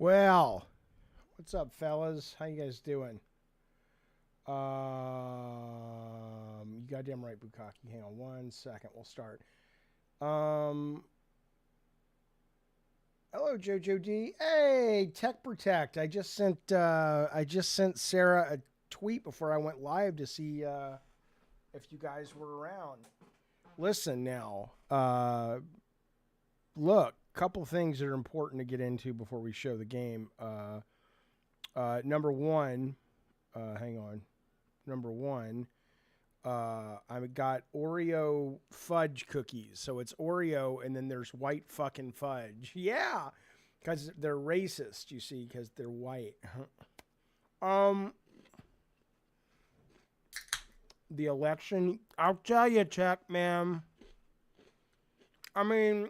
Well, what's up, fellas? How you guys doing? You goddamn right, Bukaki. Hang on 1 second. We'll start. Um, Hello, Jojo D. Hey, Tech Protect. I just sent Sarah a tweet before I went live to see if you guys were around. Listen now. Look, couple things that are important to get into before we show the game. Number one, hang on. Number one, I've got Oreo fudge cookies. So it's Oreo and then there's white fucking fudge. Yeah, because they're racist, you see, because they're white. The election, I'll tell you, Chuck, man. I mean,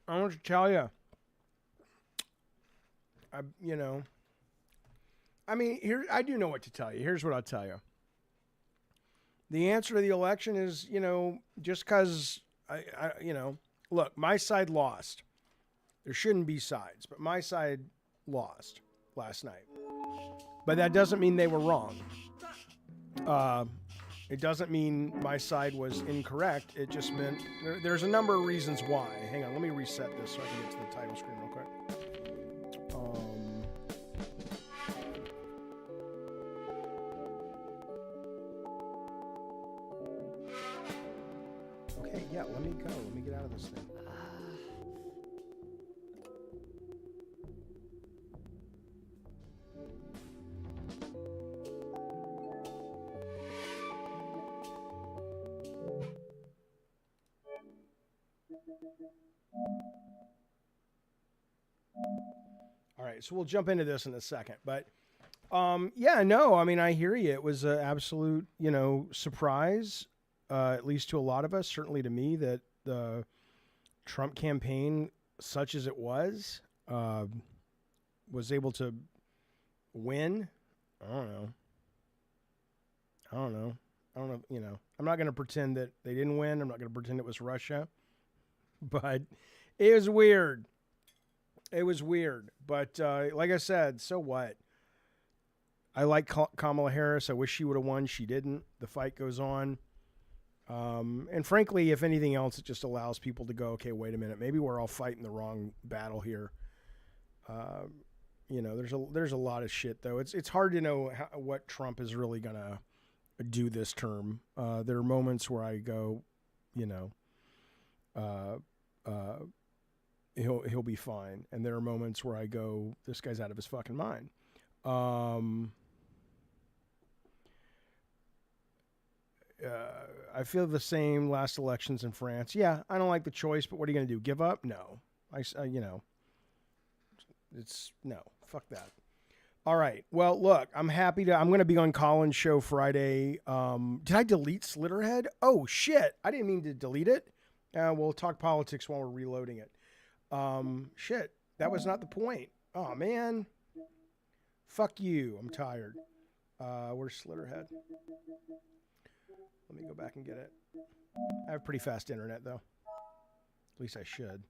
I want to tell you. Here, I do know what to tell you. Here's what I'll tell you. The answer to the election is, just because look, my side lost. There shouldn't be sides, but my side lost last night. But that doesn't mean they were wrong. It doesn't mean my side was incorrect. It just meant there's a number of reasons why. Hang on, let me reset this so I can get to the title screen real quick. Okay, yeah, let me go. Let me get out of this thing. All right, so we'll jump into this in a second, but yeah, no, I mean, I hear you. It was an absolute, surprise, at least to a lot of us, certainly to me, that the Trump campaign, such as it was able to win. I don't know. I'm not going to pretend that they didn't win. I'm not going to pretend it was Russia, but it was weird. It was weird, but like I said, so what? I like Kamala Harris. I wish she would have won. She didn't. The fight goes on. And frankly, if anything else, it just allows people to go, okay, wait a minute. Maybe we're all fighting the wrong battle here. There's a lot of shit, though. It's hard to know what Trump is really going to do this term. There are moments where I go, he'll be fine. And there are moments where I go, this guy's out of his fucking mind. I feel the same last elections in France. Yeah, I don't like the choice, but what are you going to do? Give up? No. It's no. Fuck that. All right. Well, look, I'm going to be on Colin's show Friday. Did I delete Slitterhead? Oh, shit. I didn't mean to delete it. We'll talk politics while we're reloading it. Shit. That was not the point. Oh, man. Fuck you. I'm tired. Where's Slitterhead? Let me go back and get it. I have pretty fast internet, though. At least I should.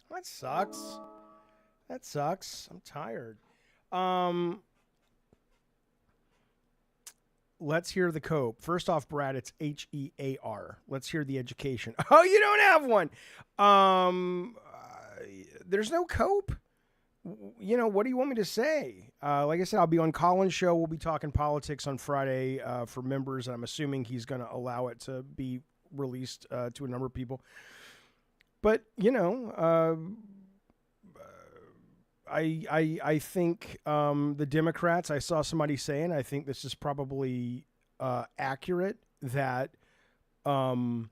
That sucks. I'm tired. Let's hear the cope. First off, Brad, it's HEAR. Let's hear the education. Oh, you don't have one. There's no cope. What do you want me to say? Like I said, I'll be on Colin's show. We'll be talking politics on Friday for members, and I'm assuming he's going to allow it to be released to a number of people. But, I think the Democrats, I saw somebody saying, I think this is probably accurate, that the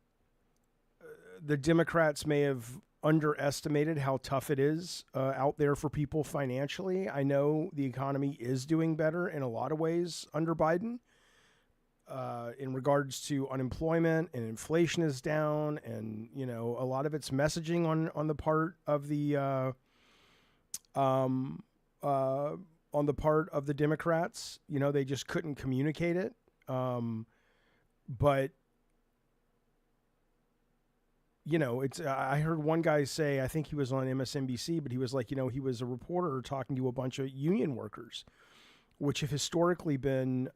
Democrats may have underestimated how tough it is out there for people financially. I know the economy is doing better in a lot of ways under Biden in regards to unemployment, and inflation is down, and, a lot of it's messaging on the part of the on the part of the Democrats. They just couldn't communicate it. But it's, I heard one guy say, I think he was on MSNBC, but he was like, he was a reporter talking to a bunch of union workers, which have historically been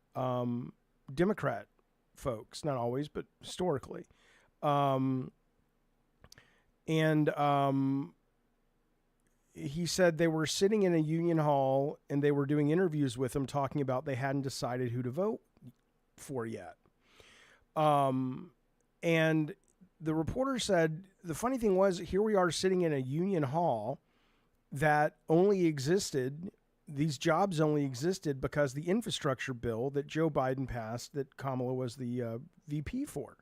Democrat folks, not always, but historically. He said they were sitting in a union hall and they were doing interviews with them talking about they hadn't decided who to vote for yet. And the reporter said, the funny thing was, here we are sitting in a union hall that only existed, these jobs only existed because the infrastructure bill that Joe Biden passed, that Kamala was the VP for.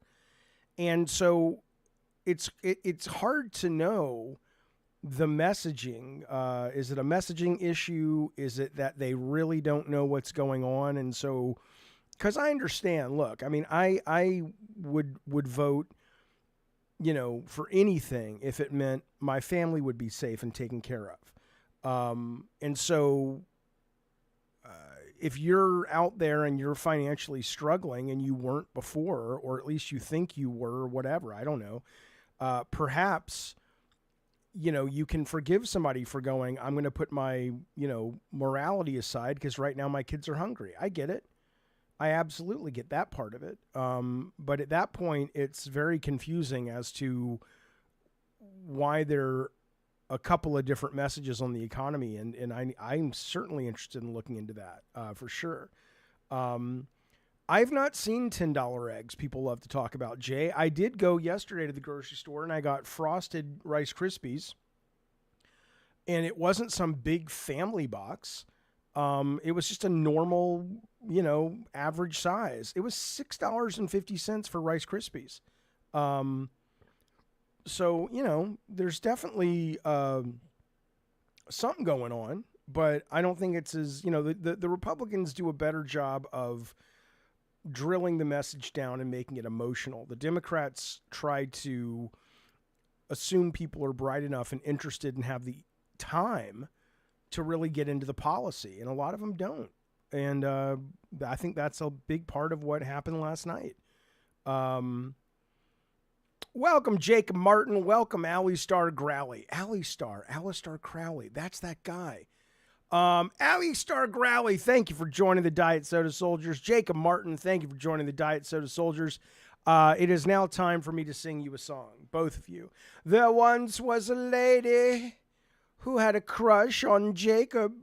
And so it's hard to know the messaging. Is it a messaging issue? Is it that they really don't know what's going on? And so, because I understand, look, I mean, I would vote, for anything if it meant my family would be safe and taken care of. And so if you're out there and you're financially struggling and you weren't before, or at least you think you were, or whatever, I don't know, perhaps, you can forgive somebody for going, I'm going to put my, morality aside because right now my kids are hungry. I get it. I absolutely get that part of it. But at that point, it's very confusing as to why there are a couple of different messages on the economy. And I'm certainly interested in looking into that for sure. I've not seen $10 eggs people love to talk about, Jay. I did go yesterday to the grocery store and I got frosted Rice Krispies. And it wasn't some big family box. It was just a normal, average size. It was $6.50 for Rice Krispies. So, there's definitely something going on, but I don't think it's as, the Republicans do a better job of drilling the message down and making it emotional. The Democrats try to assume people are bright enough and interested and have the time to really get into the policy, and a lot of them don't. And I think that's a big part of what happened last night. Welcome, Jacob Martin. Welcome, Alistar Growley. Alistar Crowley. That's that guy. Alistar Growley, thank you for joining the Diet Soda Soldiers. Jacob Martin, thank you for joining the Diet Soda Soldiers. It is now time for me to sing you a song, both of you. There once was a lady who had a crush on Jacob,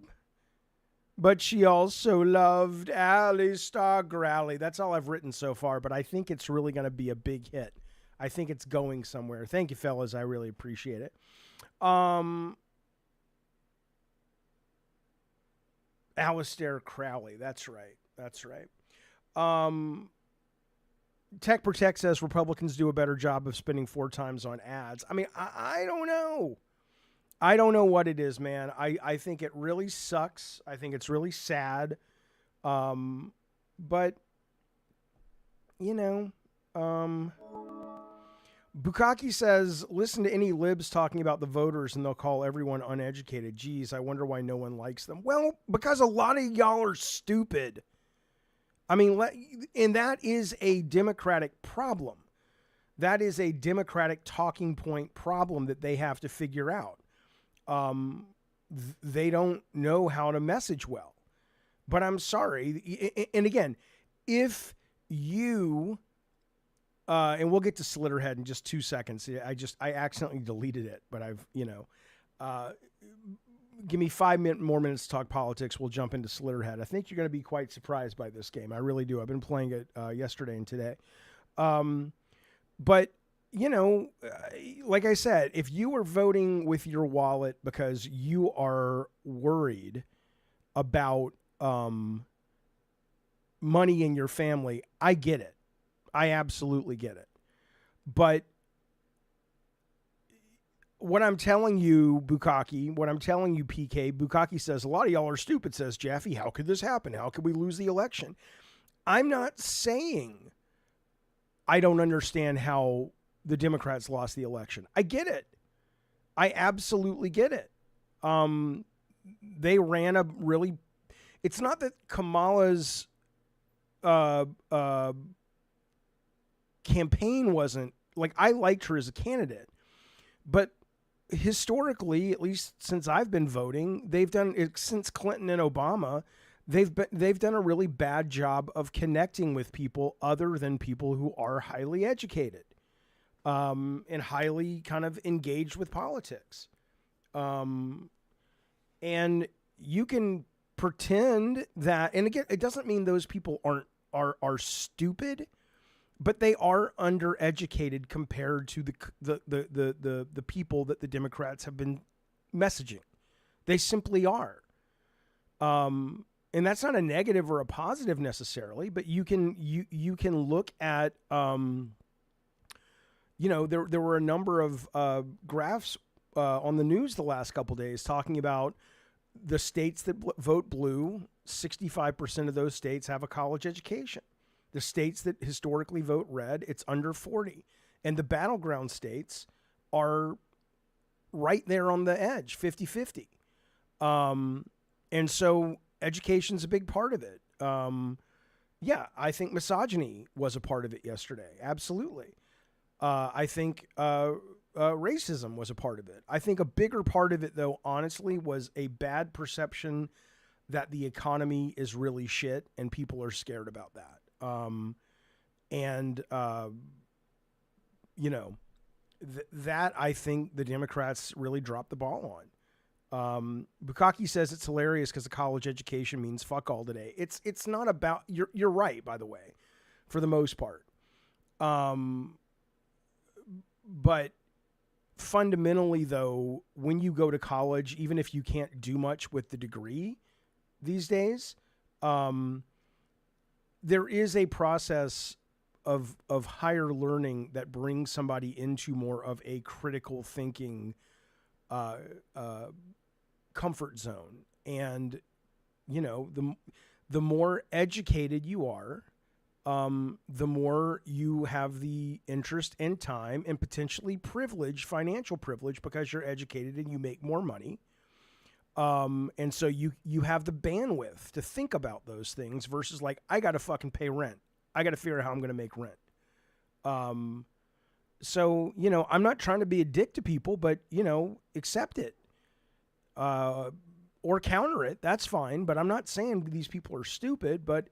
but she also loved Alistar Growley. That's all I've written so far, but I think it's really going to be a big hit. I think it's going somewhere. Thank you, fellas. I really appreciate it. Alistair Crowley. That's right. Tech Protect says Republicans do a better job of spending 4 times on ads. I mean, I don't know. I don't know what it is, man. I think it really sucks. I think it's really sad. But, Bukaki says, listen to any libs talking about the voters and they'll call everyone uneducated. Geez, I wonder why no one likes them. Well, because a lot of y'all are stupid. I mean, and that is a Democratic problem. That is a Democratic talking point problem that they have to figure out. They don't know how to message well. But I'm sorry. And again, if you... and we'll get to Slitterhead in just 2 seconds. I accidentally deleted it, but give me 5 more minutes to talk politics. We'll jump into Slitterhead. I think you're going to be quite surprised by this game. I really do. I've been playing it yesterday and today. But, like I said, if you were voting with your wallet because you are worried about money in your family, I get it. I absolutely get it. But what I'm telling you, Bukaki, what I'm telling you, PK, Bukaki says, a lot of y'all are stupid, says Jaffe. How could this happen? How could we lose the election? I'm not saying I don't understand how the Democrats lost the election. I get it. I absolutely get it. They ran a really... It's not that Kamala's uh, campaign wasn't like, I liked her as a candidate, but historically, at least since I've been voting, they've done it since Clinton and Obama. They've done a really bad job of connecting with people other than people who are highly educated, and highly kind of engaged with politics. And you can pretend that, and again, it doesn't mean those people are stupid, but they are undereducated compared to the people that the Democrats have been messaging. They simply are. And that's not a negative or a positive necessarily, but you can look at, there were a number of graphs on the news the last couple of days talking about the states that vote blue. 65% of those states have a college education. The states that historically vote red, it's under 40. And the battleground states are right there on the edge, 50-50. And so education's a big part of it. Yeah, I think misogyny was a part of it yesterday. Absolutely. I think racism was a part of it. I think a bigger part of it, though, honestly, was a bad perception that the economy is really shit and people are scared about that. That I think the Democrats really dropped the ball on. Bukaki says it's hilarious because the college education means fuck all today. It's not about, you're right, by the way, for the most part. But fundamentally, though, when you go to college, even if you can't do much with the degree these days, there is a process of higher learning that brings somebody into more of a critical thinking comfort zone. And, the more educated you are, the more you have the interest and time and potentially privilege, financial privilege, because you're educated and you make more money. And so you have the bandwidth to think about those things versus like, I got to fucking pay rent. I got to figure out how I'm going to make rent. So, I'm not trying to be a dick to people, but, accept it. Or counter it. That's fine. But I'm not saying these people are stupid, but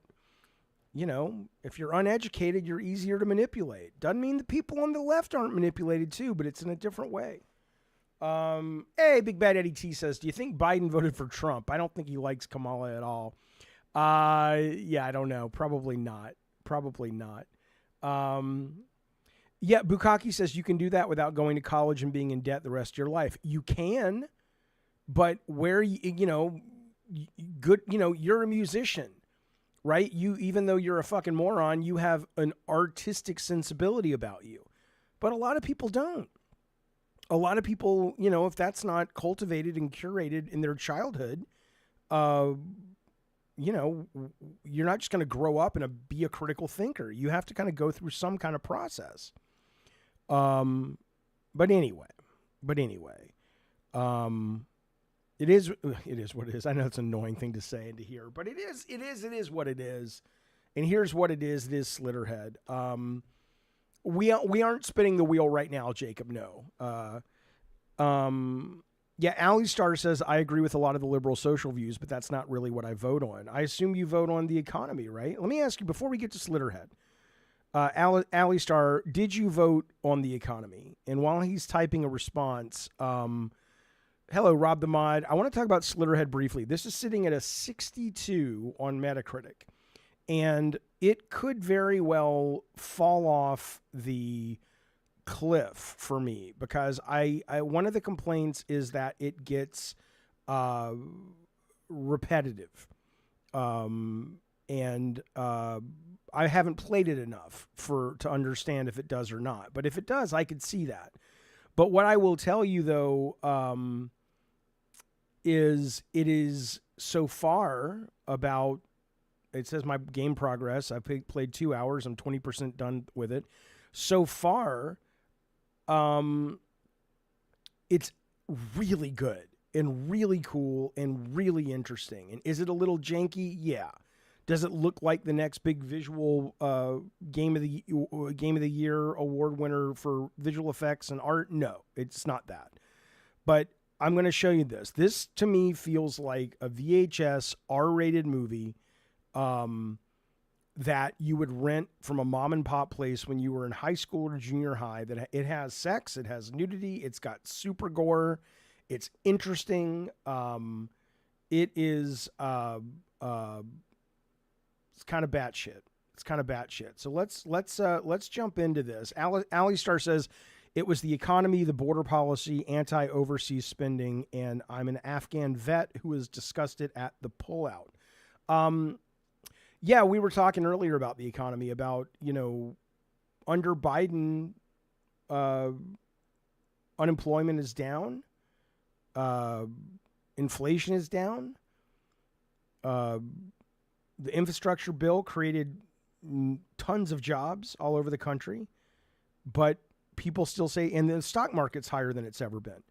if you're uneducated, you're easier to manipulate. Doesn't mean the people on the left aren't manipulated too, but it's in a different way. Hey, Big Bad Eddie T says, do you think Biden voted for Trump? I don't think he likes Kamala at all. Yeah, I don't know. Probably not. Yeah, Bukaki says you can do that without going to college and being in debt the rest of your life. You can, but where, you're a musician, right? Even though you're a fucking moron, you have an artistic sensibility about you. But a lot of people don't. A lot of people, if that's not cultivated and curated in their childhood, you're not just going to grow up and be a critical thinker. You have to kind of go through some kind of process. But anyway, it is what it is. I know it's an annoying thing to say and to hear, but it is what it is. And here's what it is. It is Slitterhead. We aren't spinning the wheel right now, Jacob. No. Yeah, Ali Star says, I agree with a lot of the liberal social views, but that's not really what I vote on. I assume you vote on the economy, right? Let me ask you, before we get to Slitterhead, Ali Star, did you vote on the economy? And while he's typing a response, hello, Rob the Mod. I want to talk about Slitterhead briefly. This is sitting at a 62 on Metacritic. And it could very well fall off the cliff for me because I one of the complaints is that it gets repetitive. And I haven't played it enough to understand if it does or not. But if it does, I could see that. But what I will tell you, though, is it is so far about, it says my game progress. I've played 2 hours. I'm 20% done with it. So far, it's really good and really cool and really interesting. And is it a little janky? Yeah. Does it look like the next big visual game of the year award winner for visual effects and art? No, it's not that. But I'm going to show you this. This to me feels like a VHS R-rated movie that you would rent from a mom and pop place when you were in high school or junior high. That it has sex, it has nudity, it's got super gore, it's interesting. It is it's kind of batshit. It's kind of batshit. So let's jump into this. Ali Star says it was the economy, the border policy, anti-overseas spending, and I'm an Afghan vet who is disgusted at the pullout. Yeah, we were talking earlier about the economy, about, under Biden, unemployment is down, inflation is down, the infrastructure bill created tons of jobs all over the country, but people still say, and the stock market's higher than it's ever been.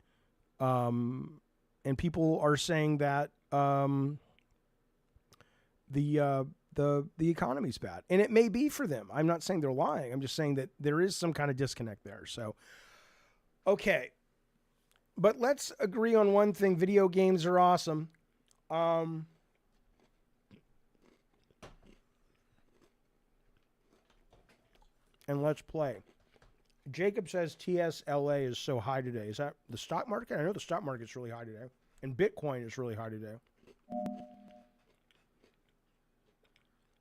And people are saying that the economy's bad. And it may be for them. I'm not saying they're lying. I'm just saying that there is some kind of disconnect there. So, okay. But let's agree on one thing. Video games are awesome. And let's play. Jacob says TSLA is so high today. Is that the stock market? I know the stock market's really high today. And Bitcoin is really high today.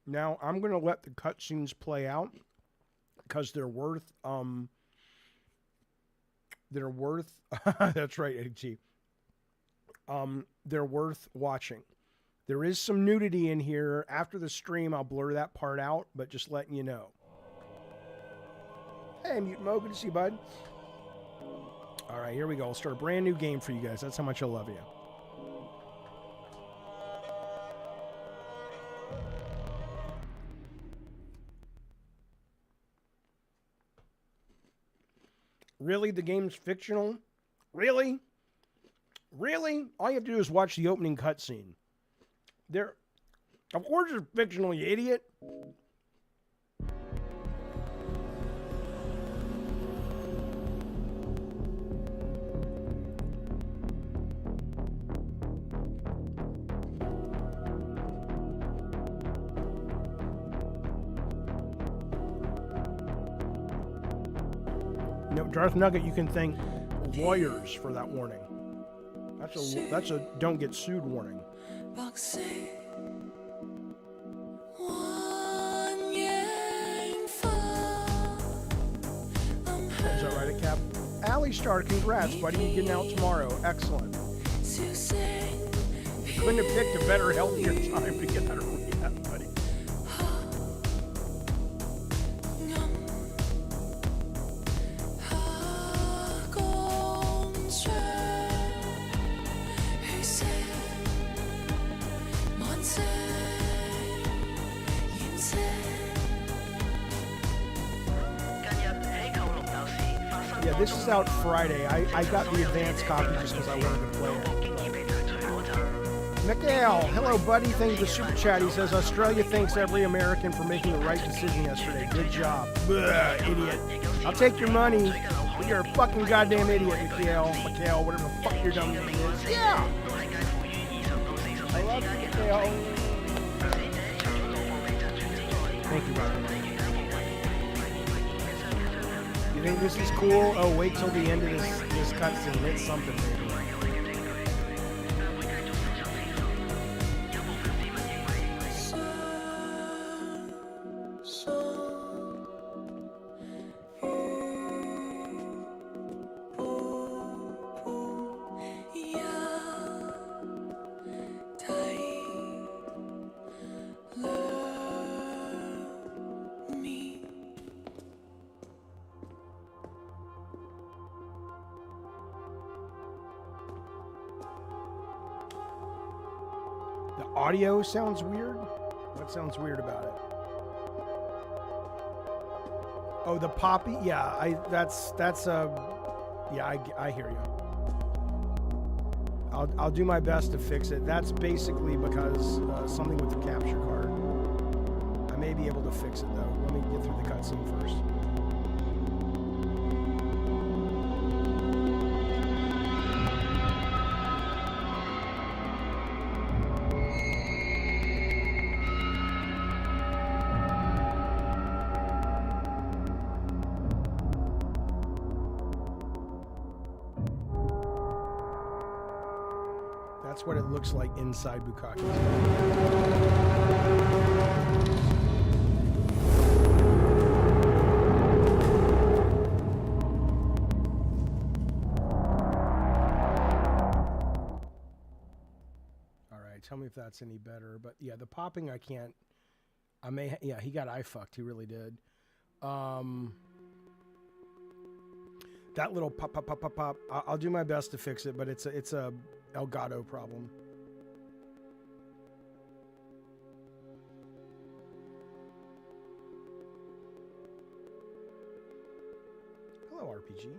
Now, I'm going to let the cutscenes play out because they're worth, that's right, AT. They're worth watching. There is some nudity in here. After the stream, I'll blur that part out, but just letting you know. Hey, Mutant Mo, good to see you, bud. All right, here we go. I'll start a brand new game for you guys. That's how much I love you. Really? The game's fictional? Really? Really? All you have to do is watch the opening cutscene. Of course it's fictional, you idiot. Darth Nugget, you can thank lawyers for that warning. That's a don't get sued warning. Is that right, Cap? Ali Star, congrats, buddy. You're getting out tomorrow. Excellent. You couldn't have picked a better, healthier time to get out of rehab, buddy. This is out Friday. I got the advance copy just because I wanted to play it. Mikhail, hello, buddy. Thank you for Super Chat. He says, Australia thanks every American for making the right decision yesterday. Good job. Bleh, idiot. I'll take your money, but you're a fucking goddamn idiot, Mikhail. Mikhail, whatever the fuck your dumb name is. Yeah! I love you, Mikhail. Thank you, brother. You think this is cool? Oh, wait till the end of this cutscene. It's something, baby. Audio sounds weird? What sounds weird about it? Oh, the poppy? Yeah, I hear you. I'll do my best to fix it. That's basically because something with the capture card. may be able to fix it though. Let me get through the cutscene first. That's what it looks like inside Bukaki's. All right, tell me if that's any better. But yeah, the popping I can't. I may. Yeah, he got eye fucked. He really did. That little pop, pop, pop, pop, pop. I'll do my best to fix it, but it's a Elgato problem. Hello, RPG.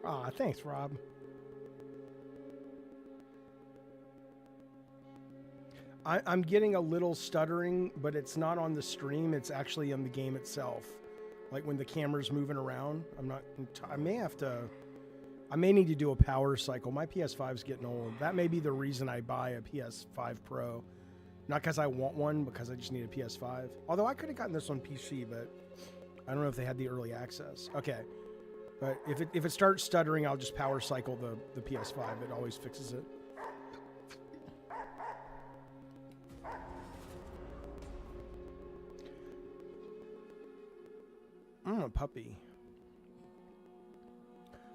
Aw, thanks, Rob. I'm getting a little stuttering, but it's not on the stream. It's actually in the game itself. Like when the camera's moving around. I may need to do a power cycle. My PS5's getting old. That may be the reason I buy a PS5 Pro. Not because I want one, because I just need a PS5. Although I could have gotten this on PC, but I don't know if they had the early access. Okay. But if it starts stuttering, I'll just power cycle the PS5. It always fixes it. A puppy.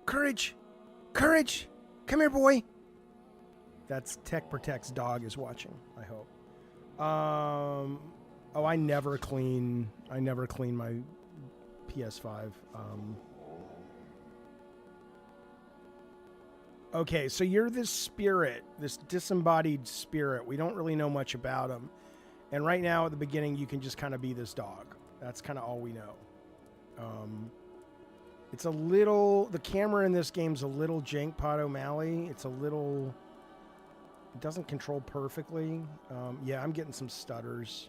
Courage! Courage! Come here, boy! That's Tech Protect's dog is watching, I hope. Oh, I never clean my PS5. Okay, so you're this spirit, this disembodied spirit. We don't really know much about him. And right now at the beginning, you can just kind of be this dog. That's kind of all we know. It's a little, the camera in this game's a little jank Pod O'Malley. It's a little, it doesn't control perfectly. Yeah, I'm getting some stutters.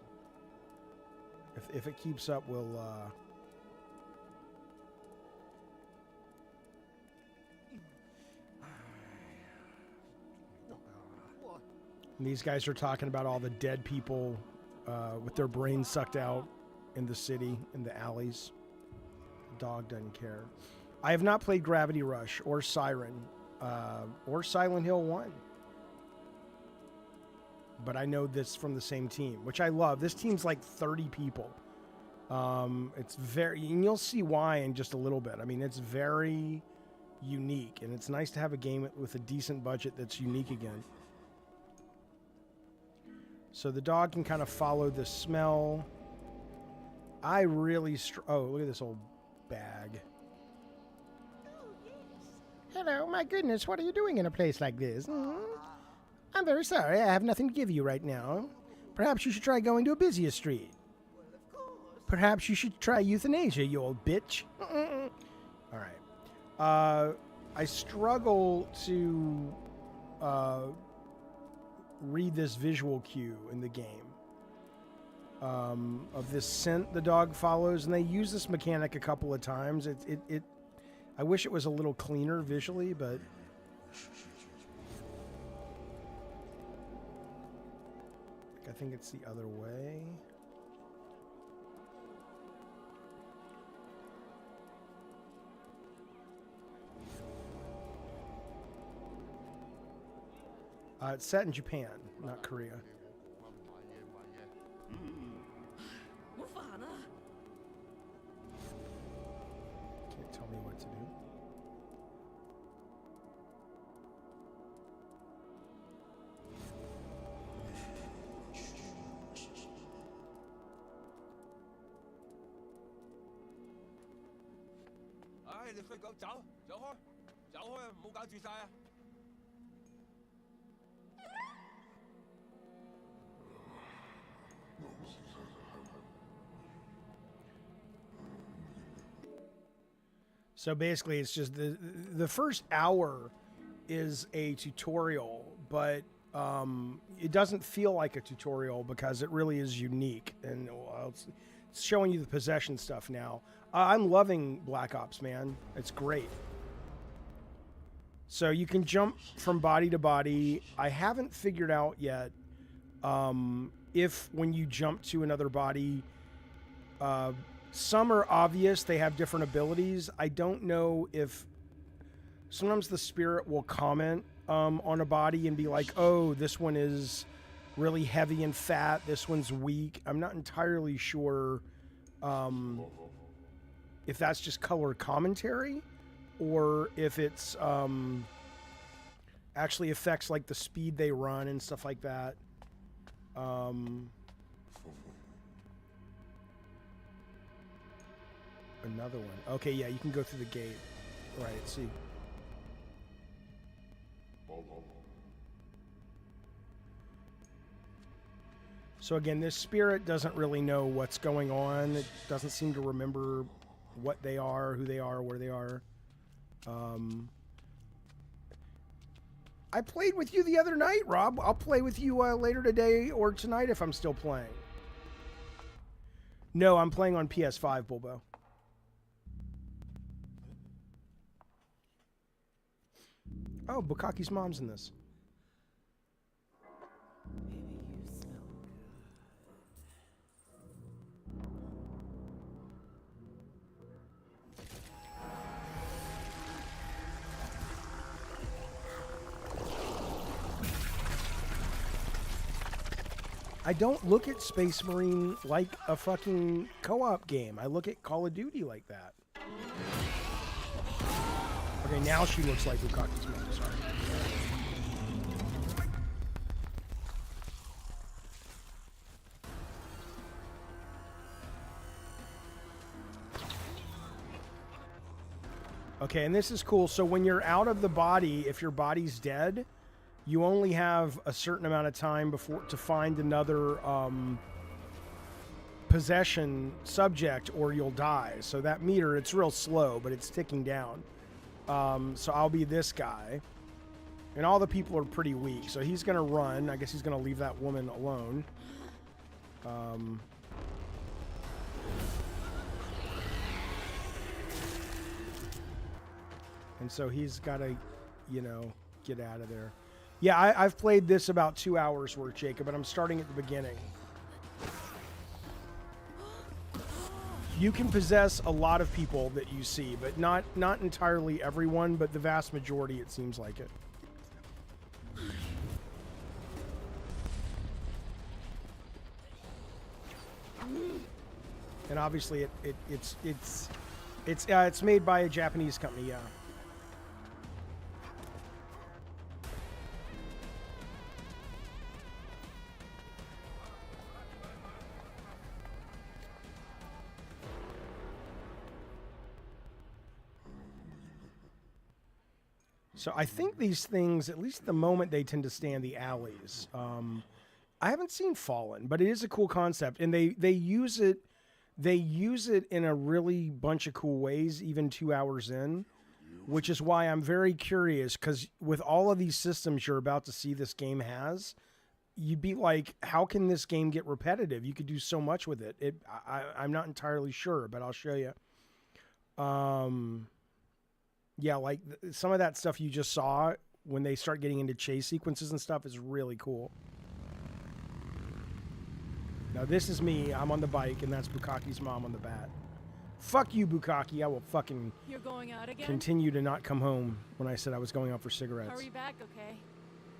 If it keeps up, we'll, and these guys are talking about all the dead people with their brains sucked out in the city, in the alleys. The dog doesn't care. I have not played Gravity Rush or Siren or Silent Hill 1. But I know this from the same team, which I love. This team's like 30 people. It's very, and you'll see why in just a little bit. I mean, it's very unique, and it's nice to have a game with a decent budget that's unique again. So the dog can kind of follow the smell. I really... oh, look at this old bag. Oh, yes. Hello, my goodness, what are you doing in a place like this? I'm very sorry, I have nothing to give you right now. Perhaps you should try going to a busier street. Well, of course. Perhaps you should try euthanasia, you old bitch. All right. I struggle to read this visual cue in the game of this scent the dog follows, and they use this mechanic a couple of times. I wish it was a little cleaner visually, but I think it's the other way. It's set in Japan, not Korea. Can't tell me what to do. So basically, it's just the first hour is a tutorial, but it doesn't feel like a tutorial because it really is unique, and it's showing you the possession stuff now. I'm loving Black Ops, man. It's great. So you can jump from body to body. I haven't figured out yet if when you jump to another body, some are obvious. They have different abilities. I don't know if sometimes the spirit will comment on a body and be like, oh, this one is really heavy and fat. This one's weak. I'm not entirely sure if that's just color commentary or if it's actually affects like the speed they run and stuff like that. Another one. Okay, yeah, you can go through the gate. Right, see. So again, this spirit doesn't really know what's going on. It doesn't seem to remember what they are, who they are, where they are. I played with you the other night, Rob. I'll play with you later today or tonight if I'm still playing. No, I'm playing on PS5, Bulbo. Oh, Bukaki's mom's in this. Baby, you smell I don't look at Space Marine like a fucking co-op game. I look at Call of Duty like that. Okay, now she looks like Bukaki's mom. Sorry. Okay, and this is cool. So when you're out of the body, if your body's dead, you only have a certain amount of time before to find another possession subject or you'll die. So that meter, it's real slow, but it's ticking down. So I'll be this guy. And all the people are pretty weak. So he's going to run. I guess he's going to leave that woman alone. And so he's got to, you know, get out of there. Yeah, I've played this about 2 hours worth, Jacob, but I'm starting at the beginning. You can possess a lot of people that you see, but not entirely everyone, but the vast majority, it seems like it. And obviously, it's made by a Japanese company, yeah. So I think these things, at least at the moment, they tend to stay in the alleys. I haven't seen Fallen, but it is a cool concept, and they use it. They use it in a really bunch of cool ways, even 2 hours in, which is why I'm very curious. Because with all of these systems you're about to see this game has, you'd be like, how can this game get repetitive? You could do so much with it. I'm not entirely sure, but I'll show you. Yeah, like some of that stuff you just saw when they start getting into chase sequences and stuff is really cool. Now this is me. I'm on the bike, and that's Bukaki's mom on the bat. Fuck you, Bukaki. I will fucking You're going out again? continue to not come home when I said I was going out for cigarettes. Hurry back, okay?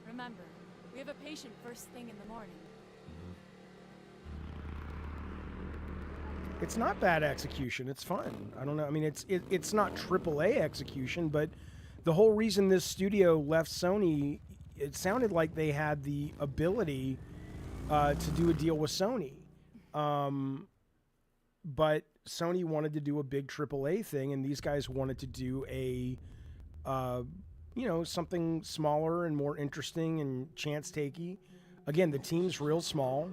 Remember, we have a patient first thing in the morning. It's not bad execution. It's fun. I don't know. I mean, it's not AAA execution, but the whole reason this studio left Sony, it sounded like they had the ability to do a deal with Sony. But Sony wanted to do a big AAA thing, and these guys wanted to do a, you know, something smaller and more interesting and chance-takey. Again, the team's real small.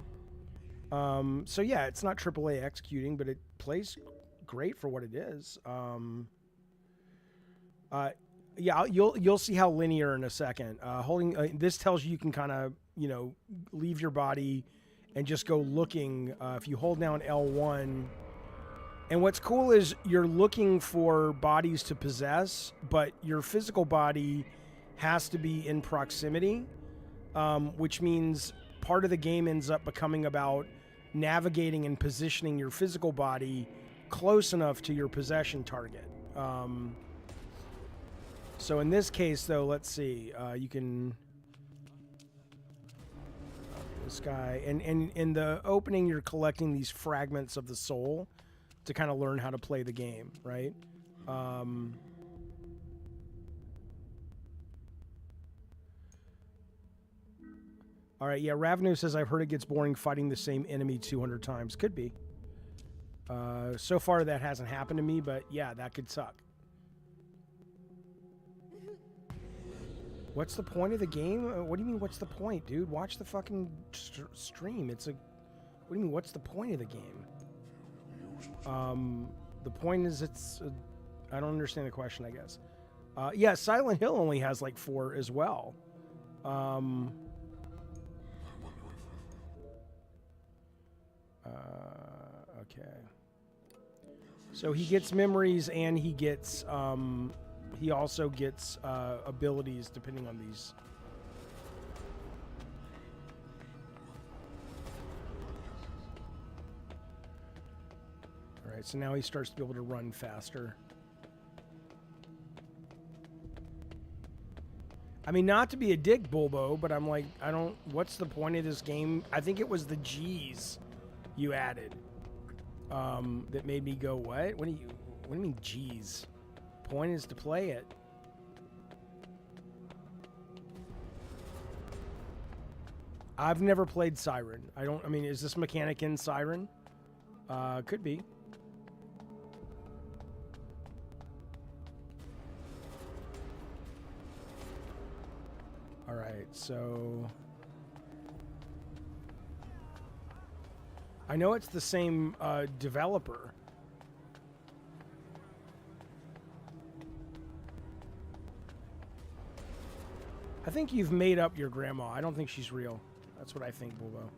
So yeah, it's not AAA executing, but it plays great for what it is. Yeah, you'll see how linear in a second. Holding this tells you can kind of leave your body and just go looking. If you hold down L1, and what's cool is you're looking for bodies to possess, but your physical body has to be in proximity, which means part of the game ends up becoming about navigating and positioning your physical body close enough to your possession target. So in this case, though, let's see. You can... this guy. And in the opening, you're collecting these fragments of the soul to kind of learn how to play the game, right? All right, yeah, Ravenu says, I've heard it gets boring fighting the same enemy 200 times. Could be. So far, that hasn't happened to me, but yeah, that could suck. What's the point of the game? What do you mean, what's the point, dude? Watch the fucking stream. What do you mean, what's the point of the game? The point is I don't understand the question, I guess. Yeah, Silent Hill only has like 4 as well. Okay. So he gets memories and he gets, he also gets abilities depending on these. All right, so now he starts to be able to run faster. I mean, not to be a dick, Bulbo, but I'm like, what's the point of this game? I think it was the G's you added that made me go, what? What do you mean G's? Point is to play it. I've never played Siren. I mean, is this mechanic in Siren? Could be. All right, so I know it's the same developer. I think you've made up your grandma. I don't think she's real. That's what I think, Bulbo.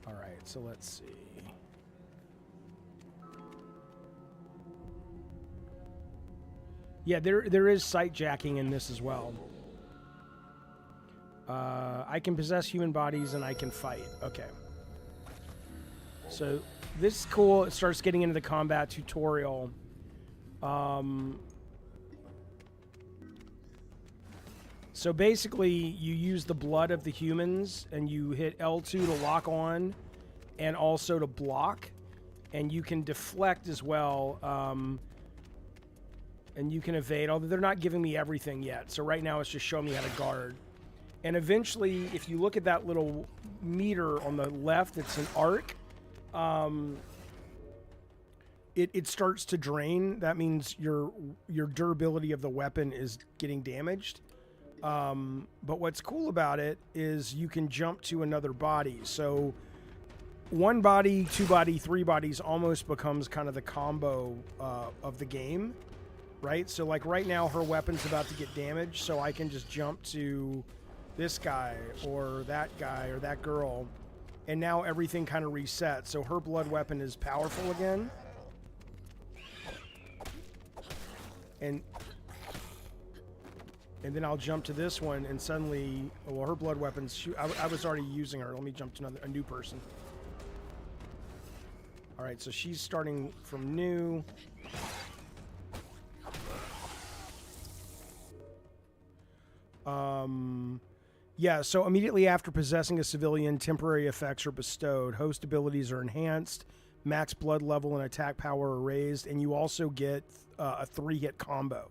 All right, so let's see. Yeah, there is sightjacking in this as well. I can possess human bodies and I can fight. Okay. So this is cool. It starts getting into the combat tutorial. So basically, you use the blood of the humans, and you hit L2 to lock on, and also to block, and you can deflect as well, and you can evade, although they're not giving me everything yet. So right now, it's just showing me how to guard. And eventually, if you look at that little meter on the left, it's an arc. It starts to drain. That means your durability of the weapon is getting damaged. But what's cool about it is you can jump to another body. So 1 body, 2 body, 3 bodies almost becomes kind of the combo of the game, right? So like right now her weapon's about to get damaged, so I can just jump to this guy or that girl, and now everything kind of resets. So her blood weapon is powerful again. And then I'll jump to this one, and suddenly, well, her blood weapons. I was already using her. Let me jump to a new person. All right, so she's starting from new. Yeah, so immediately after possessing a civilian, temporary effects are bestowed. Host abilities are enhanced. Max blood level and attack power are raised, and you also get a 3-hit combo.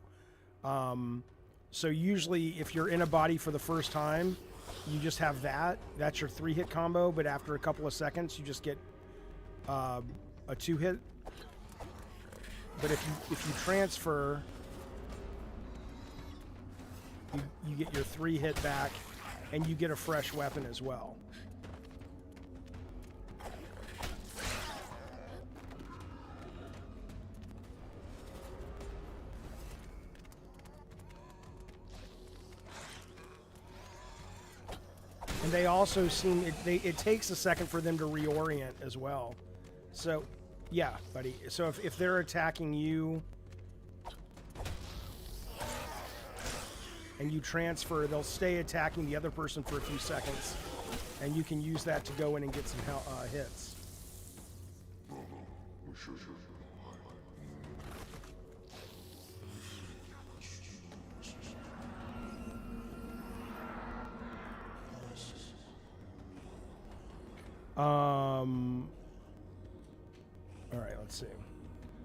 So usually if you're in a body for the first time, you just have that. That's your 3-hit combo, but after a couple of seconds, you just get a 2-hit. But if you transfer, you get your 3-hit back, and you get a fresh weapon as well. they also seem it takes a second for them to reorient as well. So, yeah, buddy. So if they're attacking you and you transfer, they'll stay attacking the other person for a few seconds, and you can use that to go in and get some hits. All right, let's see.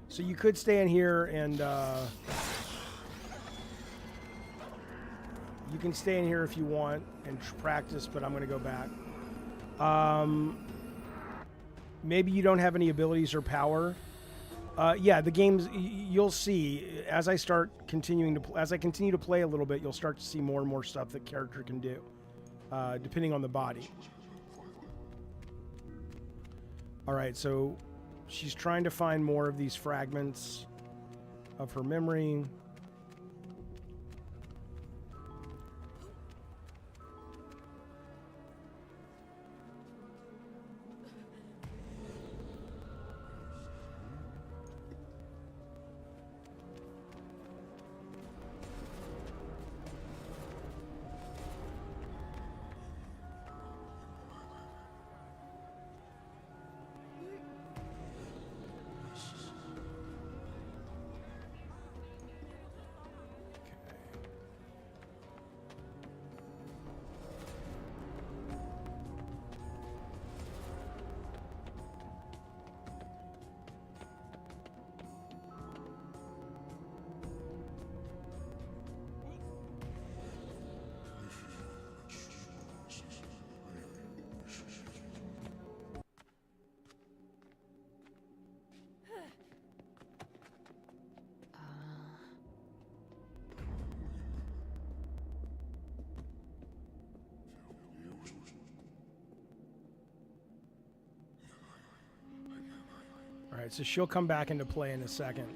So you could stay in here and you can stay in here if you want and practice, but I'm going to go back. Maybe you don't have any abilities or power. Yeah, the games, you'll see as I continue to play a little bit, you'll start to see more and more stuff that character can do, depending on the body. All right, so she's trying to find more of these fragments of her memory. All right, so she'll come back into play in a second.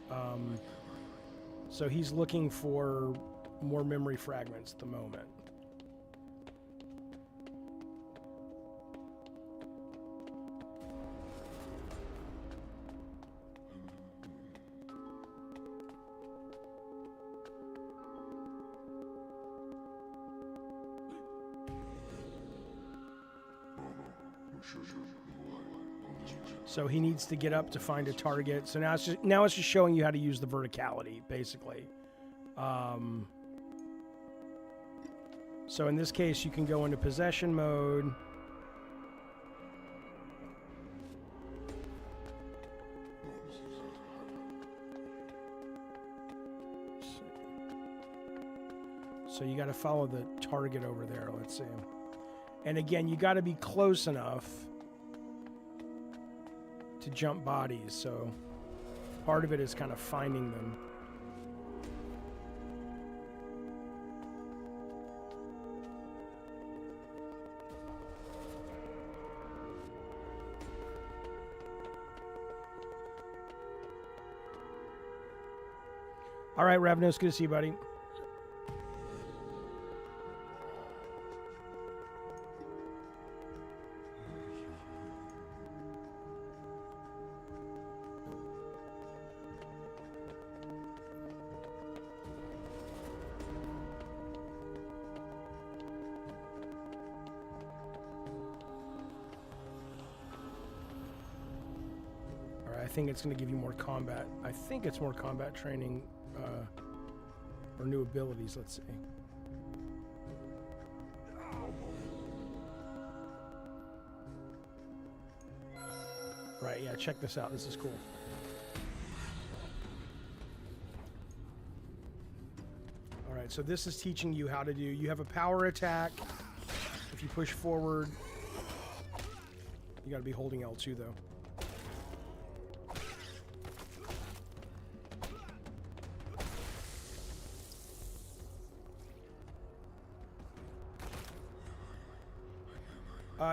So he's looking for more memory fragments at the moment. So he needs to get up to find a target. So now it's just showing you how to use the verticality, basically. So in this case, you can go into possession mode. So you got to follow the target over there. Let's see. And again, you got to be close enough to jump bodies, so part of it is kind of finding them. All right, Revenus, good to see you, buddy. I think it's going to give you more combat. I think it's more combat training or new abilities. Let's see. Right, yeah, check this out. This is cool. All right, so this is teaching you how to do. You have a power attack. If you push forward, you got to be holding L2 though.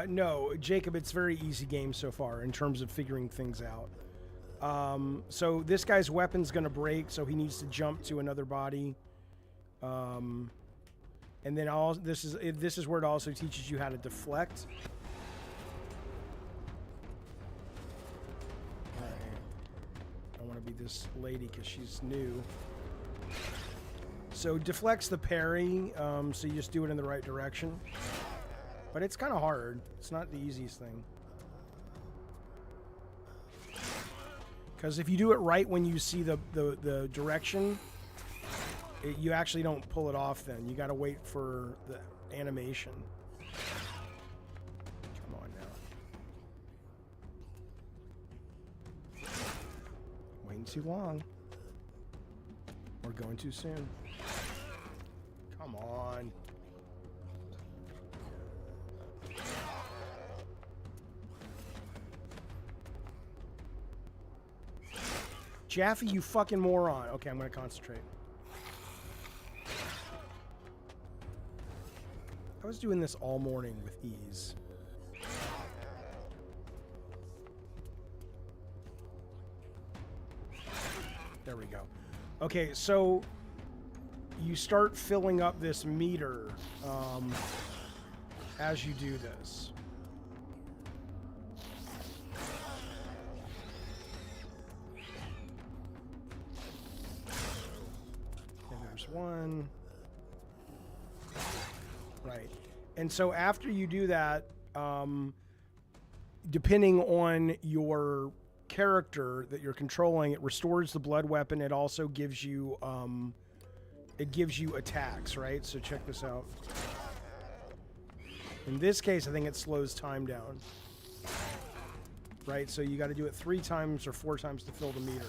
No, Jacob, it's very easy game so far in terms of figuring things out. So this guy's weapon's going to break, so he needs to jump to another body. And then this is where it also teaches you how to deflect. I want to be this lady because she's new. So deflects the parry, so you just do it in the right direction. But it's kind of hard. It's not the easiest thing. Because if you do it right when you see the direction, you actually don't pull it off then. You got to wait for the animation. Come on now. Waiting too long. Or going too soon. Come on. Jaffe, you fucking moron. Okay, I'm going to concentrate. I was doing this all morning with ease. There we go. Okay, so you start filling up this meter as you do this. And there's one. Right. And so after you do that, depending on your character that you're controlling, it restores the blood weapon. It also gives you attacks, right? So check this out. In this case, I think it slows time down. Right? So you got to do it 3 times or 4 times to fill the meter.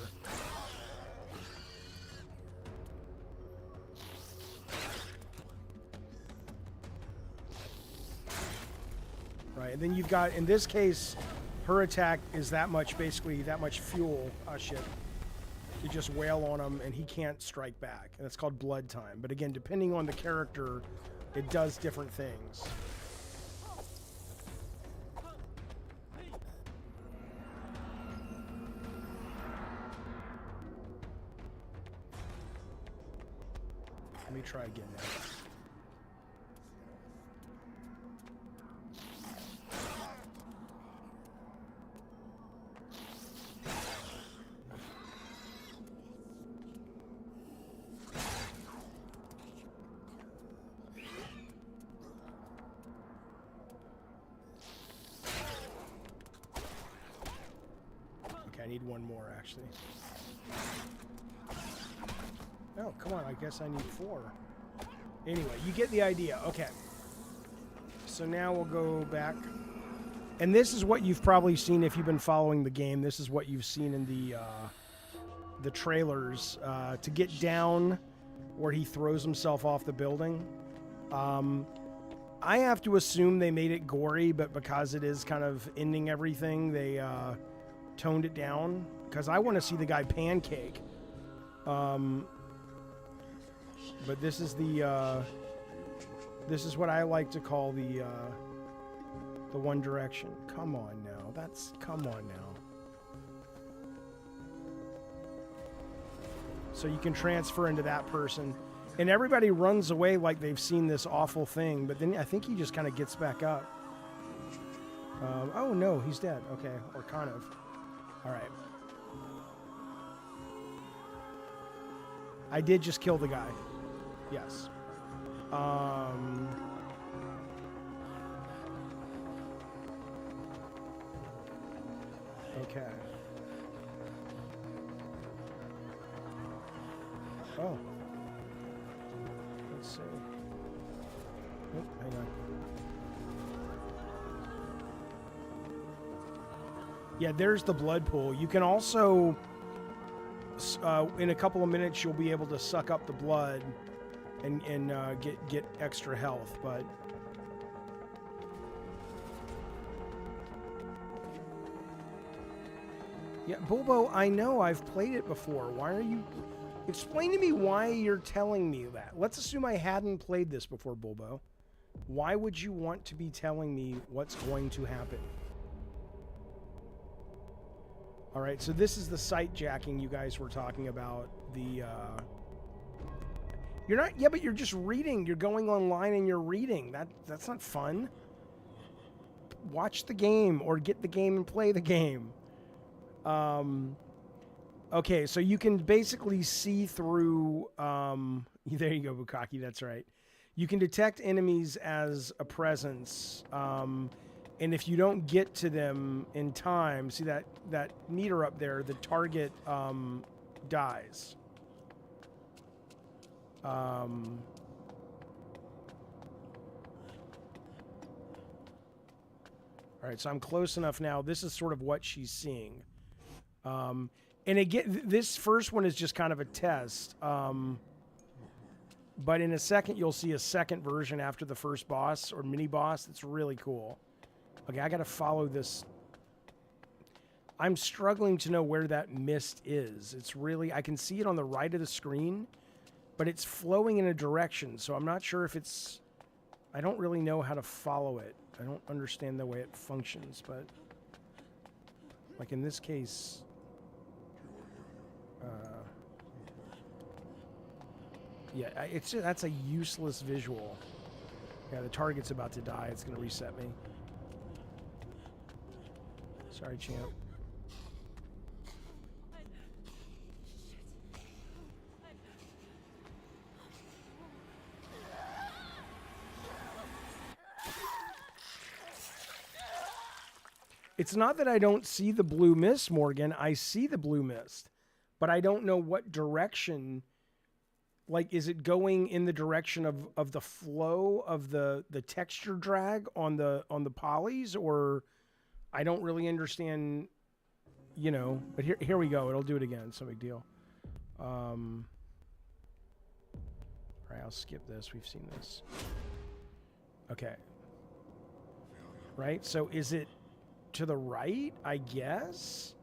Right, and then you've got, in this case, her attack is that much, basically, that much fuel. Oh, shit. You just wail on him, and he can't strike back. And it's called blood time. But again, depending on the character, it does different things. Let me try again now. I need one more, actually. Oh, come on. I guess I need 4. Anyway, you get the idea. Okay. So now we'll go back. And this is what you've probably seen if you've been following the game. This is what you've seen in the trailers. To get down where he throws himself off the building. I have to assume they made it gory, but because it is kind of ending everything, they... toned it down because I want to see the guy pancake. But this is this is what I like to call the One Direction. Come on now. Come on now. So you can transfer into that person. And everybody runs away like they've seen this awful thing, but then I think he just kind of gets back up. Oh no, he's dead. Okay, or kind of. All right. I did just kill the guy. Yes. Okay. Oh. Let's see. Oh, hang on. Yeah, there's the blood pool. You can also, in a couple of minutes, you'll be able to suck up the blood and get extra health. But yeah, Bulbo, I know I've played it before. Why are you? Explain to me why you're telling me that. Let's assume I hadn't played this before, Bulbo. Why would you want to be telling me what's going to happen? All right, so this is the Sightjacking you guys were talking about. You're not, yeah, but you're just reading. You're going online and you're reading. That's not fun. Watch the game or get the game and play the game. Okay, so you can basically see through, there you go, Bukaki, that's right. You can detect enemies as a presence, and if you don't get to them in time, see that meter up there, the target dies. All right, so I'm close enough now. This is sort of what she's seeing. And again, this first one is just kind of a test. But in a second, you'll see a second version after the first boss or mini boss. It's really cool. Okay, I got to follow this. I'm struggling to know where that mist is. It's really, I can see it on the right of the screen, but it's flowing in a direction. So I'm not sure if it's, I don't really know how to follow it. I don't understand the way it functions, but like in this case, yeah, that's a useless visual. Yeah, the target's about to die. It's going to reset me. Sorry, champ. It's not that I don't see the blue mist, Morgan. I see the blue mist, but I don't know what direction. Like, is it going in the direction of the flow of the texture drag on the polys, or I don't really understand, you know. But here we go. It'll do it again. It's no big deal. All right, I'll skip this. We've seen this. Okay. Right. So is it to the right? I guess.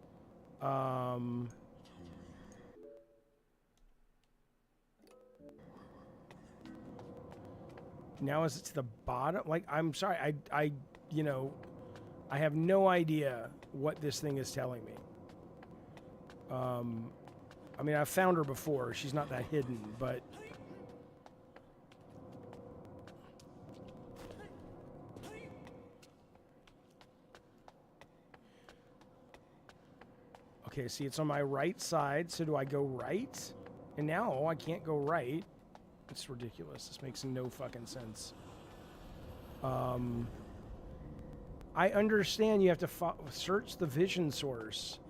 Now is it to the bottom? Like, I'm sorry, I you know, I have no idea what this thing is telling me. I mean, I've found her before. She's not that hidden, but okay, see, it's on my right side, so do I go right? And now I can't go right. It's ridiculous. This makes no fucking sense. I understand you have to search the vision source.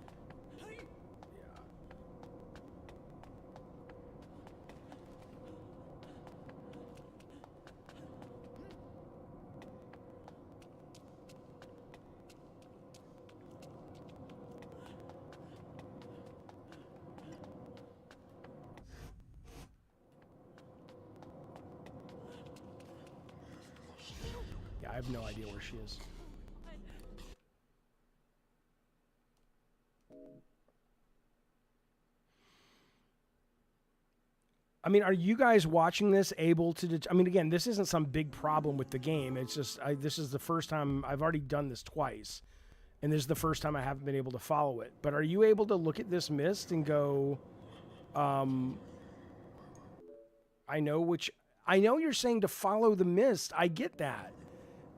I have no idea where she is. I mean, are you guys watching this able to... I mean, again, this isn't some big problem with the game. It's just, this is the first time... I've already done this twice. And this is the first time I haven't been able to follow it. But are you able to look at this mist and go... I know you're saying to follow the mist. I get that.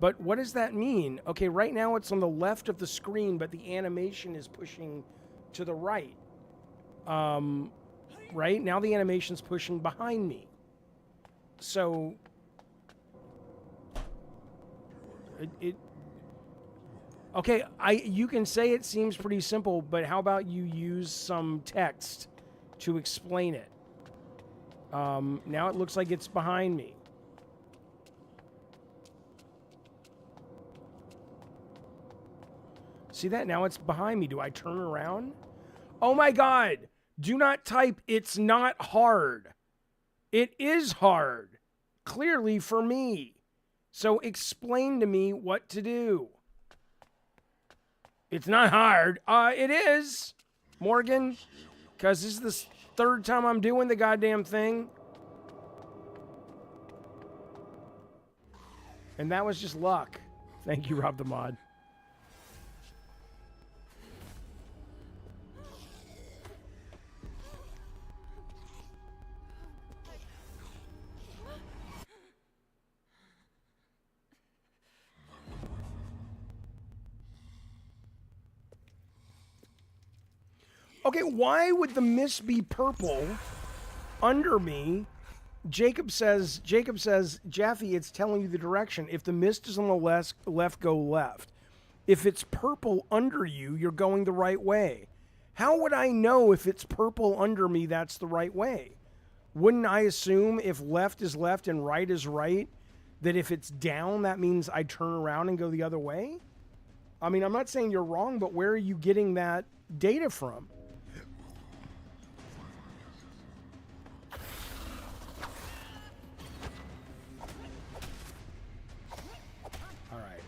But what does that mean? Okay, right now it's on the left of the screen, but the animation is pushing to the right. Right? Now the animation's pushing behind me. So... Okay, you can say it seems pretty simple, but how about you use some text to explain it? Now it looks like it's behind me. See that? Now it's behind me. Do I turn around? Oh my God! Do not type, it's not hard. It is hard. Clearly for me. So explain to me what to do. It's not hard. It is, Morgan. Because this is the third time I'm doing the goddamn thing. And that was just luck. Thank you, Rob the Mod. Okay, why would the mist be purple under me? Jacob says, Jaffe, it's telling you the direction. If the mist is on the left, go left. If it's purple under you, you're going the right way. How would I know if it's purple under me that's the right way? Wouldn't I assume if left is left and right is right, that if it's down, that means I turn around and go the other way? I mean, I'm not saying you're wrong, but where are you getting that data from? All right.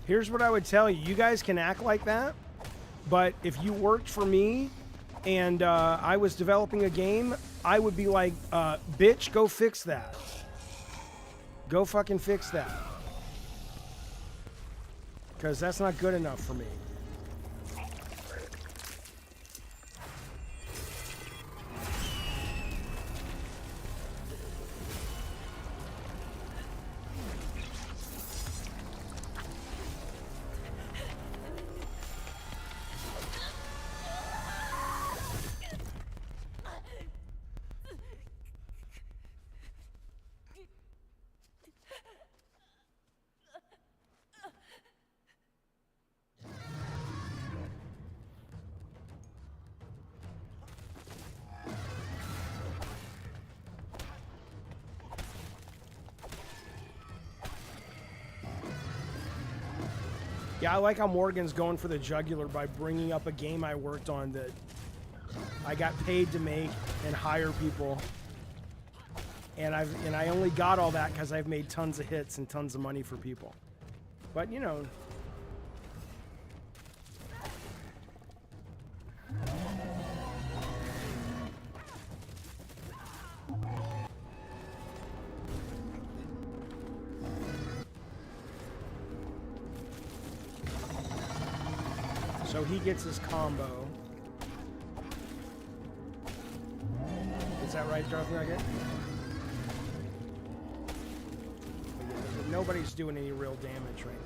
Here's what I would tell you. You guys can act like that, but if you worked for me and I was developing a game, I would be like, bitch, go fix that. Go fucking fix that. Because that's not good enough for me. Yeah, I like how Morgan's going for the jugular by bringing up a game I worked on that I got paid to make and hire people. And I only got all that because I've made tons of hits and tons of money for people. But, you know. So he gets his combo. Is that right, Dorothy? Nobody's doing any real damage right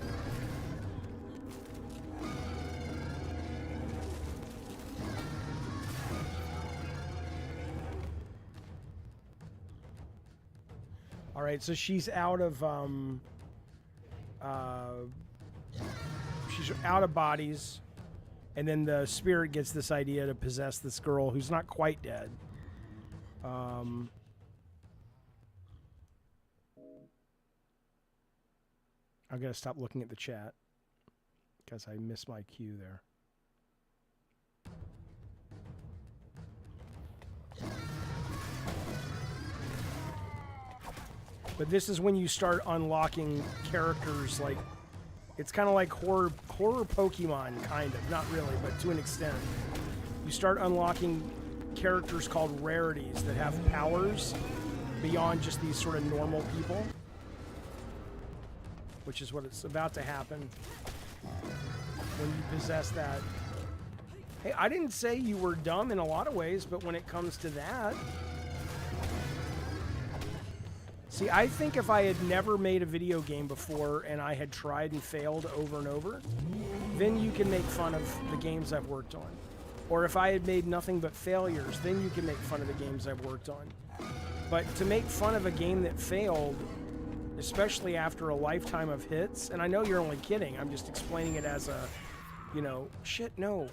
now. All right, so she's out of she's out of bodies. And then the spirit gets this idea to possess this girl who's not quite dead. I'm going to stop looking at the chat because I missed my cue there. But this is when you start unlocking characters like... It's kind of like horror Pokemon, kind of. Not really, but to an extent. You start unlocking characters called rarities that have powers beyond just these sort of normal people. Which is what it's about to happen when you possess that. Hey, I didn't say you were dumb in a lot of ways, but when it comes to that... See, I think if I had never made a video game before and I had tried and failed over and over, then you can make fun of the games I've worked on. Or if I had made nothing but failures, then you can make fun of the games I've worked on. But to make fun of a game that failed, especially after a lifetime of hits, and I know you're only kidding, I'm just explaining it as a, you know, shit, no,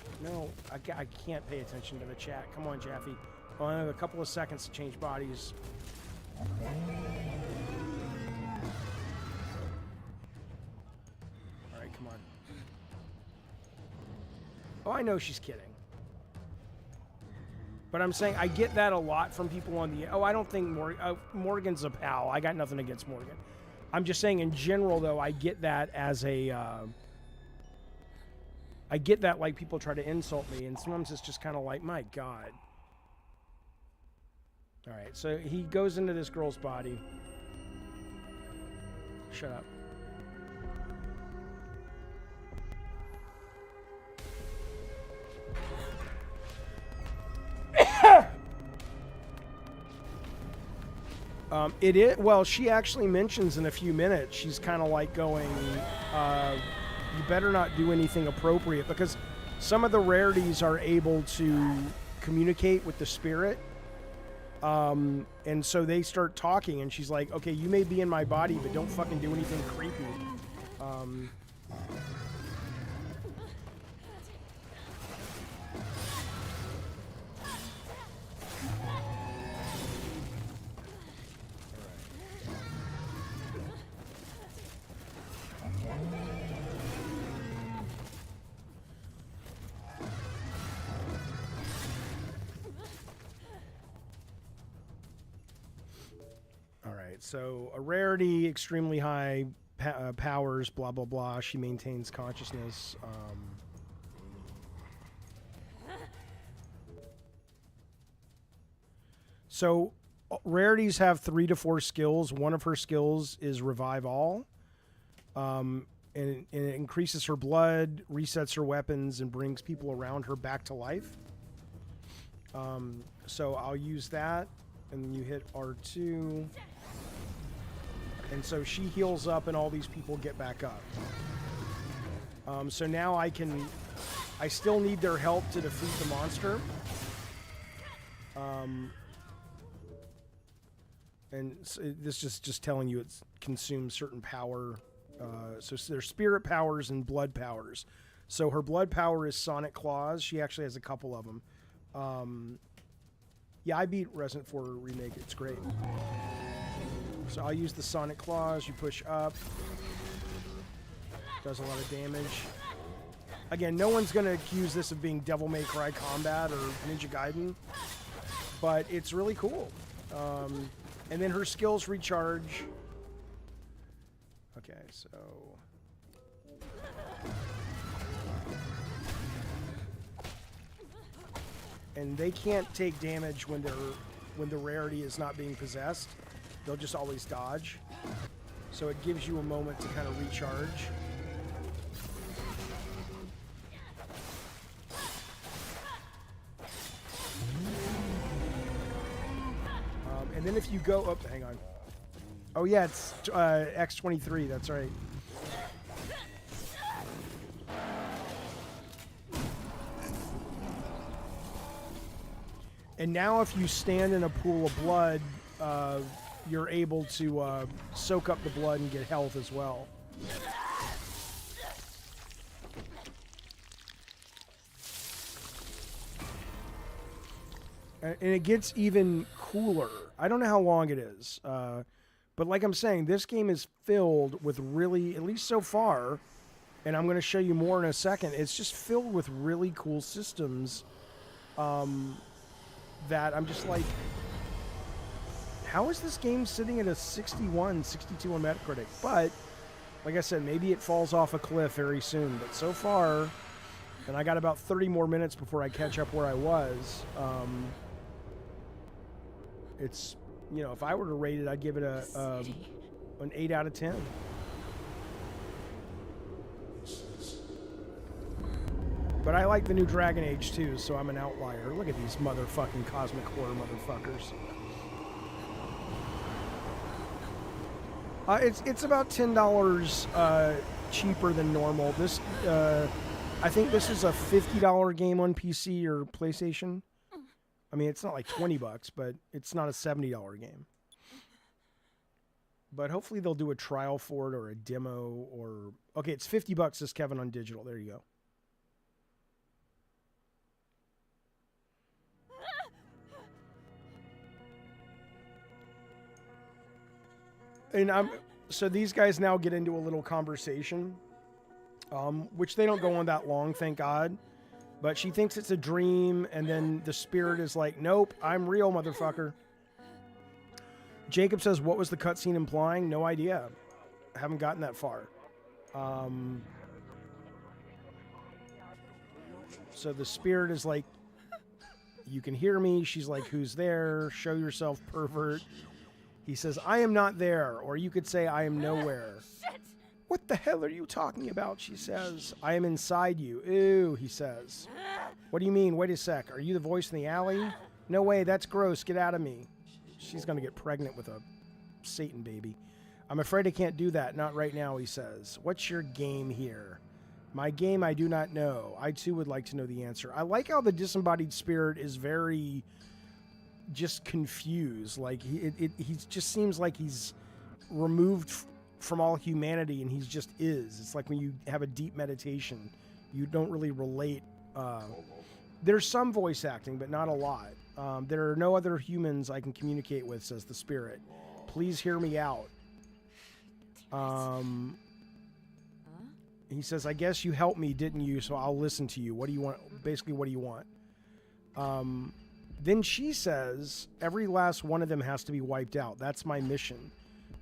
I can't pay attention to the chat. Come on, Jaffe. Well, I have a couple of seconds to change bodies. Alright, come on. Oh, I know she's kidding. But I'm saying I get that a lot from people on the... Oh, I don't think Morgan's a pal. I got nothing against Morgan. I'm just saying in general, though, I get that as a... I get that, like, people try to insult me, and sometimes it's just kind of like, my God. All right, so he goes into this girl's body. Shut up. It is, well, she actually mentions in a few minutes, she's kind of like going, you better not do anything appropriate, because some of the rarities are able to communicate with the spirit. And so they start talking, and she's like, okay, you may be in my body, but don't fucking do anything creepy. So a rarity, extremely high powers, blah, blah, blah. She maintains consciousness. So rarities have 3 to 4 skills. One of her skills is Revive All. And it increases her blood, resets her weapons, and brings people around her back to life. So I'll use that. And then you hit R2. And so she heals up and all these people get back up. So now I still need their help to defeat the monster. And so this is just telling you it consumes certain power. So there's spirit powers and blood powers. So her blood power is Sonic Claws. She actually has a couple of them. Yeah, I beat Resident 4 Remake. It's great. So I'll use the Sonic Claws. You push up. Does a lot of damage. Again, no one's going to accuse this of being Devil May Cry Combat or Ninja Gaiden, but it's really cool. And then her skills recharge. Okay, so... And they can't take damage when the rarity is not being possessed. They'll just always dodge. So it gives you a moment to kind of recharge. And then if you go up, hang on. Oh yeah, it's X23, that's right. And now if you stand in a pool of blood, you're able to soak up the blood and get health as well. And it gets even cooler. I don't know how long it is. But like I'm saying, this game is filled with really, at least so far, and I'm going to show you more in a second, it's just filled with really cool systems that I'm just like, how is this game sitting at a 61, 62 on Metacritic? But, like I said, maybe it falls off a cliff very soon. But so far, and I got about 30 more minutes before I catch up where I was, it's, you know, if I were to rate it, I'd give it an 8 out of 10. But I like the new Dragon Age too, so I'm an outlier. Look at these motherfucking cosmic horror motherfuckers. It's about $10 cheaper than normal. This, I think this is a $50 game on PC or PlayStation. I mean, it's not like $20, but it's not a $70 game. But hopefully they'll do a trial for it or a demo or... Okay, it's $50, says Kevin on digital. There you go. And so these guys now get into a little conversation, which they don't go on that long, thank God. But she thinks it's a dream, and then the spirit is like, nope, I'm real, motherfucker. Jacob says, what was the cutscene implying? No idea. I haven't gotten that far. So the spirit is like, you can hear me. She's like, who's there? Show yourself, pervert. He says, I am not there, or you could say I am nowhere. Shit! What the hell are you talking about? She says. I am inside you. Ew, he says. What do you mean? Wait a sec. Are you the voice in the alley? No way, that's gross. Get out of me. She's going to get pregnant with a Satan baby. I'm afraid I can't do that. Not right now, he says. What's your game here? My game, I do not know. I too would like to know the answer. I like how the disembodied spirit is very just confused. Like he just seems like he's removed from all humanity and he's just is. It's like when you have a deep meditation, you don't really relate. There's some voice acting, but not a lot. There are no other humans I can communicate with, says the spirit. Please hear me out. He says, I guess you helped me, didn't you? So I'll listen to you. What do you want? Basically, what do you want? Then she says, every last one of them has to be wiped out. That's my mission.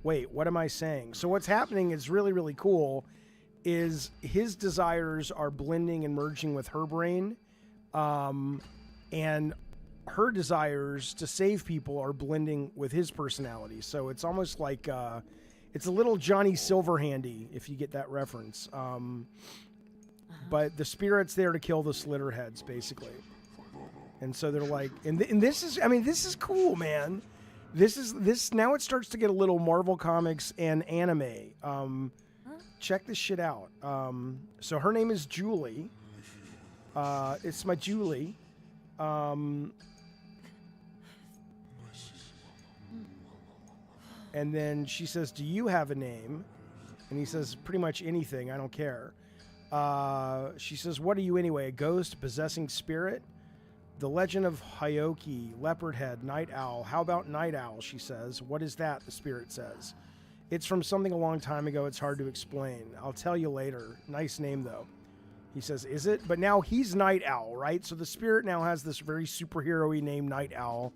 Wait, what am I saying? So what's happening is really, really cool is his desires are blending and merging with her brain. And her desires to save people are blending with his personality. So it's almost like it's a little Johnny Silverhandy, if you get that reference. But the spirit's there to kill the Slitterheads, basically. And so they're like, and this is, I mean, this is cool, man. This now it starts to get a little Marvel Comics and anime. Check this shit out. So her name is Julie. It's my Julie. And then she says, do you have a name? And he says, pretty much anything. I don't care. She says, what are you anyway? A ghost, possessing spirit? The legend of Hyoki, leopard head, night owl. How about night owl? She says. What is that? The spirit says. It's from something a long time ago. It's hard to explain. I'll tell you later. Nice name, though. He says, is it? But now he's Night Owl, right? So the spirit now has this very superhero-y name, Night Owl,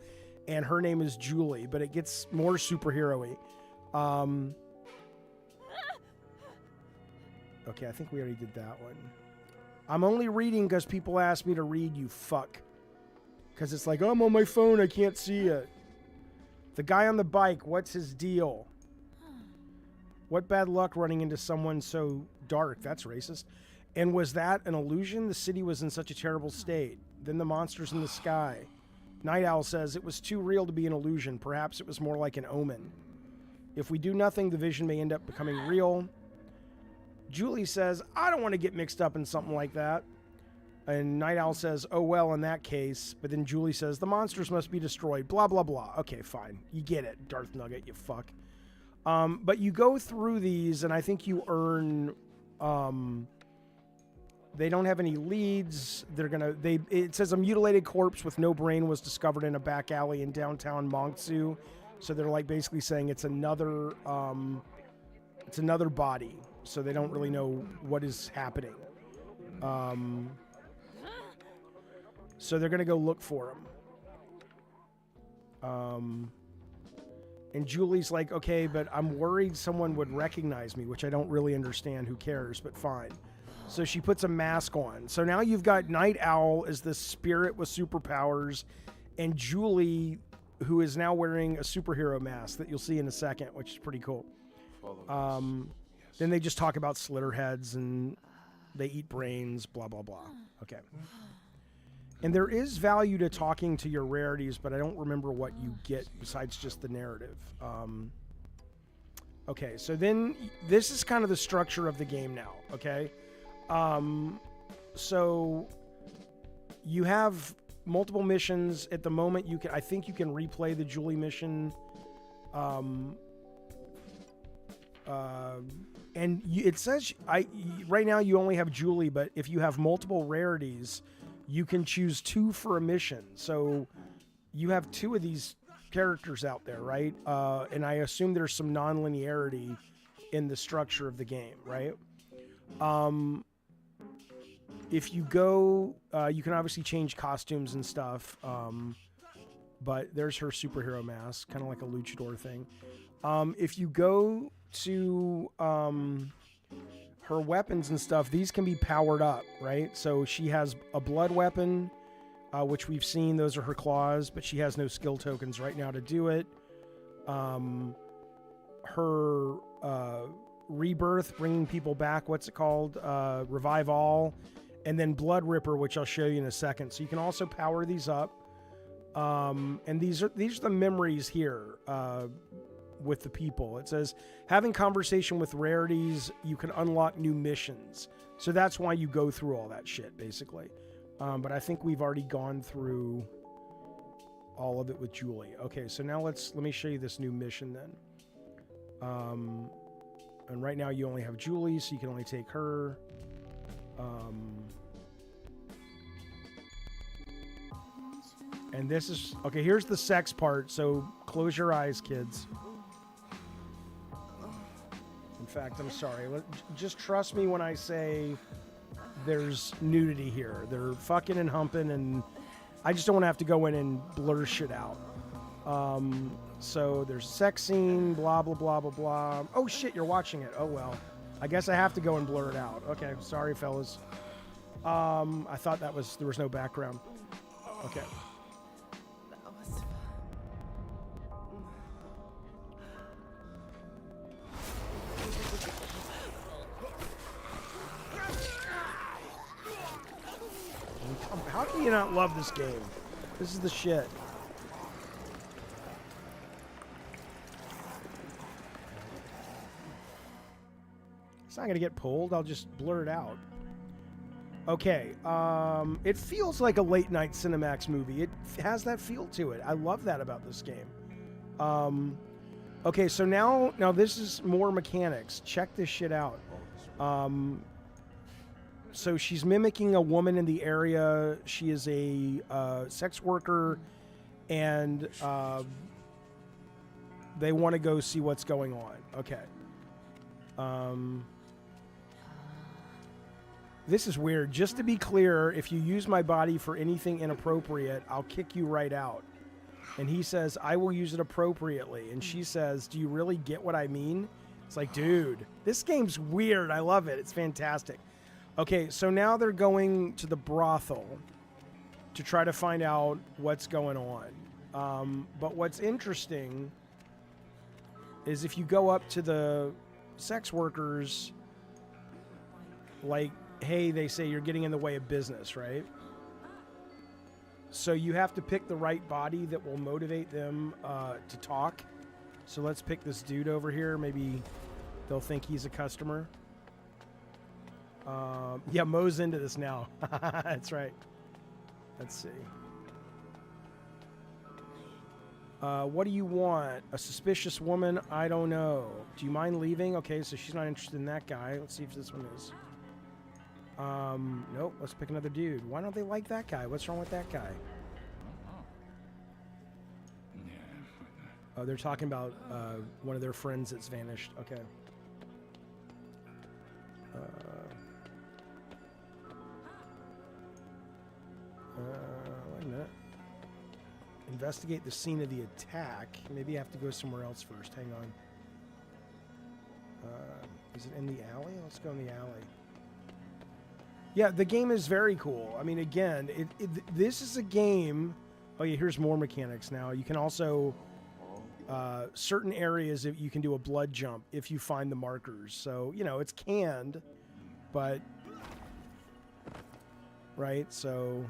and her name is Julie, but it gets more superhero-y. Okay, I think we already did that one. I'm only reading because people ask me to read, you fuck. Because it's like, oh, I'm on my phone, I can't see it. The guy on the bike, what's his deal? What bad luck running into someone so dark? That's racist. And was that an illusion? The city was in such a terrible state. Then the monsters in the sky. Night Owl says it was too real to be an illusion. Perhaps it was more like an omen. If we do nothing, the vision may end up becoming real. Julie says, I don't want to get mixed up in something like that. And Night Owl says, oh, well, in that case. But then Julie says, the monsters must be destroyed. Blah, blah, blah. Okay, fine. You get it, Darth Nugget, you fuck. But you go through these, and I think you earn... They don't have any leads. It says a mutilated corpse with no brain was discovered in a back alley in downtown Mongsu. So they're like basically saying it's another body. So they don't really know what is happening. So they're going to go look for him. And Julie's like, okay, but I'm worried someone would recognize me, which I don't really understand. Who cares? But fine. So she puts a mask on. So now you've got Night Owl as the spirit with superpowers, and Julie, who is now wearing a superhero mask that you'll see in a second, which is pretty cool. Then they just talk about Slitterheads, and they eat brains, blah, blah, blah. Okay. And there is value to talking to your rarities, but I don't remember what you get besides just the narrative. Okay, so then this is kind of the structure of the game now, okay? So you have multiple missions at the moment. I think you can replay the Julie mission. And it says right now you only have Julie, but if you have multiple rarities, you can choose 2 for a mission. So you have 2 of these characters out there, right? And I assume there's some non-linearity in the structure of the game, right? If you go, you can obviously change costumes and stuff. But there's her superhero mask, kind of like a luchador thing. If you go to her weapons and stuff, these can be powered up, right? So she has a blood weapon, which we've seen. Those are her claws, but she has no skill tokens right now to do it. her rebirth, bringing people back. What's it called? Revive All, and then Blood Ripper, which I'll show you in a second. So you can also power these up. And these are the memories here with the people. It says having conversation with rarities, you can unlock new missions. So that's why you go through all that shit, basically. But I think we've already gone through all of it with Julie. Okay, so now let me show you this new mission then. And right now you only have Julie, so you can only take her. And this is, okay, here's the sex part, so close your eyes, kids. In fact, I'm sorry. Just trust me when I say there's nudity here. They're fucking and humping, and I just don't want to have to go in and blur shit out. So there's a sex scene, blah, blah, blah, blah, blah. Oh, shit, you're watching it. Oh, well. I guess I have to go and blur it out. Okay, sorry, fellas. I thought there was no background. Okay. How can you not love this game? This is the shit. It's not going to get pulled. I'll just blur it out. Okay. It feels like a late night Cinemax movie. It has that feel to it. I love that about this game. Okay, so now this is more mechanics. Check this shit out. So she's mimicking a woman in the area. She is a sex worker, and they want to go see what's going on. Okay. This is weird. Just to be clear, if you use my body for anything inappropriate, I'll kick you right out. And he says, I will use it appropriately. And she says, do you really get what I mean? It's like, dude, this game's weird. I love it. It's fantastic. Okay, so now they're going to the brothel to try to find out what's going on. But what's interesting is if you go up to the sex workers, like, hey, they say you're getting in the way of business, right? So you have to pick the right body that will motivate them to talk. So let's pick this dude over here. Maybe they'll think he's a customer. Yeah, Mo's into this now. That's right. Let's see. What do you want? A suspicious woman? I don't know. Do you mind leaving? Okay, so she's not interested in that guy. Let's see if this one is. Nope. Let's pick another dude. Why don't they like that guy? What's wrong with that guy? Oh, they're talking about one of their friends that's vanished. Okay. Wait a minute. Investigate the scene of the attack. Maybe I have to go somewhere else first. Hang on. Is it in the alley? Let's go in the alley. Yeah, the game is very cool. I mean, again, this is a game. Oh yeah, here's more mechanics now. You can also certain areas that you can do a blood jump if you find the markers. So you know it's canned, but right. So,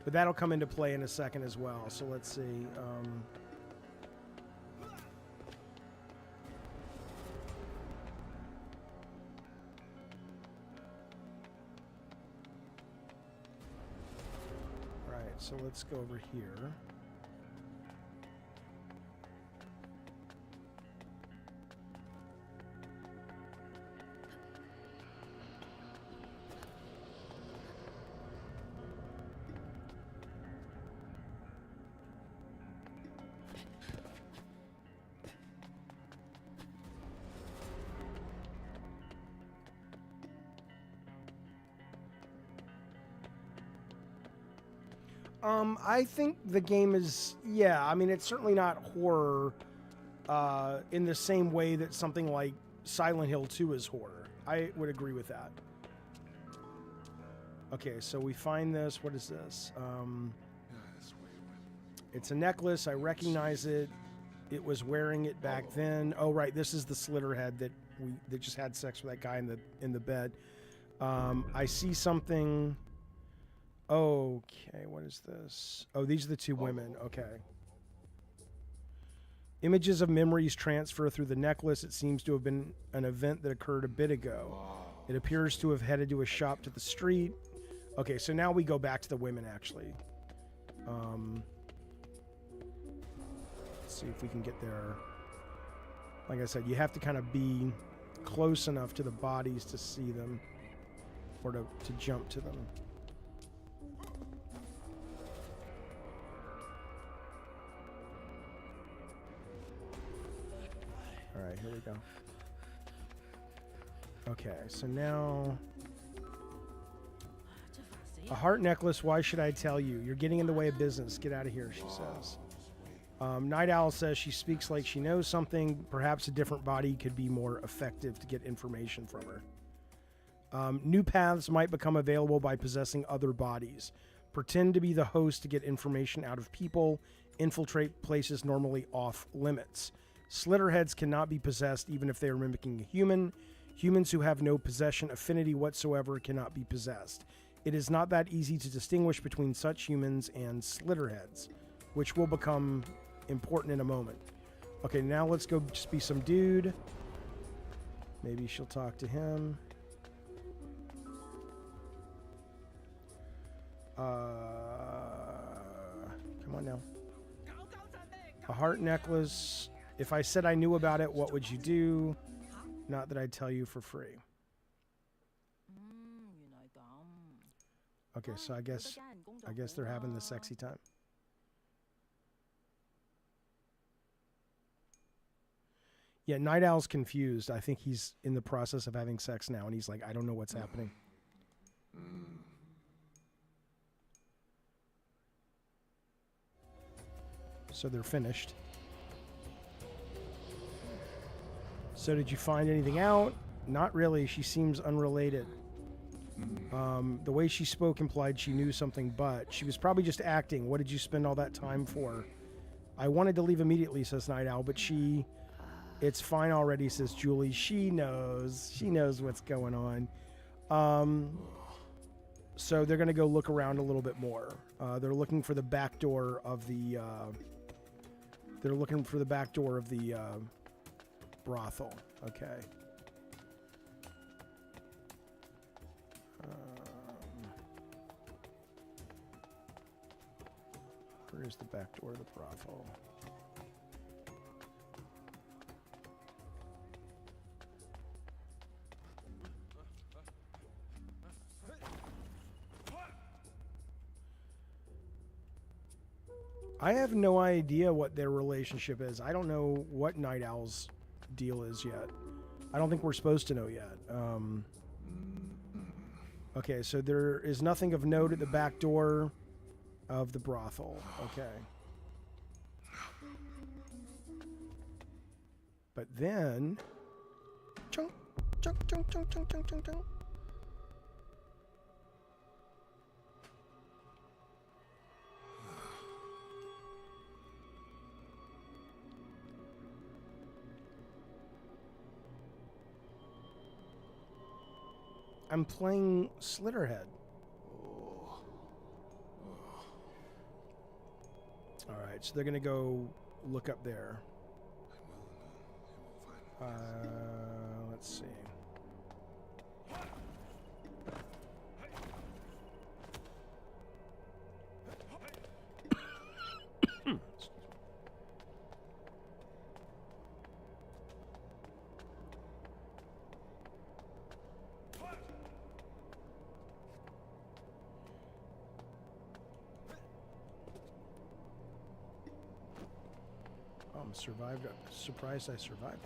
but that'll come into play in a second as well. So let's see. So let's go over here. I think the game is, yeah, I mean, it's certainly not horror in the same way that something like Silent Hill 2 is horror. I would agree with that. Okay, so we find this. What is this? It's a necklace. I recognize it. It was wearing it back then. Oh, right. This is the Slitterhead that just had sex with that guy in the bed. I see something. Okay, what is this? Oh, these are the two women. Okay. Images of memories transfer through the necklace. It seems to have been an event that occurred a bit ago. It appears to have headed to a shop to the street. Okay, so now we go back to the women, actually. Let's see if we can get there. Like I said, you have to kind of be close enough to the bodies to see them or to jump to them. All right, here we go. Okay, so now... A heart necklace, why should I tell you? You're getting in the way of business. Get out of here, she says. Night Owl says she speaks like she knows something. Perhaps a different body could be more effective to get information from her. New paths might become available by possessing other bodies. Pretend to be the host to get information out of people. Infiltrate places normally off limits. Slitterheads cannot be possessed even if they are mimicking a human. Humans who have no possession affinity whatsoever cannot be possessed. It is not that easy to distinguish between such humans and Slitterheads, which will become important in a moment. Okay, now let's go just be some dude. Maybe she'll talk to him. Come on now. A heart necklace. If I said I knew about it, what would you do? Not that I'd tell you for free. Okay, so I guess they're having the sexy time. Yeah, Night Owl's confused. I think he's in the process of having sex now, and he's like, I don't know what's happening. So they're finished. So did you find anything out? Not really. She seems unrelated. The way she spoke implied she knew something, but she was probably just acting. What did you spend all that time for? I wanted to leave immediately, says Night Owl, but it's fine already, says Julie. She knows what's going on. So they're going to go look around a little bit more. They're looking for the back door of the, brothel. Okay. Where is the back door of the brothel? I have no idea what their relationship is. I don't know what Night Owl's deal is yet. I don't think we're supposed to know yet. Okay, so there is nothing of note at the back door of the brothel. Okay. But then... Chunk, chunk, chunk, chunk, chunk, chunk, chunk, chunk. I'm playing Slitterhead. Alright, so they're going to go look up there. Let's see. Survived. Surprised I survived.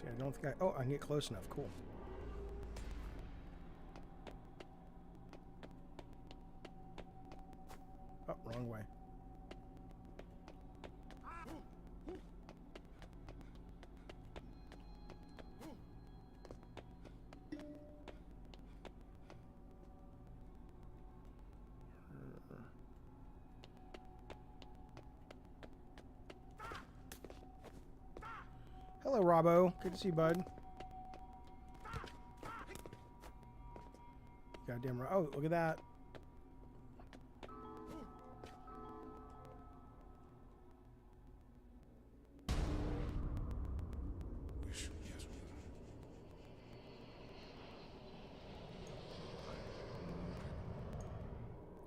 See, I don't think oh, I can get close enough. Cool. Oh, wrong way. Hello, Robbo. Good to see you, bud. Goddamn right. Oh, look at that.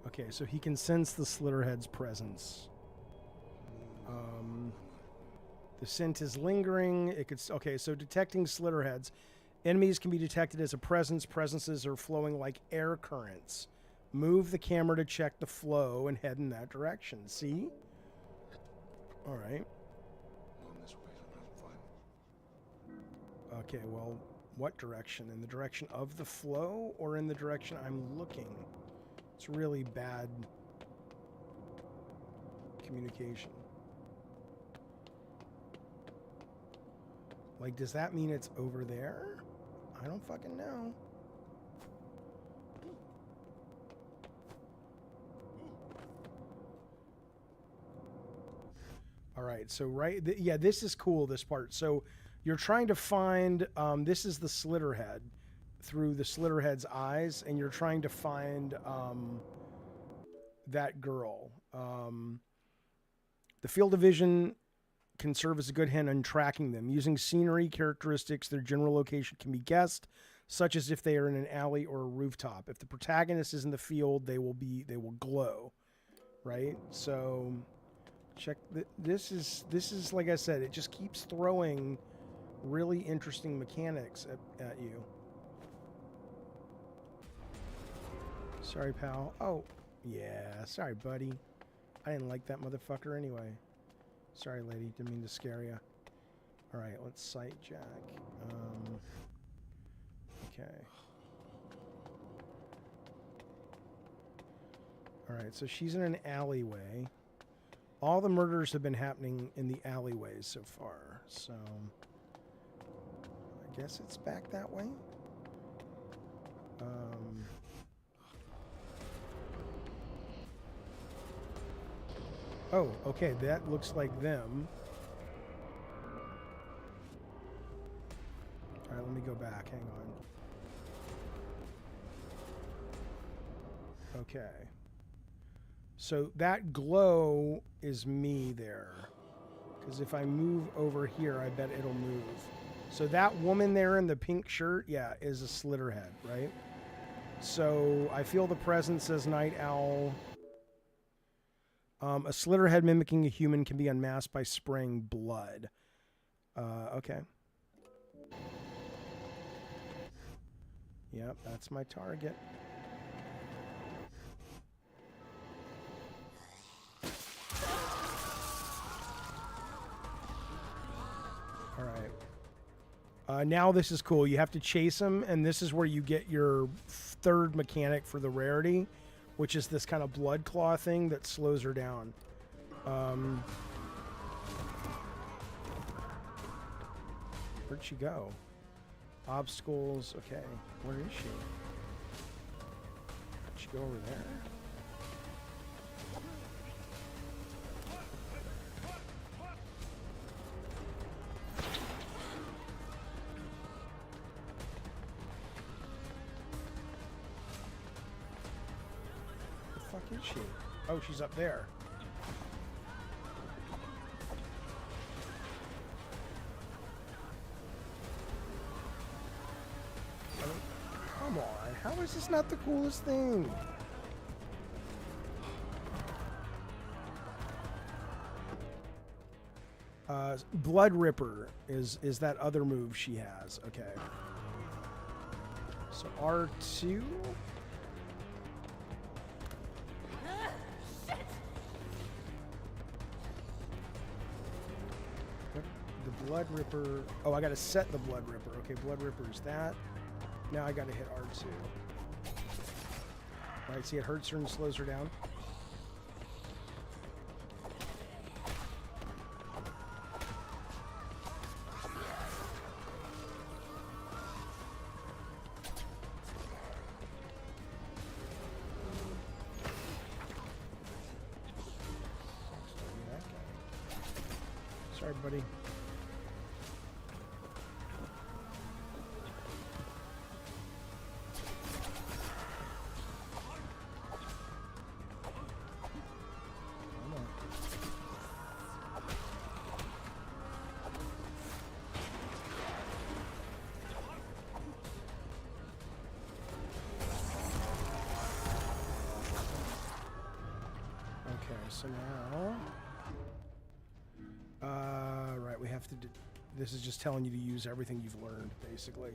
Okay, so he can sense the Slitterhead's presence. The scent is lingering. It could. Okay, so detecting Slitterheads. Enemies can be detected as a presence. Presences are flowing like air currents. Move the camera to check the flow and head in that direction. See? All right. Okay, well, what direction? In the direction of the flow or in the direction I'm looking? It's really bad communication. Like, does that mean it's over there? I don't fucking know. All right, so yeah, this is cool, this part. So you're trying to find, this is the Slitterhead, through the Slitterhead's eyes, and you're trying to find that girl. The field of vision can serve as a good hint on tracking them. Using scenery characteristics, their general location can be guessed, such as if they are in an alley or a rooftop. If the protagonist is in the field, they will glow, right? So check this is like I said, it just keeps throwing really interesting mechanics at you. Sorry, pal. Oh, yeah. Sorry, buddy. I didn't like that motherfucker anyway. Sorry, lady. Didn't mean to scare you. All right, let's Sightjack. Okay. All right, so she's in an alleyway. All the murders have been happening in the alleyways so far, so I guess it's back that way. Oh, okay, that looks like them. All right, let me go back. Hang on. Okay. So that glow is me there. Because if I move over here, I bet it'll move. So that woman there in the pink shirt, yeah, is a Slitterhead, right? So I feel the presence as Night Owl. A Slitterhead mimicking a human can be unmasked by spraying blood. Okay. Yep, that's my target. All right. Now this is cool. You have to chase him, and this is where you get your third mechanic for the Rarity, which is this kind of blood claw thing that slows her down. Where'd she go? Obstacles. Okay. Where is she? Did she go over there? Where the fuck is she? Oh, she's up there. Come on, how is this not the coolest thing? Blood Ripper is that other move she has. Okay. So R2. The Blood Ripper. Oh, I gotta set the Blood Ripper. Okay, Blood Ripper is that. Now I gotta hit R2. Right, see it hurts her and slows her down. Sorry, buddy. Okay, so now... right, we have to do... This is just telling you to use everything you've learned, basically.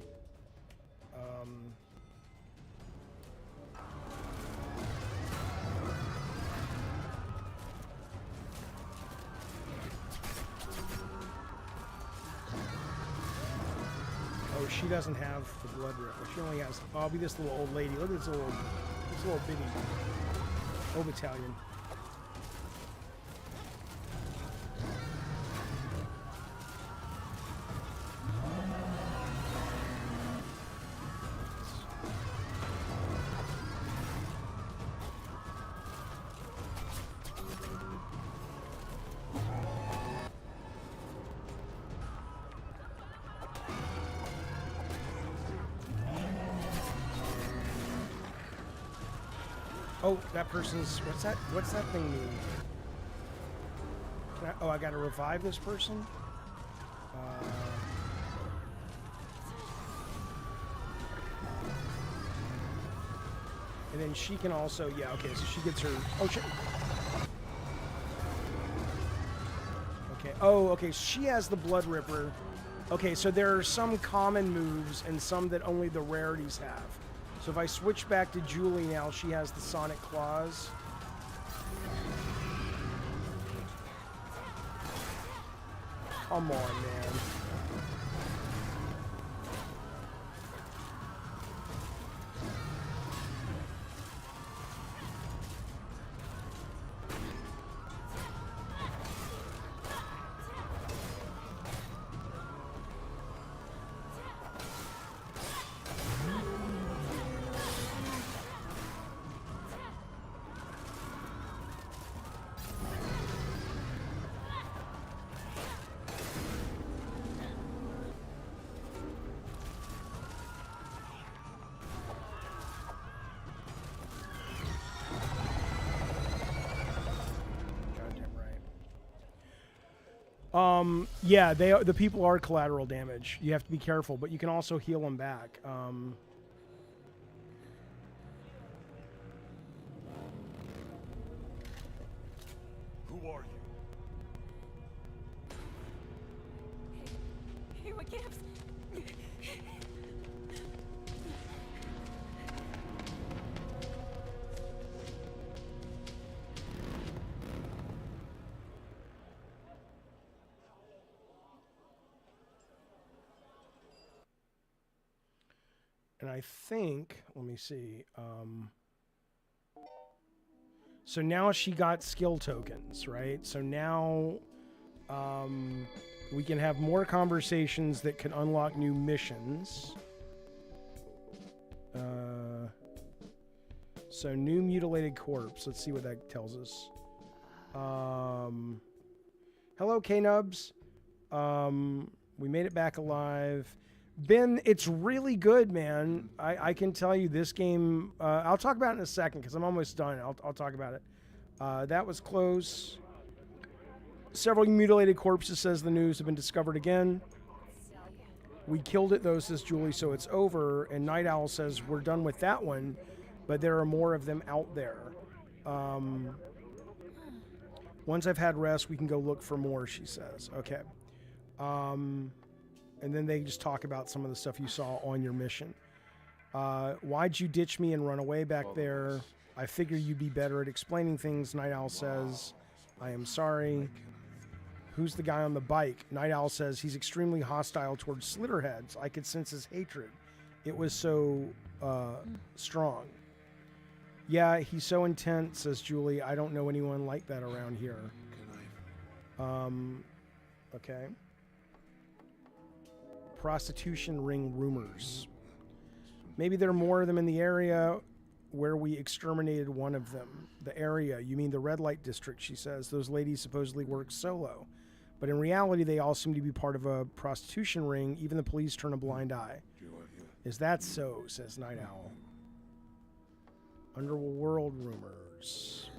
Oh, she doesn't have the Blood Ripper. She only has... Oh, I'll be this little old lady. Look at this little bitty old battalion. Oh, that person's... What's that thing mean? Oh, I gotta revive this person? And then she can also... Yeah, okay, so she gets her... Oh, shit. Okay. Oh, okay, she has the Blood Ripper. Okay, so there are some common moves and some that only the rarities have. So if I switch back to Julie now, she has the Sonic Claws. Come on, man. Yeah, the people are collateral damage. You have to be careful, but you can also heal them back. Who are you? Hey, what gives? And I think, let me see. So now she got skill tokens, right? So now we can have more conversations that can unlock new missions. So new mutilated corpse. Let's see what that tells us. Hello, K-Nubs. We made it back alive. Ben, it's really good, man. I can tell you this game... I'll talk about it in a second because I'm almost done. I'll talk about it. That was close. Several mutilated corpses, says the news, have been discovered again. We killed it, though, says Julie, so it's over. And Night Owl says we're done with that one, but there are more of them out there. Once I've had rest, we can go look for more, she says. Okay. And then they just talk about some of the stuff you saw on your mission. Why'd you ditch me and run away back there? I figure you'd be better at explaining things, Night Owl says. I am sorry. Who's the guy on the bike? Night Owl says he's extremely hostile towards Slitterheads. I could sense his hatred. It was so strong. Yeah, he's so intense, says Julie. I don't know anyone like that around here. Okay. Prostitution ring rumors. Maybe there are more of them in the area where we exterminated one of them. The area, you mean the red light district, she says. Those ladies supposedly work solo. But in reality, they all seem to be part of a prostitution ring. Even the police turn a blind eye. Is that so, says Night Owl. Underworld rumors.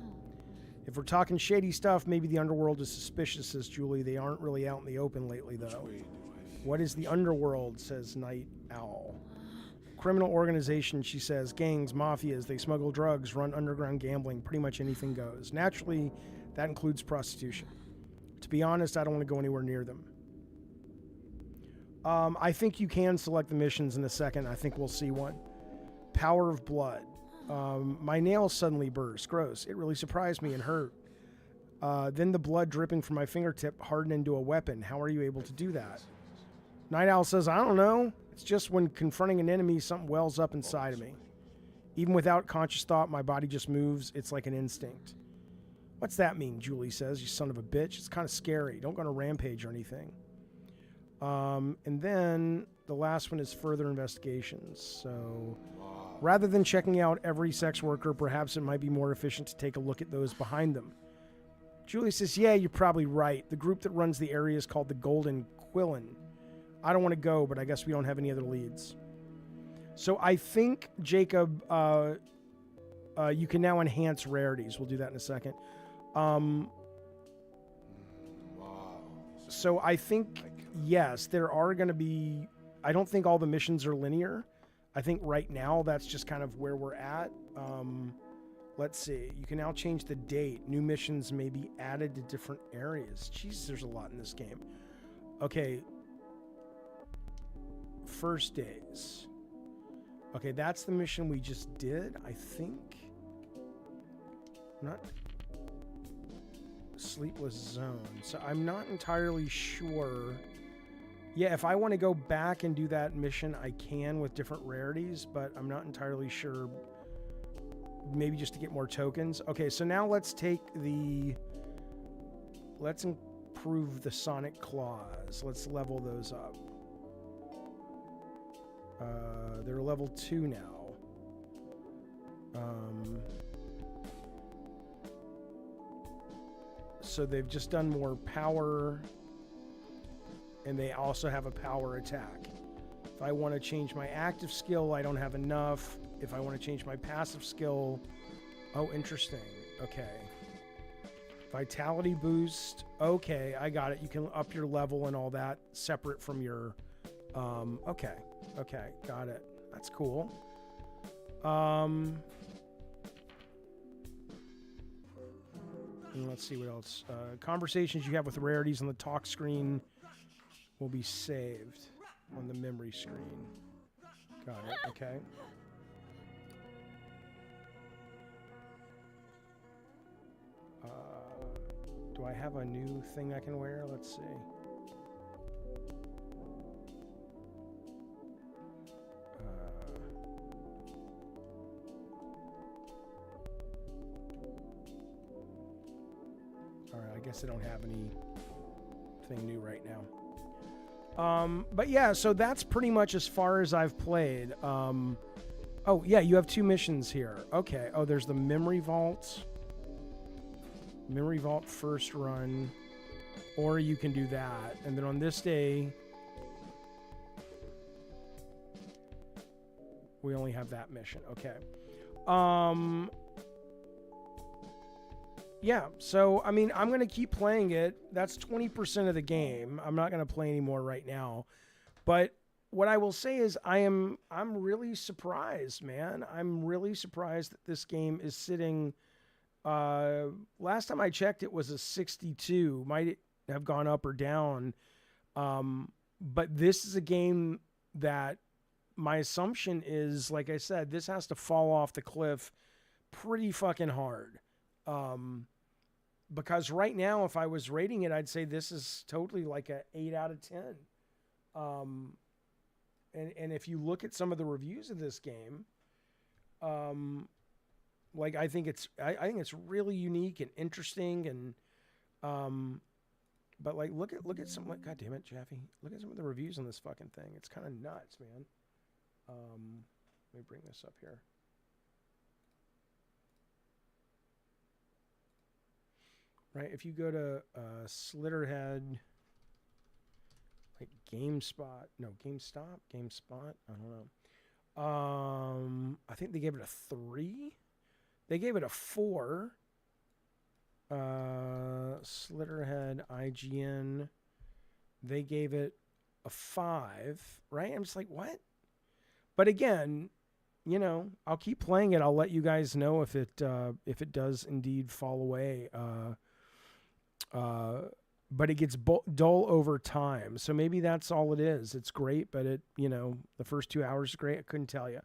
If we're talking shady stuff, maybe the underworld is suspicious, says Julie. They aren't really out in the open lately, though. What is the underworld, says Night Owl. Criminal organization, she says. Gangs, mafias, they smuggle drugs, run underground gambling. Pretty much anything goes. Naturally, that includes prostitution. To be honest, I don't want to go anywhere near them. I think you can select the missions in a second. I think we'll see one. Power of blood. My nails suddenly burst. Gross. It really surprised me and hurt. Then the blood dripping from my fingertip hardened into a weapon. How are you able to do that? Night Owl says, I don't know. It's just when confronting an enemy, something wells up inside of me. Even without conscious thought, my body just moves. It's like an instinct. What's that mean? Julie says, you son of a bitch. It's kind of scary. Don't go on a rampage or anything. And then the last one is further investigations. So rather than checking out every sex worker, perhaps it might be more efficient to take a look at those behind them. Julie says, yeah, you're probably right. The group that runs the area is called the Golden Quillen. I don't want to go, but I guess we don't have any other leads. So I think, Jacob, you can now enhance rarities. We'll do that in a second. So I think, yes, there are going to be... I don't think all the missions are linear. I think right now that's just kind of where we're at. Let's see. You can now change the date. New missions may be added to different areas. Jeez, there's a lot in this game. Okay. First days. Okay, that's the mission we just did, I think. Not... Sleepless Zone. So I'm not entirely sure. Yeah, if I want to go back and do that mission, I can with different rarities, but I'm not entirely sure. Maybe just to get more tokens. Okay, so now let's take the... Let's improve the Sonic Claws. Let's level those up. They're level 2 now. So they've just done more power, and they also have a power attack. If I want to change my active skill, I don't have enough. If I want to change my passive skill... Oh, interesting. Okay. Vitality boost. Okay, I got it. You can up your level and all that separate from your... Okay. Okay, got it. That's cool. And let's see what else. Conversations you have with rarities on the talk screen will be saved on the memory screen. Got it. Okay. Do I have a new thing I can wear? Let's see. Alright, I guess I don't have anything new right now. But yeah, so that's pretty much as far as I've played. Oh, yeah, you have 2 missions here. Okay. Oh, there's the Memory Vault. Memory Vault first run. Or you can do that. And then on this day, we only have that mission. Okay. Yeah, so, I mean, I'm going to keep playing it. That's 20% of the game. I'm not going to play anymore right now. But what I will say is I'm really surprised, man. I'm really surprised that this game is sitting... last time I checked, it was a 62. Might have gone up or down. But this is a game that my assumption is, like I said, this has to fall off the cliff pretty fucking hard. because right now, if I was rating it, I'd say this is totally like a 8 out of 10. And if you look at some of the reviews of this game, like I think it's really unique and interesting, and but like look at some, like, God damn it, Jaffe, look at some of the reviews on this fucking thing. It's kind of nuts, man. Let me bring this up here. Right, if you go to Slitterhead, like GameSpot, I don't know. I think they gave it a 3. They gave it a 4. Slitterhead, IGN, they gave it a 5. Right, I'm just like, what? But again, you know, I'll keep playing it. I'll let you guys know if it does indeed fall away. But it gets dull over time. So maybe that's all it is. It's great, but it, you know, the first 2 hours is great. I couldn't tell you.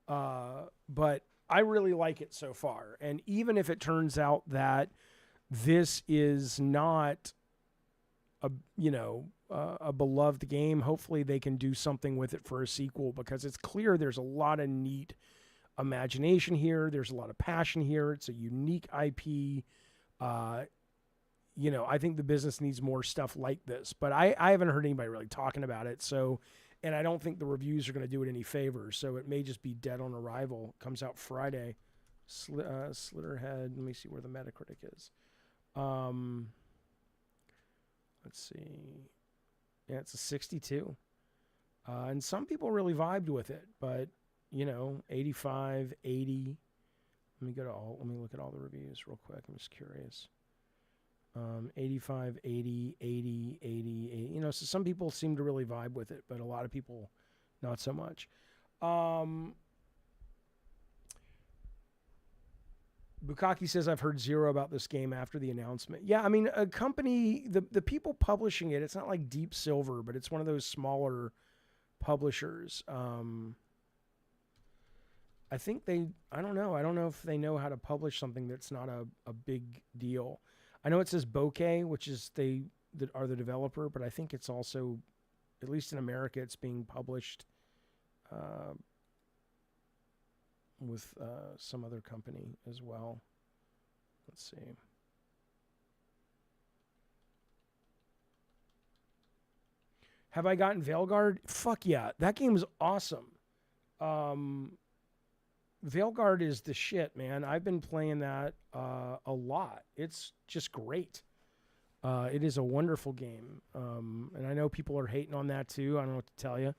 But I really like it so far. And even if it turns out that this is not a beloved game, hopefully they can do something with it for a sequel, because it's clear there's a lot of neat imagination here. There's a lot of passion here. It's a unique IP. You know, I think the business needs more stuff like this, but I haven't heard anybody really talking about it. So, and I don't think the reviews are going to do it any favors. So it may just be dead on arrival. Comes out Friday. Slitterhead. Let me see where the Metacritic is. Let's see. Yeah, it's a 62. And some people really vibed with it, but you know, 85, 80. Let me look at all the reviews real quick. I'm just curious. 85, 80, 80, 80, 80. You know, so some people seem to really vibe with it, but a lot of people not so much. Bukaki says, I've heard zero about this game after the announcement. Yeah, I mean, a company, the people publishing it, it's not like Deep Silver, but it's one of those smaller publishers. I think I don't know if they know how to publish something that's not a big deal. I know it says Bokeh, which is that are the developer, but I think it's also, at least in America, it's being published with some other company as well. Let's see. Have I gotten Veilguard? Fuck yeah. That game is awesome. Veilguard is the shit, man. I've been playing that a lot. It's just great. It is a wonderful game. And I know people are hating on that too. I don't know what to tell you.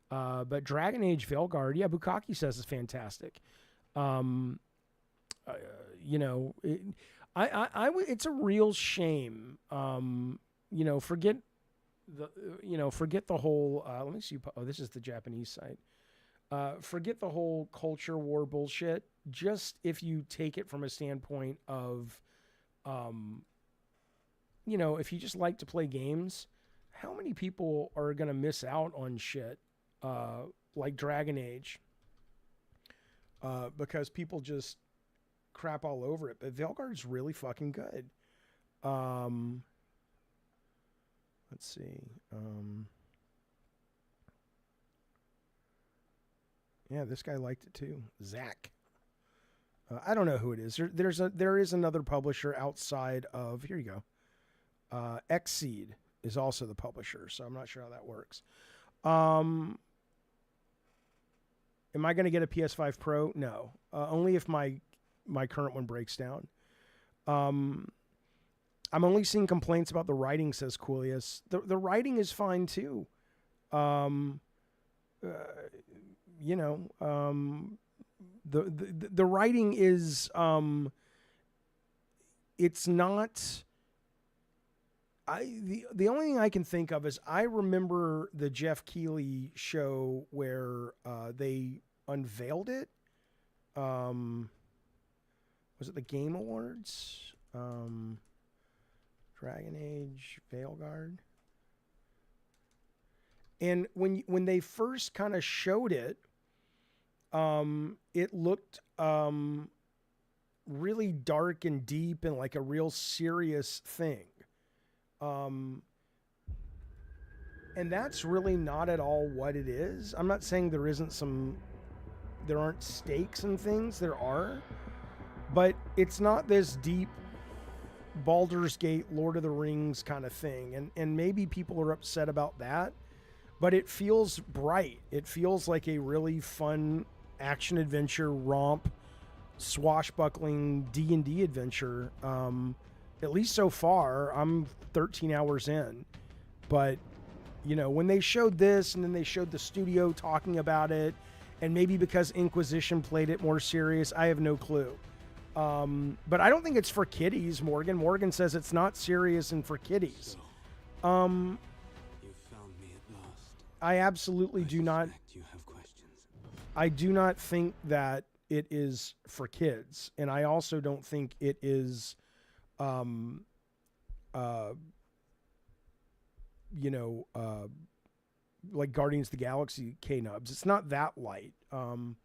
But Dragon Age Veilguard, yeah, Bukaki says is fantastic. You know, it's a real shame. You know, forget the whole, let me see. Oh, this is the Japanese site. Forget the whole culture war bullshit. Just if you take it from a standpoint of, you know, if you just like to play games, how many people are going to miss out on shit like Dragon Age because people just crap all over it? But Veilguard's really fucking good. Let's see. Yeah, this guy liked it too. Zack. I don't know who it is. There is another publisher outside of, here you go. Xseed is also the publisher, so I'm not sure how that works. Am I going to get a PS5 Pro? No. Only if my current one breaks down. I'm only seeing complaints about the writing, says Coolius. The writing is fine too. You know, the writing is, it's not, the only thing I can think of is I remember the Jeff Keighley show where they unveiled it. Was it the Game Awards? Dragon Age Veilguard. And when they first kind of showed it, it looked really dark and deep and like a real serious thing. And that's really not at all what it is. I'm not saying there aren't stakes and things. There are. But it's not this deep Baldur's Gate, Lord of the Rings kind of thing. And maybe people are upset about that. But it feels bright. It feels like a really fun action adventure romp, swashbuckling D&D adventure. At least so far, I'm 13 hours in. But, you know, when they showed this and then they showed the studio talking about it, and maybe because Inquisition played it more serious, I have no clue. But I don't think it's for kiddies, Morgan. Morgan says it's not serious and for kiddies. You found me at last. I absolutely do not. You have questions. I do not think that it is for kids, and I also don't think it is, like Guardians of the Galaxy K-Nubs. It's not that light. I'll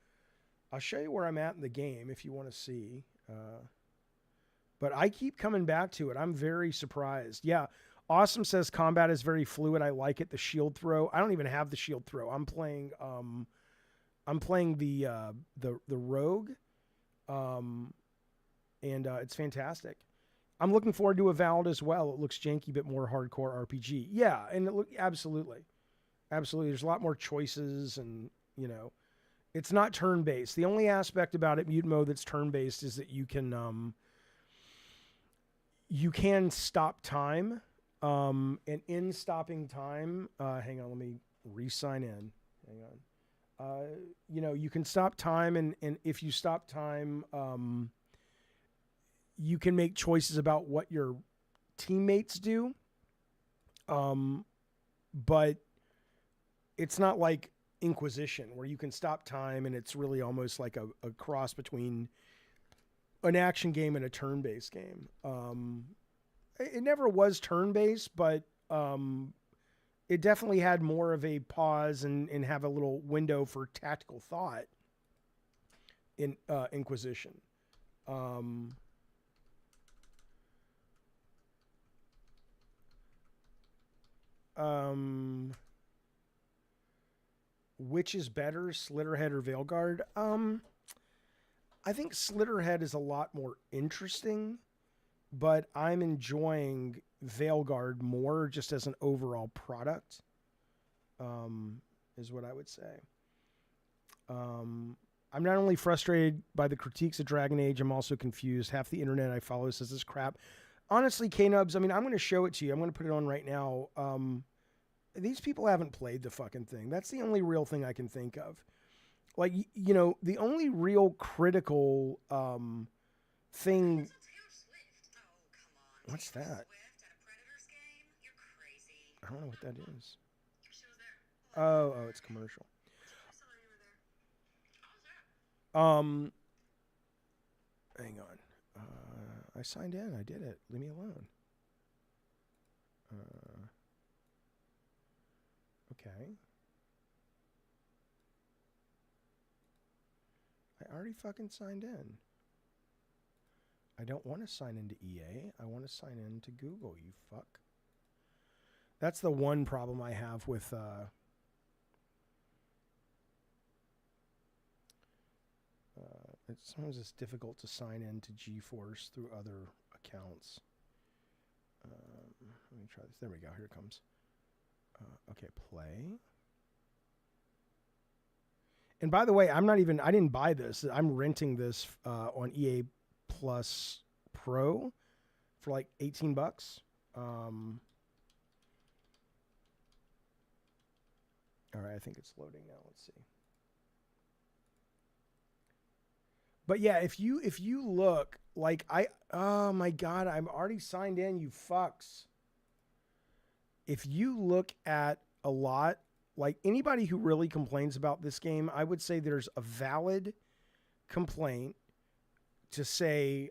show you where I'm at in the game if you want to see. But I keep coming back to it. I'm very surprised. Yeah. Awesome says combat is very fluid. I like it. The shield throw. I don't even have the shield throw. I'm playing the rogue. And it's fantastic. I'm looking forward to Avowed as well. It looks janky, but more hardcore RPG. Yeah. And absolutely. Absolutely. There's a lot more choices and, you know, it's not turn-based. The only aspect about it, Mutant Mode, that's turn-based is that you can stop time. And in stopping time, hang on, let me re-sign in. Hang on. You know, you can stop time, and if you stop time, you can make choices about what your teammates do. But it's not like Inquisition, where you can stop time and it's really almost like a cross between an action game and a turn-based game. It never was turn-based, but it definitely had more of a pause and have a little window for tactical thought in Inquisition. Which is better, Slitterhead or Veilguard? I think Slitterhead is a lot more interesting, but I'm enjoying Veilguard more just as an overall product, is what I would say. I'm not only frustrated by the critiques of Dragon Age, I'm also confused. Half the internet I follow says this crap. Honestly, K-Nubs, I mean, I'm going to show it to you. I'm going to put it on right now. These people haven't played the fucking thing. That's the only real thing I can think of. Like, you know, the only real critical thing. What's that? I don't know what that is. Oh, it's commercial. Hang on. I signed in. I did it. Leave me alone. Okay. I already fucking signed in. I don't want to sign into EA. I want to sign in to Google, you fuck. That's the one problem I have with sometimes it's difficult to sign in to GeForce through other accounts. Let me try this. There we go. Here it comes. Okay, play. And by the way, I didn't buy this. I'm renting this on EA Plus Pro for like $18. All right, I think it's loading now. Let's see. But yeah, if you look, like oh my God, I'm already signed in, you fucks. If you look at a lot, like anybody who really complains about this game, I would say there's a valid complaint to say,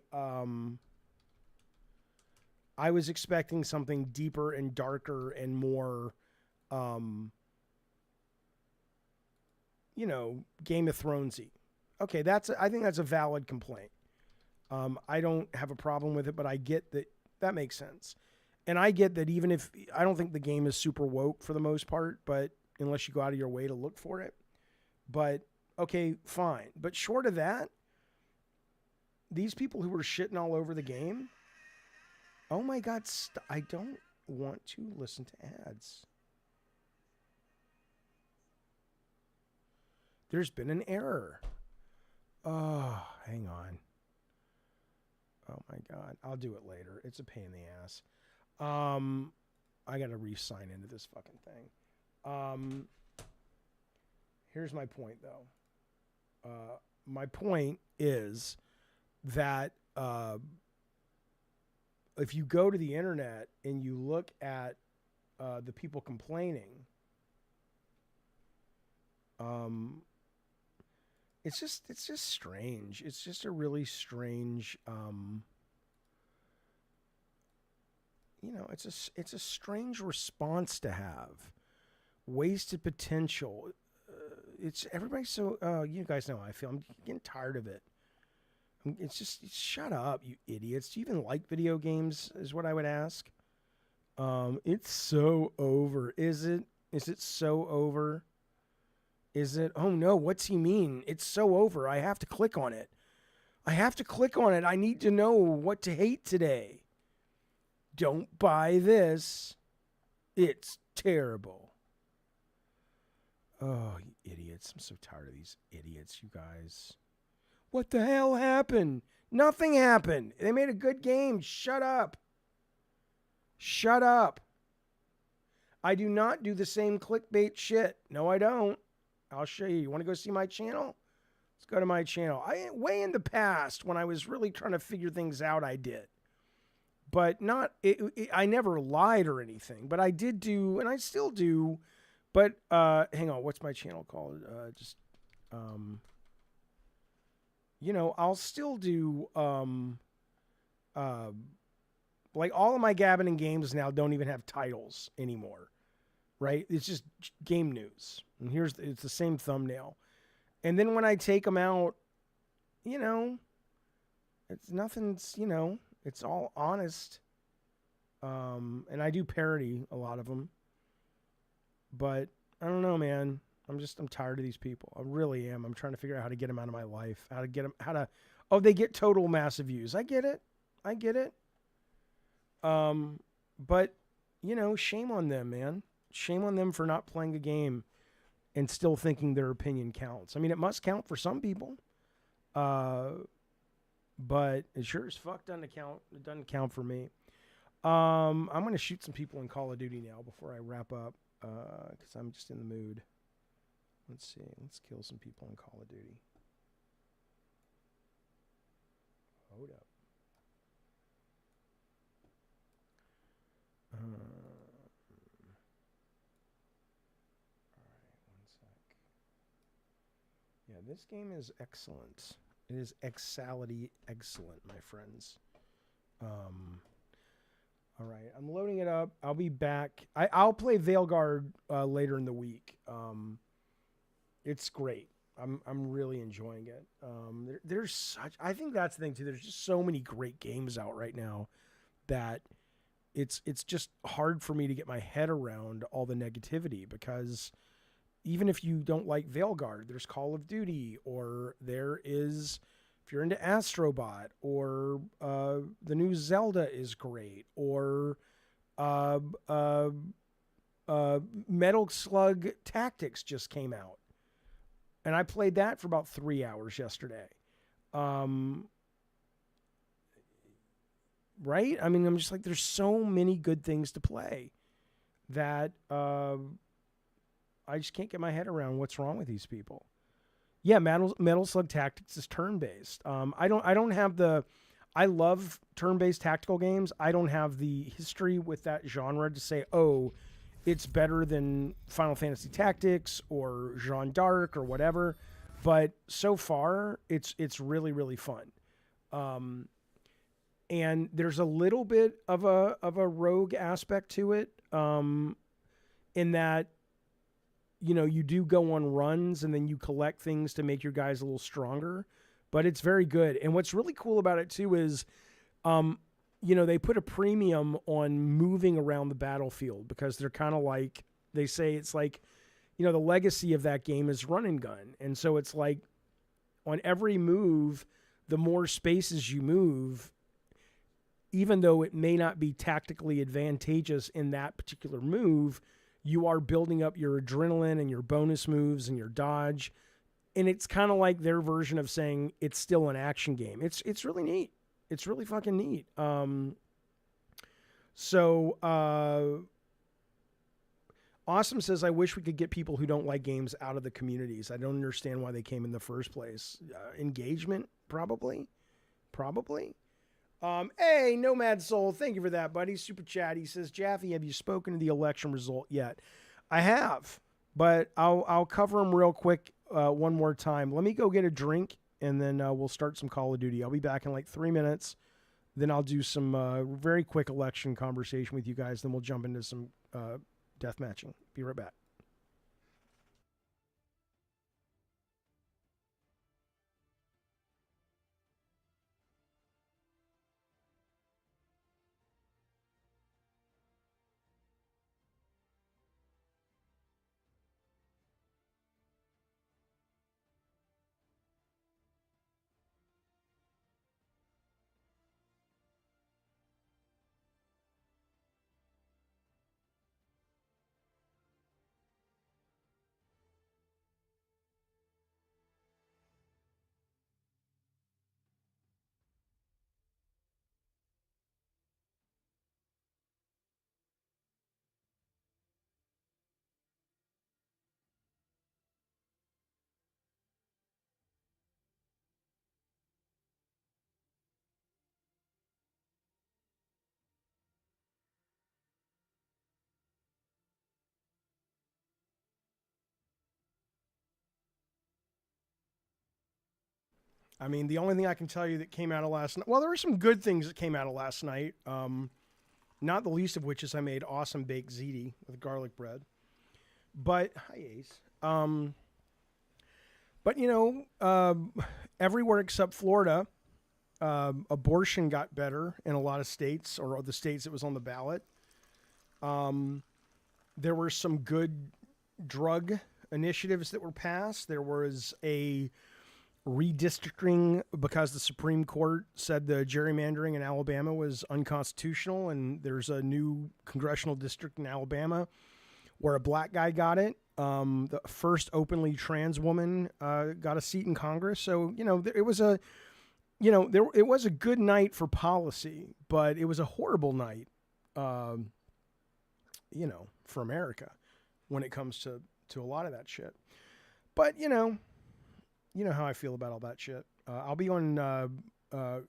I was expecting something deeper and darker and more, Game of Thronesy. Okay, I think that's a valid complaint. I don't have a problem with it, but I get that makes sense. And I get that even if I don't think the game is super woke for the most part, but unless you go out of your way to look for it. But okay, fine. But short of that, these people who were shitting all over the game, oh my God, I don't want to listen to ads. There's been an error. Oh, hang on. Oh my God. I'll do it later. It's a pain in the ass. I got to re-sign into this fucking thing. Here's my point though. My point is that, if you go to the internet and you look at, the people complaining, it's just strange. It's just a really strange, it's a strange response to have. Wasted potential. It's everybody's so, you guys know how I feel. I'm getting tired of it. It's shut up, you idiots. Do you even like video games is what I would ask. It's so over. Is it so over? Is it? Oh no, what's he mean? It's so over. I have to click on it. I need to know what to hate today. Don't buy this. It's terrible. Oh, you idiots. I'm so tired of these idiots, you guys. What the hell happened? Nothing happened. They made a good game. Shut up. Shut up. I do not do the same clickbait shit. No, I don't. I'll show you. You want to go see my channel? Let's go to my channel. Way in the past, when I was really trying to figure things out, I did. But I never lied or anything. But I did do, and I still do. But hang on. What's my channel called? I'll still do, like all of my Gabbin' and Games now don't even have titles anymore, right? It's just game news. And it's the same thumbnail. And then when I take them out, it's nothing's, it's all honest. And I do parody a lot of them. But I don't know, man. I'm tired of these people. I really am. I'm trying to figure out how to get them out of my life. They get total massive views. I get it. But, shame on them, man. Shame on them for not playing a game and still thinking their opinion counts. I mean, it must count for some people. But it sure as fuck doesn't count. It doesn't count for me. I'm going to shoot some people in Call of Duty now before I wrap up, because I'm just in the mood. Let's see. Let's kill some people in Call of Duty. Hold up. All right, 1 sec. Yeah, this game is excellent. It is excellent, my friends. All right, I'm loading it up. I'll be back. I'll play Veilguard later in the week. It's great. I'm really enjoying it. I think that's the thing too. There's just so many great games out right now that it's just hard for me to get my head around all the negativity, because even if you don't like Veilguard, there's Call of Duty, or there is, if you're into Astrobot, or the new Zelda is great, or Metal Slug Tactics just came out. And I played that for about 3 hours yesterday. Right? I mean, I'm just like, there's so many good things to play that I just can't get my head around what's wrong with these people. Yeah, Metal Slug Tactics is turn-based. I love turn-based tactical games. I don't have the history with that genre to say, oh, it's better than Final Fantasy Tactics or Jeanne d'Arc or whatever. But so far, it's really, really fun. And there's a little bit of a rogue aspect to it, in that, you do go on runs and then you collect things to make your guys a little stronger. but it's very good. And what's really cool about it too is, they put a premium on moving around the battlefield because they're kind of like, they say it's like, the legacy of that game is run and gun. And so it's like on every move, the more spaces you move, even though it may not be tactically advantageous in that particular move, you are building up your adrenaline and your bonus moves and your dodge. And it's kind of like their version of saying it's still an action game. It's really neat. It's really fucking neat. Awesome says, I wish we could get people who don't like games out of the communities. I don't understand why they came in the first place. Engagement, probably. Hey, Nomad Soul, thank you for that, buddy. Super chat. He says, Jaffe, have you spoken to the election result yet? I have, but I'll cover them real quick one more time. Let me go get a drink, and then we'll start some Call of Duty. I'll be back in like 3 minutes. Then I'll do some very quick election conversation with you guys. Then we'll jump into some death matching. Be right back. I mean, the only thing I can tell you that came out of last night, well, there were some good things that came out of last night. Not the least of which is I made awesome baked ziti with garlic bread. But, hi, Ace. Everywhere except Florida, abortion got better in a lot of states, or the states that was on the ballot. There were some good drug initiatives that were passed. There was a redistricting because the Supreme Court said the gerrymandering in Alabama was unconstitutional, and there's a new congressional district in Alabama where a black guy got it. The first openly trans woman got a seat in Congress. So, it was a good night for policy, but it was a horrible night, for America when it comes to a lot of that shit. But, you know how I feel about all that shit. I'll be on a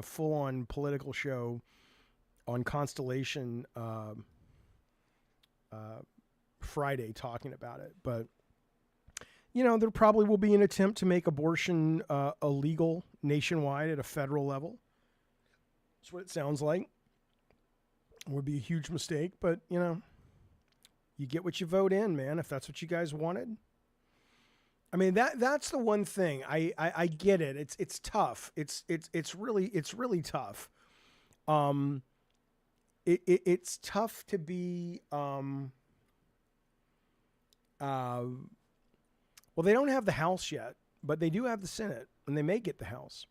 full-on political show on Constellation Friday talking about it. But, there probably will be an attempt to make abortion illegal nationwide at a federal level. That's what it sounds like. It would be a huge mistake, but, you get what you vote in, man, if that's what you guys wanted. I mean, that's the one thing. I get it. It's tough. It's really tough. It's tough to be well, they don't have the House yet, but they do have the Senate, and they may get the House.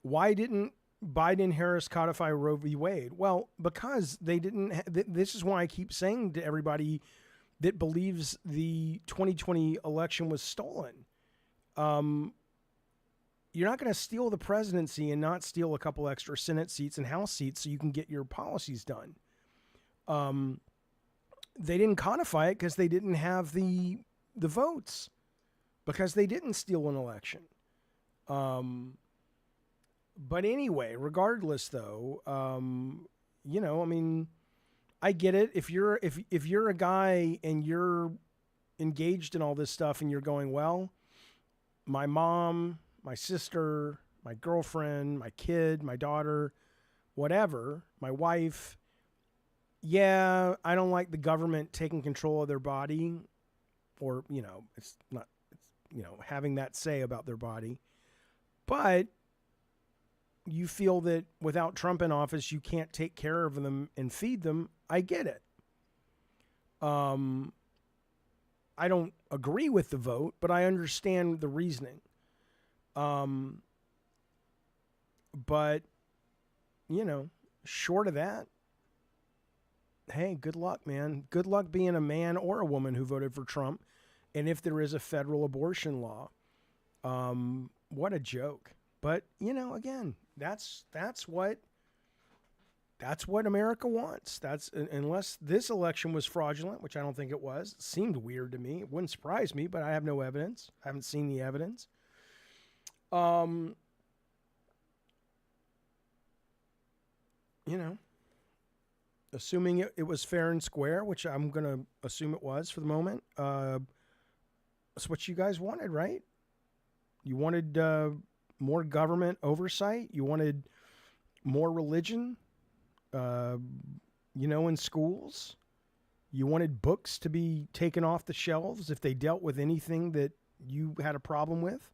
Why didn't Biden and Harris codify Roe v. Wade? Well, because they didn't. This is why I keep saying to everybody that believes the 2020 election was stolen. You're not going to steal the presidency and not steal a couple extra Senate seats and House seats so you can get your policies done. They didn't codify it because they didn't have the votes, because they didn't steal an election. But anyway, regardless though, I get it. If you're a guy and you're engaged in all this stuff and you're going, well, my mom, my sister, my girlfriend, my kid, my daughter, whatever, my wife, yeah, I don't like the government taking control of their body, or, it's having that say about their body. But you feel that without Trump in office, you can't take care of them and feed them. I get it. I don't agree with the vote, but I understand the reasoning. But, short of that, hey, good luck, man. Good luck being a man or a woman who voted for Trump. And if there is a federal abortion law, what a joke. But, again, that's what America wants. Unless this election was fraudulent, which I don't think it was. It seemed weird to me. It wouldn't surprise me, but I have no evidence. I haven't seen the evidence. Assuming it was fair and square, which I'm going to assume it was for the moment, that's what you guys wanted, right? You wanted more government oversight. You wanted more religion, in schools. You wanted books to be taken off the shelves if they dealt with anything that you had a problem with.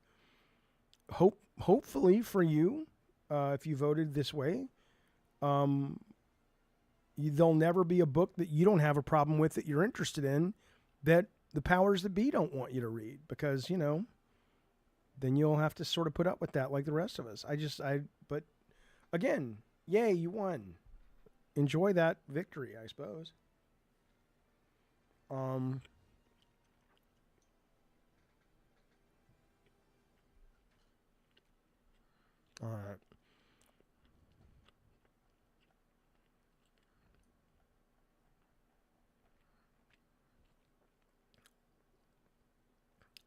Hopefully for you, if you voted this way, there'll never be a book that you don't have a problem with that you're interested in that the powers that be don't want you to read because, then you'll have to sort of put up with that like the rest of us. But again, yay, you won. Enjoy that victory, I suppose. All right.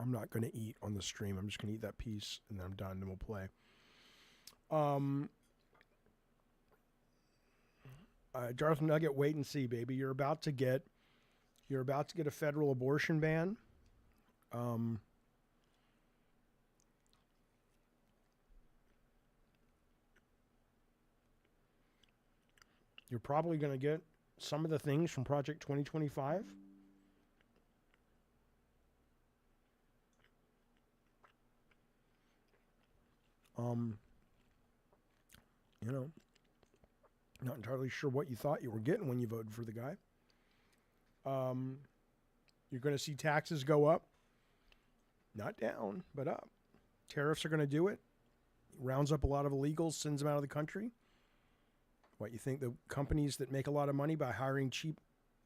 I'm not going to eat on the stream. I'm just going to eat that piece and then I'm done and we'll play. Darth Nugget, wait and see, baby. You're about to get a federal abortion ban. You're probably going to get some of the things from Project 2025. Not entirely sure what you thought you were getting when you voted for the guy. You're going to see taxes go up. Not down, but up. Tariffs are going to do it. Rounds up a lot of illegals, sends them out of the country. What, you think the companies that make a lot of money by hiring cheap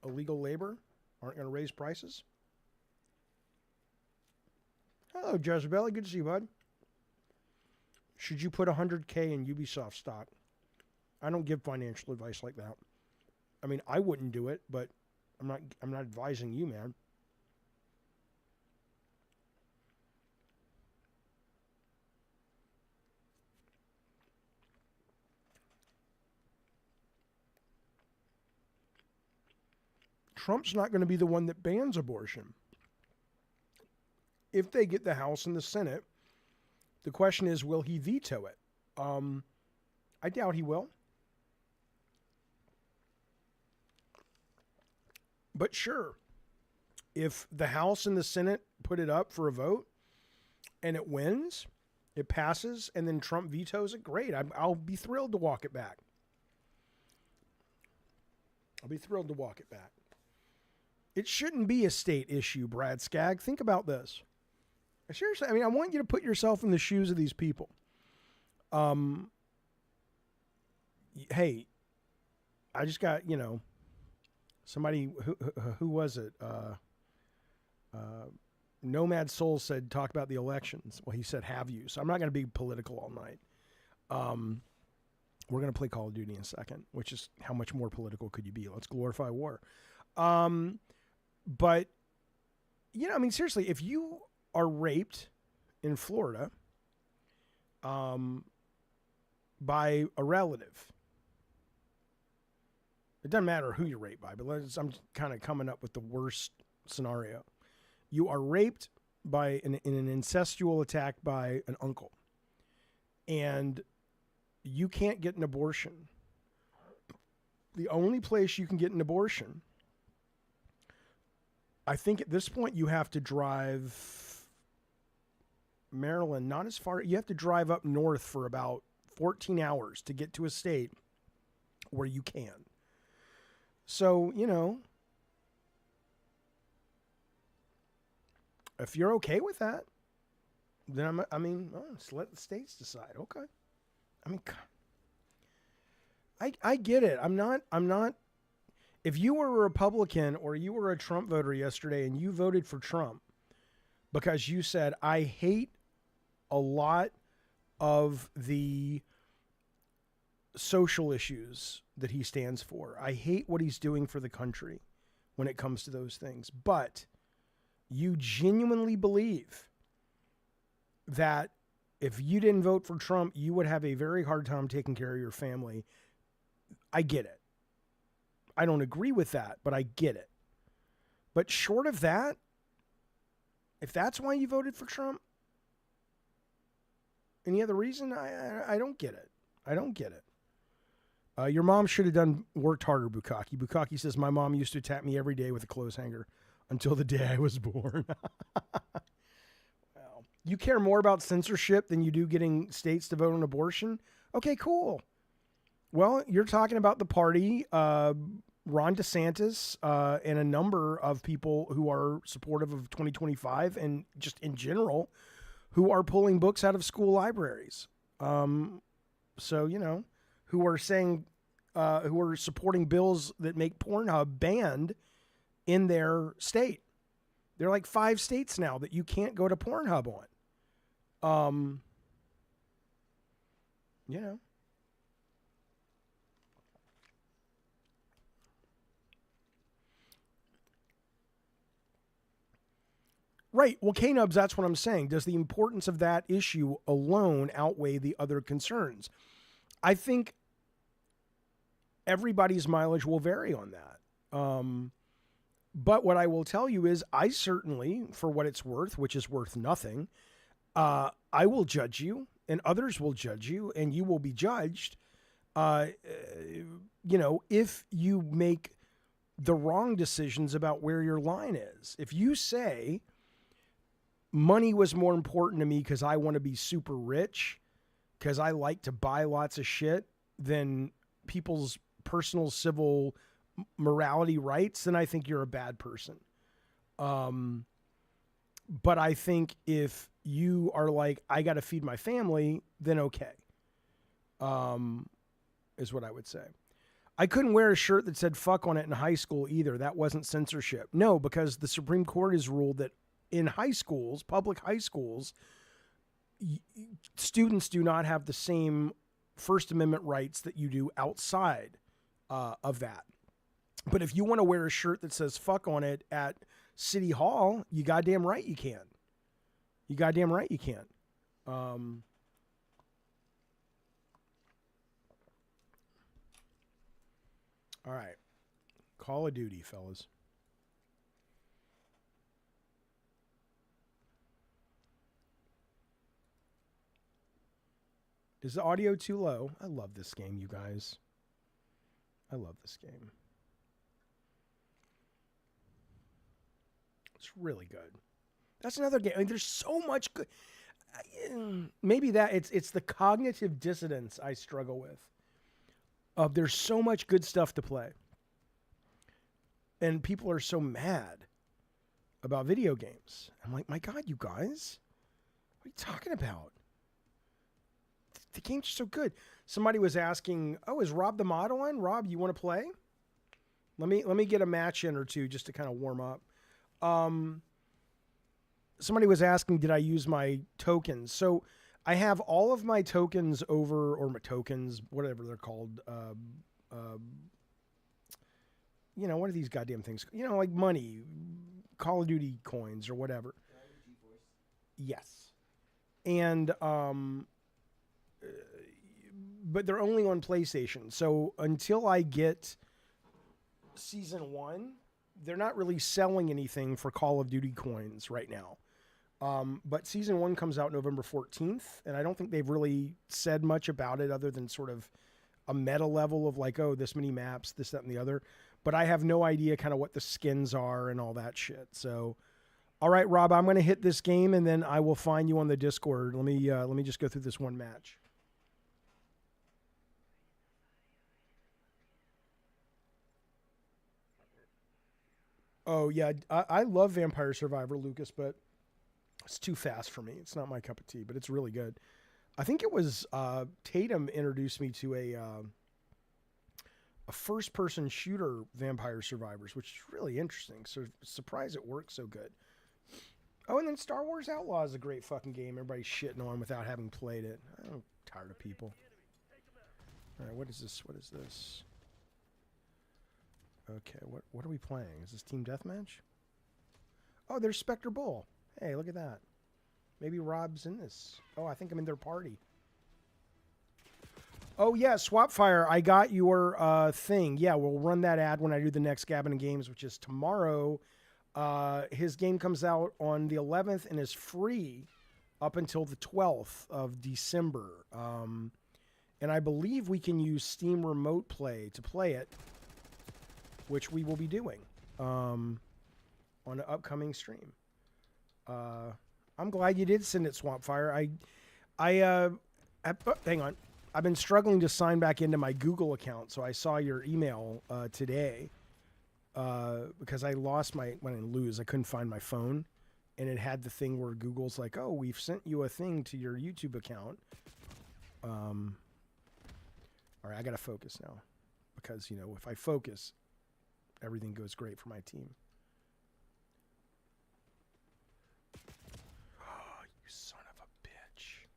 illegal labor aren't going to raise prices? Hello, Jezebel. Good to see you, bud. Should you put $100K in Ubisoft stock? I don't give financial advice like that. I mean, I wouldn't do it, but I'm not advising you, man. Trump's not going to be the one that bans abortion. If they get the House and the Senate, the question is, will he veto it? I doubt he will. But sure, if the House and the Senate put it up for a vote and it wins, it passes, and then Trump vetoes it, great. I'll be thrilled to walk it back. I'll be thrilled to walk it back. It shouldn't be a state issue, Brad Skagg. Think about this. Seriously, I mean, I want you to put yourself in the shoes of these people. Hey, I just got, somebody, who was it? Nomad Soul said, talk about the elections. Well, he said, have you? So I'm not going to be political all night. We're going to play Call of Duty in a second, which is how much more political could you be? Let's glorify war. But, I mean, seriously, if you are raped in Florida by a relative, it doesn't matter who you're raped by, but I'm kind of coming up with the worst scenario. You are raped by in an incestual attack by an uncle, and you can't get an abortion. The only place you can get an abortion, I think at this point you have to drive Maryland, not as far. You have to drive up north for about 14 hours to get to a state where you can. So, you know, if you're okay with that, then just let the states decide. Okay. I mean, I get it. I'm not, if you were a Republican or you were a Trump voter yesterday and you voted for Trump because you said, I hate a lot of the social issues that he stands for. I hate what he's doing for the country when it comes to those things. But you genuinely believe that if you didn't vote for Trump, you would have a very hard time taking care of your family. I get it. I don't agree with that, but I get it. But short of that, if that's why you voted for Trump, any other reason, I don't get it. I don't get it. Your mom should have worked harder, Bukaki. Bukaki says, my mom used to attack me every day with a clothes hanger until the day I was born. Well, you care more about censorship than you do getting states to vote on abortion? Okay, cool. Well, you're talking about the party, Ron DeSantis, and a number of people who are supportive of 2025 and just in general, who are pulling books out of school libraries. So, you know, who are saying, who are supporting bills that make Pornhub banned in their state. There are like 5 states now that you can't go to Pornhub on. You know. Right. Well, K-Nubs, that's what I'm saying. Does the importance of that issue alone outweigh the other concerns? I think everybody's mileage will vary on that. But what I will tell you is I certainly, for what it's worth, which is worth nothing, I will judge you and others will judge you and you will be judged, you know, if you make the wrong decisions about where your line is. If you say money was more important to me because I want to be super rich, because I like to buy lots of shit, than people's personal civil morality rights, then I think you're a bad person. But I think if you are like, I got to feed my family, then okay, is what I would say. I couldn't wear a shirt that said fuck on it in high school either. That wasn't censorship. No, because the Supreme Court has ruled that in high schools, public high schools, students do not have the same First Amendment rights that you do outside of that. But if you want to wear a shirt that says fuck on it at City Hall, you goddamn right you can. You goddamn right you can. All right. Call of Duty, fellas. Is the audio too low? I love this game, you guys. I love this game. It's really good. That's another game. I mean, there's so much good. Maybe that it's the cognitive dissonance I struggle with. There's so much good stuff to play. And people are so mad about video games. I'm like, my God, you guys, what are you talking about? The game's so good. Somebody was asking, "Oh, is Rob the mod on? Rob, you want to play? Let me get a match in or two just to kind of warm up." Somebody was asking, did I use my tokens? So I have all of my tokens over, or my tokens, whatever they're called. You know, what are these goddamn things? You know, like money, Call of Duty coins or whatever. Yes. And but they're only on PlayStation. So until I get Season 1, they're not really selling anything for Call of Duty coins right now. But Season 1 comes out November 14th, and I don't think they've really said much about it other than sort of a meta level of like, oh, this many maps, this, that, and the other. But I have no idea kind of what the skins are and all that shit. So All right, Rob, I'm going to hit this game and then I will find you on the Discord. Let me just go through this one match. Oh yeah, I love Vampire Survivor, Lucas, but it's too fast for me. It's not my cup of tea, but it's really good. I think it was Tatum introduced me to a first-person shooter Vampire Survivors, which is really interesting. So surprised it works so good. Oh, and then Star Wars Outlaw is a great fucking game. Everybody's shitting on without having played it. I'm tired of people. All right, what is this? What is this? Okay, what are we playing? Is this Team Deathmatch? Oh, there's Spectre Bull. Hey, look at that. Maybe Rob's in this. Oh, I think I'm in their party. Oh, yeah, Swapfire, I got your thing. Yeah, we'll run that ad when I do the next Gabbin' Games, which is tomorrow. His game comes out on the 11th and is free up until the 12th of December. And I believe we can use Steam Remote Play to play it, which we will be doing on an upcoming stream. I'm glad you did send it, Swampfire. Hang on. I've been struggling to sign back into my Google account, so I saw your email today because I lost my, when I lose, I couldn't find my phone, and it had the thing where Google's like, oh, we've sent you a thing to your YouTube account. All right, I got to focus now because, you know, if I focus, everything goes great for my team. Oh, you son of a bitch.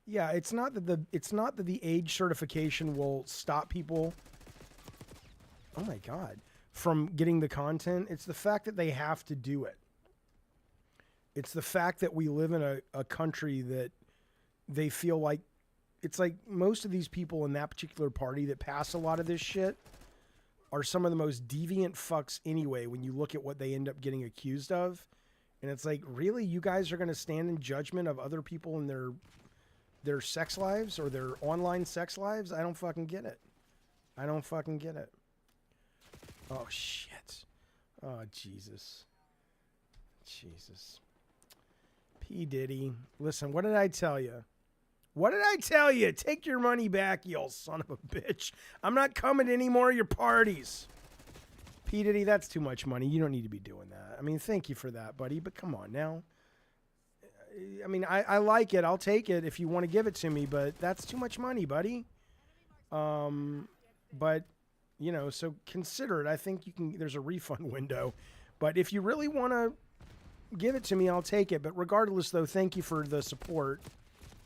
Yeah, it's not that the age certification will stop people. Oh my God, from getting the content. It's the fact that they have to do it. It's the fact that we live in a country that they feel like, it's like most of these people in that particular party that pass a lot of this shit are some of the most deviant fucks anyway when you look at what they end up getting accused of. And it's like, really? You guys are going to stand in judgment of other people in their sex lives or their online sex lives? I don't fucking get it. I don't fucking get it. Oh, shit. Oh, Jesus. Jesus. P. Diddy. Listen, what did I tell you? What did I tell you? Take your money back, you old son of a bitch. I'm not coming to any more of your parties. P. Diddy, that's too much money. You don't need to be doing that. I mean, thank you for that, buddy, but come on now. I mean, I like it. I'll take it if you want to give it to me, but that's too much money, buddy. But, you know, so consider it. I think you can, there's a refund window. But if you really want to give it to me, I'll take it. But regardless, though, thank you for the support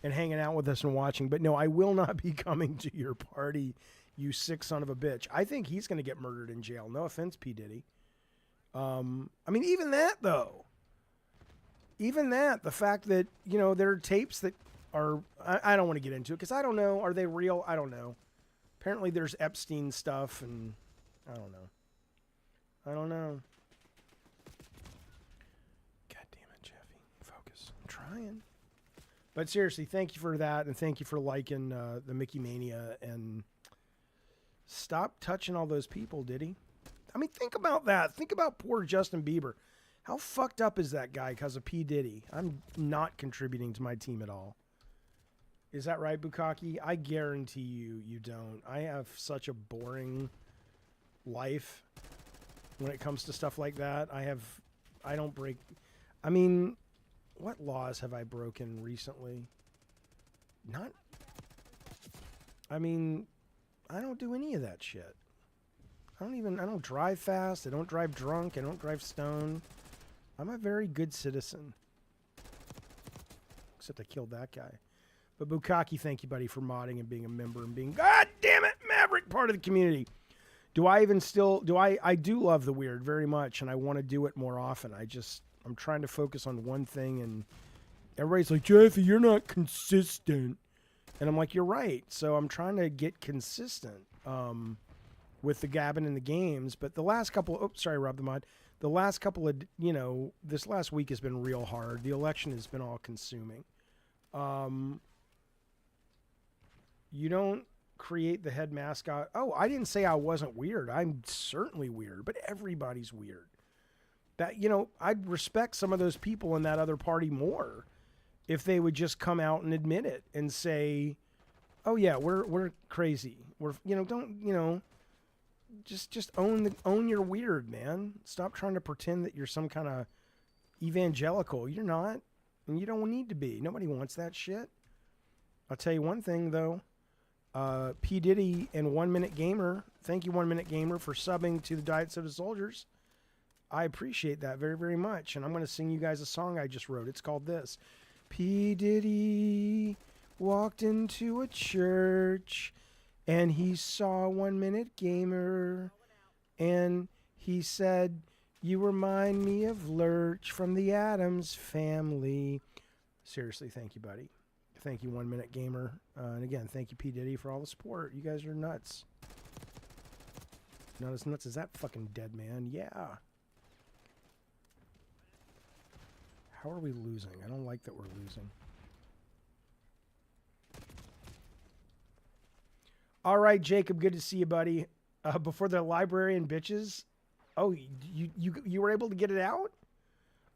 and hanging out with us and watching. But no, I will not be coming to your party, you sick son of a bitch. I think he's going to get murdered in jail. No offense, P. Diddy. I mean, even that, though. Even that, the fact that, you know, there are tapes that are, I don't want to get into it because I don't know. Are they real? I don't know. Apparently there's Epstein stuff and I don't know. I don't know. God damn it, Jaffe. Focus. I'm trying. But seriously, thank you for that, and thank you for liking the Mickey Mania, and stop touching all those people, Diddy. I mean, think about that. Think about poor Justin Bieber. How fucked up is that guy because of P. Diddy? I'm not contributing to my team at all. Is that right, Bukaki? I guarantee you don't. I have such a boring life when it comes to stuff like that. I don't break. I mean, what laws have I broken recently? Not. I mean, I don't do any of that shit. I don't drive fast. I don't drive drunk. I don't drive stoned. I'm a very good citizen. Except I killed that guy. But Bukaki, thank you, buddy, for modding and being a member and being, God damn it, Maverick, part of the community. I do love the weird very much, and I want to do it more often. I'm trying to focus on one thing, and everybody's like, Jaffe, you're not consistent. And I'm like, you're right. So I'm trying to get consistent with the gabbing and the games. But the last couple, sorry, Rob the Mod. The last couple of, this last week has been real hard. The election has been all consuming. You don't create the head mascot. Oh, I didn't say I wasn't weird. I'm certainly weird, but everybody's weird. That, you know, I'd respect some of those people in that other party more if they would just come out and admit it and say, "Oh yeah, we're crazy. We're, you know, don't, you know, just own your weird, man. Stop trying to pretend that you're some kind of evangelical. You're not, and you don't need to be. Nobody wants that shit." I'll tell you one thing though. P. Diddy and 1 Minute Gamer, thank you 1 Minute Gamer for subbing to the Diet Soda Soldiers. I appreciate that very, very much. And I'm going to sing you guys a song I just wrote. It's called this. P. Diddy walked into a church and he saw 1 Minute Gamer and he said, "You remind me of Lurch from the Addams Family." Seriously, thank you, buddy. Thank you, 1 Minute Gamer. And again, thank you, P. Diddy, for all the support. You guys are nuts. Not as nuts as that fucking dead man. Yeah. How are we losing? I don't like that we're losing. All right, Jacob, good to see you, buddy. Before the librarian bitches. Oh, you were able to get it out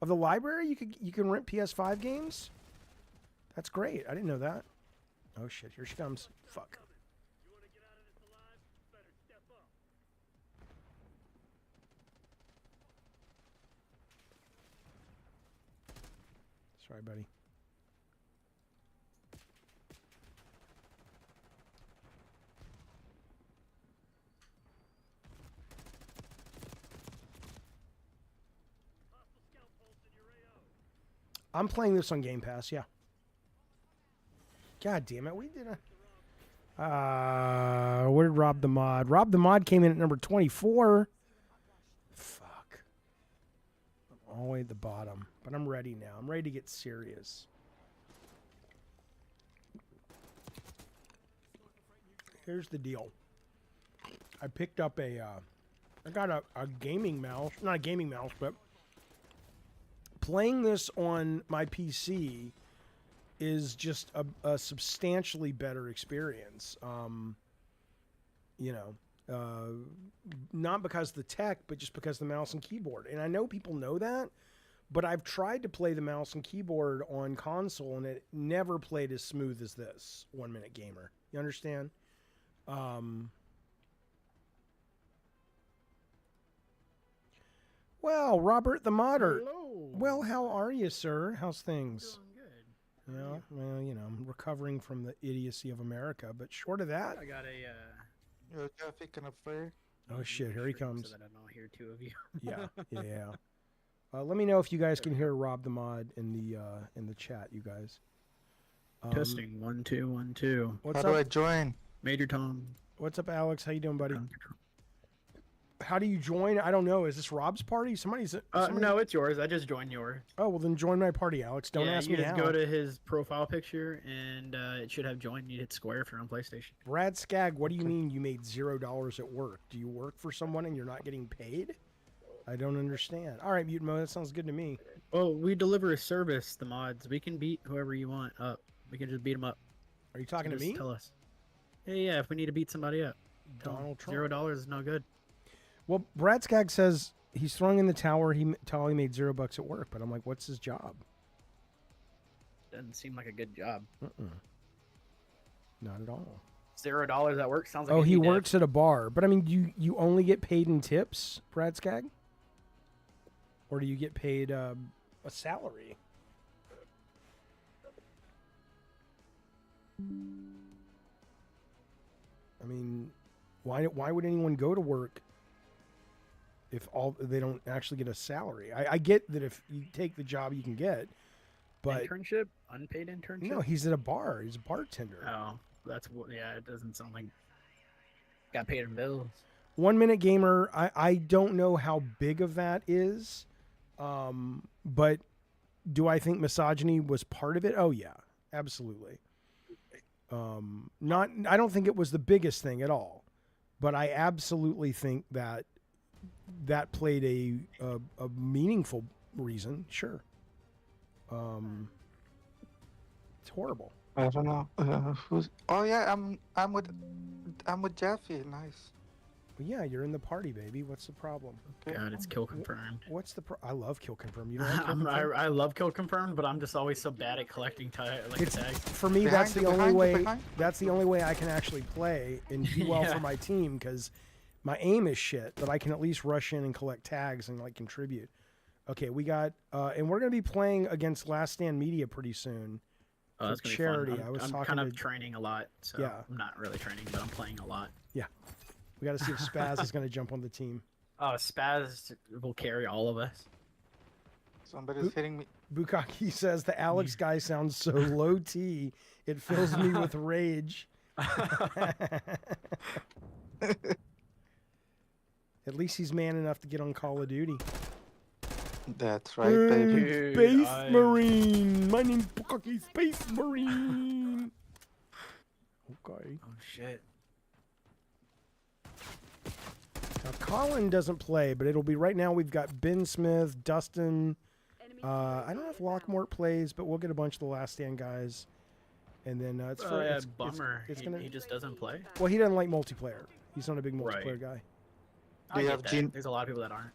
of the library? You can rent PS5 games? That's great. I didn't know that. Oh shit, here she comes. Fuck. Sorry, buddy. I'm playing this on Game Pass, yeah. God damn it, we did a... where did Rob the Mod? Rob the Mod came in at number 24. Fuck. I'm all the way at the bottom. But I'm ready now. I'm ready to get serious. Here's the deal. I picked up a... I got a gaming mouse. Not a gaming mouse, but... Playing this on my PC... is just a substantially better experience. You know, not because of the tech, but just because of the mouse and keyboard. And I know people know that, but I've tried to play the mouse and keyboard on console, and it never played as smooth as this 1 Minute Gamer. You understand? Well, Robert the Modder. Hello. Well, how are you, sir? How's things? Doing good. Yeah, well, you know, I'm recovering from the idiocy of America, but short of that, I got a Yo, Jaffe, can I play? oh shit, here he stream comes. so that I don't hear two of you. Yeah. Let me know if you guys can hear Rob the Mod in the chat, you guys. Testing 1 2 1 2. What's How do I up? join? Major Tom. What's up, Alex? How you doing, buddy? How do you join? I don't know. Is this Rob's party? Somebody's. No, it's yours. I just joined yours. Oh well, then join my party, Alex. Don't ask you me just how. go to his profile picture and it should have joined. You hit square if you're on PlayStation. Brad Skagg, what do you mean you made $0 at work? Do you work for someone and you're not getting paid? I don't understand. All right, Mutant Mo, that sounds good to me. Well, we deliver a service, the mods. We can beat whoever you want up. We can just beat them up. Are you talking to Just me? Tell us. Yeah, if we need to beat somebody up. Tell 'em Donald Trump. $0 is no good. Well, Brad Skagg says he's throwing in the tower. He made $0 at work, but I'm like, what's his job? Doesn't seem like a good job. Not at all. $0 at work sounds like Oh, a he need to- works at a bar, but I mean, you only get paid in tips, Brad Skagg, or do you get paid a salary? I mean, why would anyone go to work if they don't actually get a salary? I get that if you take the job you can get, but internship, unpaid internship. no, he's at a bar. He's a bartender. Oh, that's what. Yeah, it doesn't sound like got paid in bills. 1 Minute Gamer, I don't know how big of that is, but do I think misogyny was part of it? Oh yeah, absolutely. I don't think it was the biggest thing at all, but I absolutely think that played a meaningful reason. Sure. horrible. I don't know. Who's? Oh yeah, I'm with Jaffe. Nice. But yeah, you're in the party, baby. What's the problem? Okay. God, it's kill confirmed. What's the I love kill confirm. You don't like kill I, confirm? I love kill confirmed, but I'm just always so bad at collecting like It's tags. for me. Behind That's you, the only behind you, way. behind you. That's the only way I can actually play and do well Yeah. for my team because my aim is shit. But I can at least rush in and collect tags and like contribute. Okay, we got and we're gonna be playing against Last Stand Media pretty soon. Oh, that's gonna charity, be fun. I was I'm talking kind of to- training a lot, so Yeah. I'm not really training, but I'm playing a lot. We got to see if Spaz is gonna jump on the team. Oh, Spaz will carry all of us. Somebody's hitting me. Bukaki says the Alex guy sounds so low T, it fills me with rage. At least he's man enough to get on Call of Duty. That's right, baby. Dude, Space I- Marine. My name's Bukaki Space Marine. Okay. Oh shit. Now Colin doesn't play, but it'll be right now. We've got Ben Smith, Dustin. I don't know if Lockmort plays, but we'll get a bunch of the Last Stand guys. And then it's for Yeah, it's bummer. It's he, gonna. he just doesn't play. Well, he doesn't like multiplayer. He's not a big Right. multiplayer guy. I you get have that. Gene- There's a lot of people that aren't.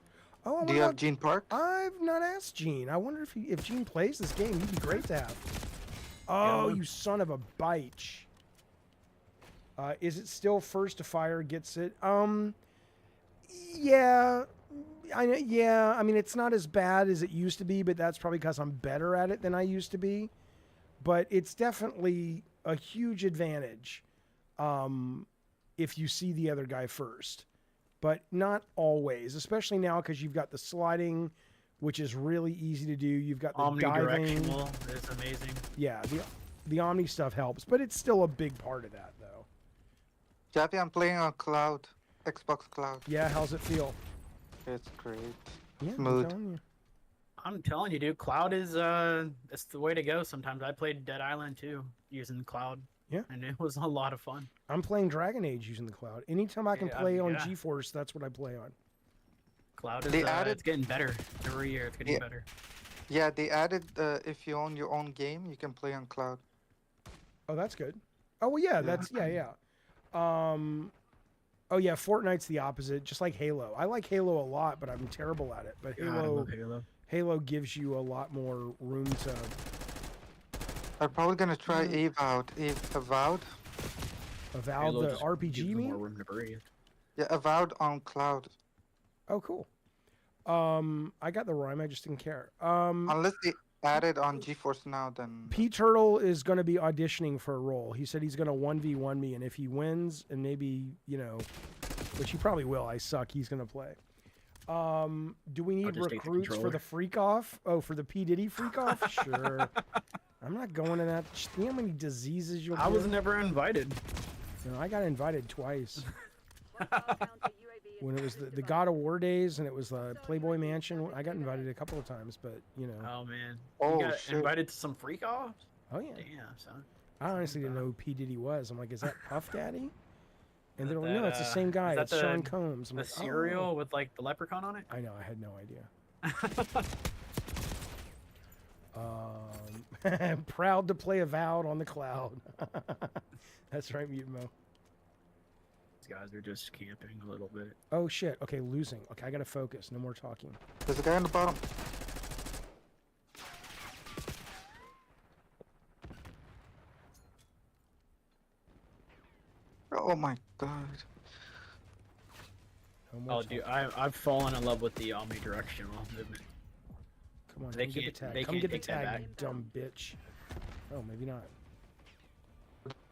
Oh, I Do you wonder have Gene Park? I've not asked Gene. I wonder if Gene plays this game. He'd be great to have. Oh, Yeah. you son of a bitch. Is it still first to fire gets it? Yeah. Yeah, I mean, it's not as bad as it used to be, but that's probably because I'm better at it than I used to be. But it's definitely a huge advantage if you see the other guy first. But not always, especially now because you've got the sliding, which is really easy to do. You've got the diving. Omnidirectional is amazing. Yeah, the Omni stuff helps, but it's still a big part of that, though. Jaffe, I'm playing on Cloud, Xbox Cloud. Yeah, how's it feel? It's great. Yeah, I'm Smooth. telling you. I'm telling you, dude, Cloud is it's the way to go. Sometimes I played Dead Island too using Cloud. Yeah. And it was a lot of fun. I'm playing Dragon Age using the cloud. Anytime I can Yeah, play on yeah. GeForce, that's what I play on. Cloud is They added- it's getting better every year. It's getting Yeah. better. Yeah, they added if you own your own game, you can play on Cloud. Oh, that's good. Oh, well, yeah, that's yeah. Oh yeah, Fortnite's the opposite, just like Halo. I like Halo a lot, but I'm terrible at it. But God, I Halo, love Halo. Halo gives you a lot more room to. I'm probably gonna try Avowed. Avowed? Avowed Halo the just RPG, gives you them mean? more room to breathe. Yeah, Avowed on Cloud. Oh, cool. I got the rhyme. I just didn't care. Unless they added on GeForce Now, then P Turtle is going to be auditioning for a role. He said he's going to 1v1 me, and if he wins, and maybe, which he probably will, I suck, he's going to play. Do we need just take the recruits for controller. the freak off? Oh, for the P. Diddy freak off? Sure. I'm not going to that. You know how many diseases you'll I was get? never invited. No, I got invited twice. When it was the God of War days, and it was the Playboy Mansion, I got invited a couple of times, but, Oh man. Oh, You got shit. invited to some freak offs? oh, yeah. Damn, son. I honestly didn't know who P. Diddy was. I'm like, is that Puff Daddy? And they're Is like, no, that, it's the same guy. is that It's Sean the- Combs. I'm The like, oh. cereal with like the leprechaun on it? I know. I had no idea. Proud to play Avowed on the cloud. That's right, Mute Mo. These guys are just camping a little bit. Oh, shit. Okay, losing. Okay, I got to focus. No more talking. there's a guy on the bottom. Oh my god. No more Oh, talking. dude, I've fallen in love with the omnidirectional movement. Come on, they come get the can't- tag. they Come can't get the take that tag, you back. dumb bitch. Oh, maybe not.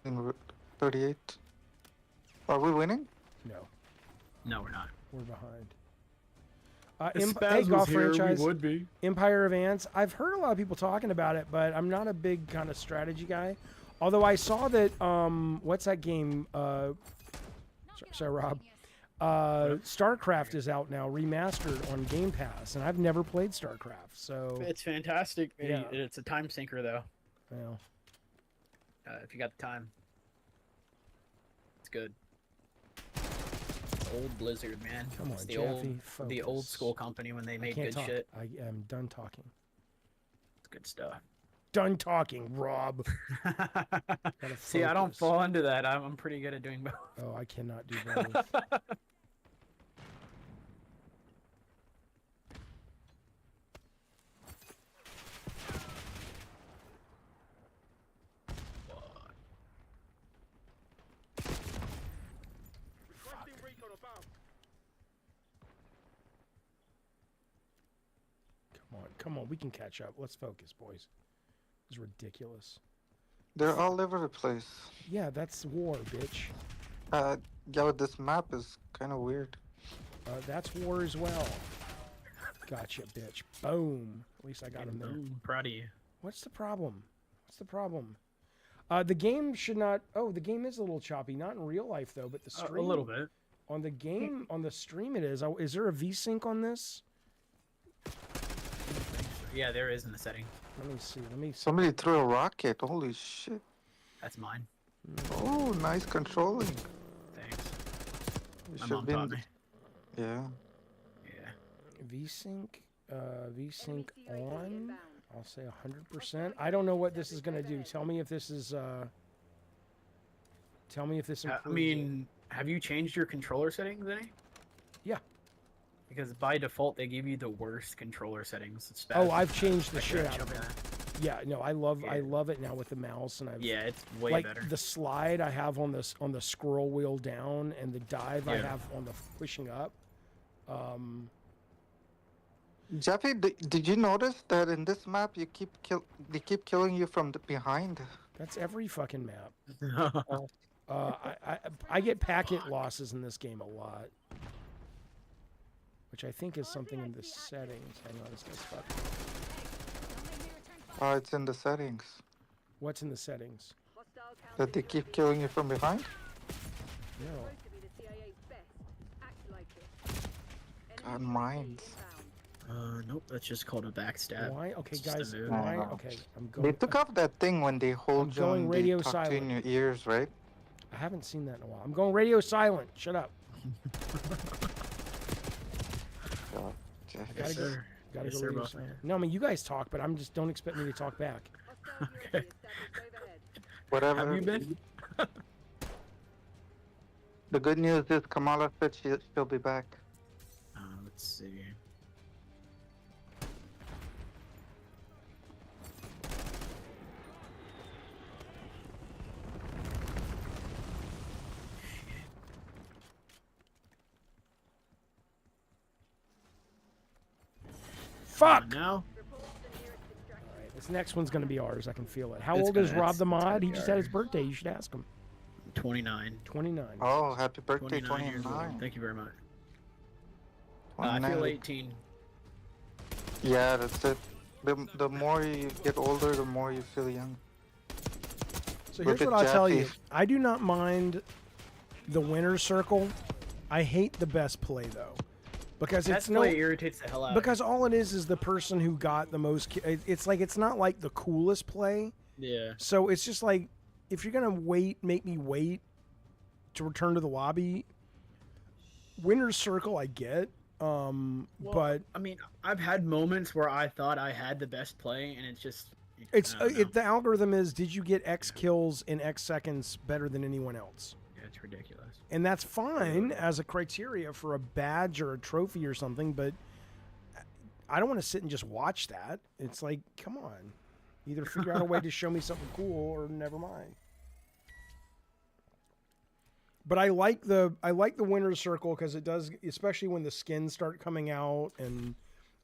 In 38. Are we winning? No, No, we're not. we're behind. Hey, golf franchise. would be. Empire of Ants. I've heard a lot of people talking about it, but I'm not a big kind of strategy guy. Although I saw that, what's that game? Sorry, Rob. StarCraft is out now, remastered on Game Pass, and I've never played StarCraft, so It's fantastic. Yeah. It's a time sinker though. well, If you got the time, it's good. Old Blizzard, man. Come It's on, the Jaffe, the old focus. school company when they I made can't good talk. shit. I am done talking. It's good stuff. done talking, Rob. See, I don't focus. fall into that. I'm pretty good at doing both. Oh, I cannot do both. Come on, we can catch up. Let's focus, boys. This is ridiculous. They're all over the place. Yeah, that's war, bitch. Yeah, this map is kind of weird. That's war as well. Gotcha, bitch. Boom. At least I got him there. Boom, proud of you. What's the problem? What's the problem? The game should not... Oh, the game is a little choppy. Not in real life, though, but the stream... A little bit. On the game, on the stream it is. Is there a VSync on this? Yeah, there is in the settings. Let me see. Let me see. Somebody threw a rocket. Holy shit. That's mine. Oh, nice controlling. Thanks. You My should mom been. taught me. Yeah. Yeah. VSync, VSync on. I'll say 100%. I don't know what this is gonna do. Tell me if this is. Tell me if this improves I mean, have you changed your controller settings any? Yeah. Because by default they give you the worst controller settings. It's Oh, I've changed the I shit gotta out of jump it. that. Yeah, no, I love Yeah. it now with the mouse, and I've Yeah, it's way like better. the slide I have on this on the scroll wheel down, and the dive I Yeah. have on the pushing up. Jaffe, did you notice that in this map they keep killing you from the behind? That's every fucking map. I get packet losses in this game a lot, which I think is something in the settings. Hang on, this guy's fucking. Oh, it's in the settings. What's in the settings? That they keep killing you from behind? No. God, mines. Nope, that's just called a backstab. Why? Okay, It's just a guys. move. Why? No. Okay, I'm They going. took off that thing when they hold you going and radio they talk to you in your silent. ears, right? I haven't seen that in a while. I'm going radio silent. Shut up. God, Jaffe. I gotta go. sir. Gotta Yes, go sir, radio boss. silent. No, I mean you guys talk, but I'm just don't expect me to talk back. Okay. Whatever. Have you been? The good news is Kamala said she'll be back. Let's see. Fuck. Now? Alright, this next one's gonna be ours. I can feel it. How It's old is gonna- Rob the it's gonna Mod? be He just had his ours. birthday. You should ask him. 29. 29. Oh, happy birthday, 29 years old. 29. Thank you very much. I 29. feel 18. Yeah, that's it. The more you get older, the more you feel young. So Look here's at what I'll tell you. Jaffe. I do not mind the winner's circle. I hate the best play though, because That it's no. play irritates the hell out of me. Because all it is the person who got the most. It's like it's not like the coolest play. Yeah. So it's just like if you're gonna make me wait to return to the lobby. Winner's circle, I get. But I mean, I've had moments where I thought I had the best play, and it's just. it's I don't know. the algorithm is did you get X kills in X seconds better than anyone else? Yeah, it's ridiculous. And that's fine as a criteria for a badge or a trophy or something, but I don't want to sit and just watch that. It's like, come on. Either figure out a way to show me something cool or never mind. But I like the winner's circle because it does, especially when the skins start coming out and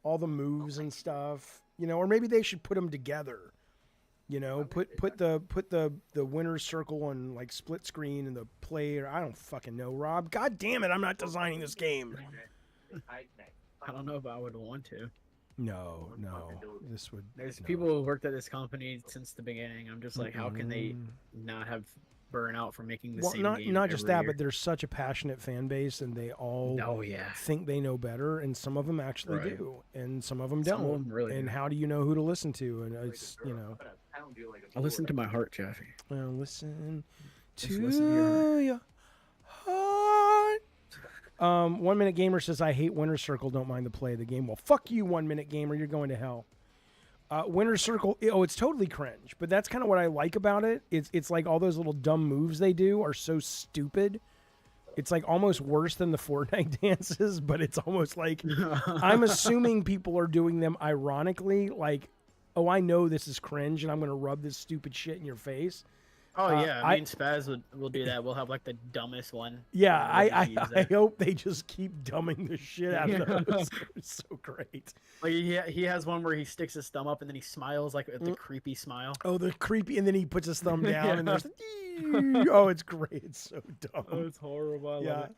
all the moves and stuff, or maybe they should put them together. Put the winner's circle on like split screen and the player. I don't fucking know, Rob. God damn it, I'm not designing this game. I don't know if I would want to. No. This would. There's no. people who worked at this company since the beginning. I'm just like, how can they not have burnout from making the same game not just every that, year? but there's such a passionate fan base, and they all Oh, yeah. think they know better, and some of them actually Right. do, and some of them Some don't. of them really and do. how do you know who to listen to? And it's I listen to my heart, Jaffe. listen Just to listen to your your heart. 1 Minute Gamer says I hate Winner's Circle. Don't mind the play of the game. Well, fuck you, 1 Minute Gamer. You're going to hell. Winner's Circle. Oh, it's totally cringe, but that's kind of what I like about it. It's like all those little dumb moves they do are so stupid. It's like almost worse than the Fortnite dances, but it's almost like I'm assuming people are doing them ironically, like, oh, I know this is cringe and I'm going to rub this stupid shit in your face. Oh yeah, I mean Spaz will do that. We'll have like the dumbest one. Yeah, and we'll just use I that. hope they just keep dumbing the shit out of those. It's so great. Like he has one where he sticks his thumb up and then he smiles like with the creepy smile. Oh, the creepy, and then he puts his thumb down Yeah. and there's oh, it's great. It's so dumb. It's horrible. I love Yeah. it.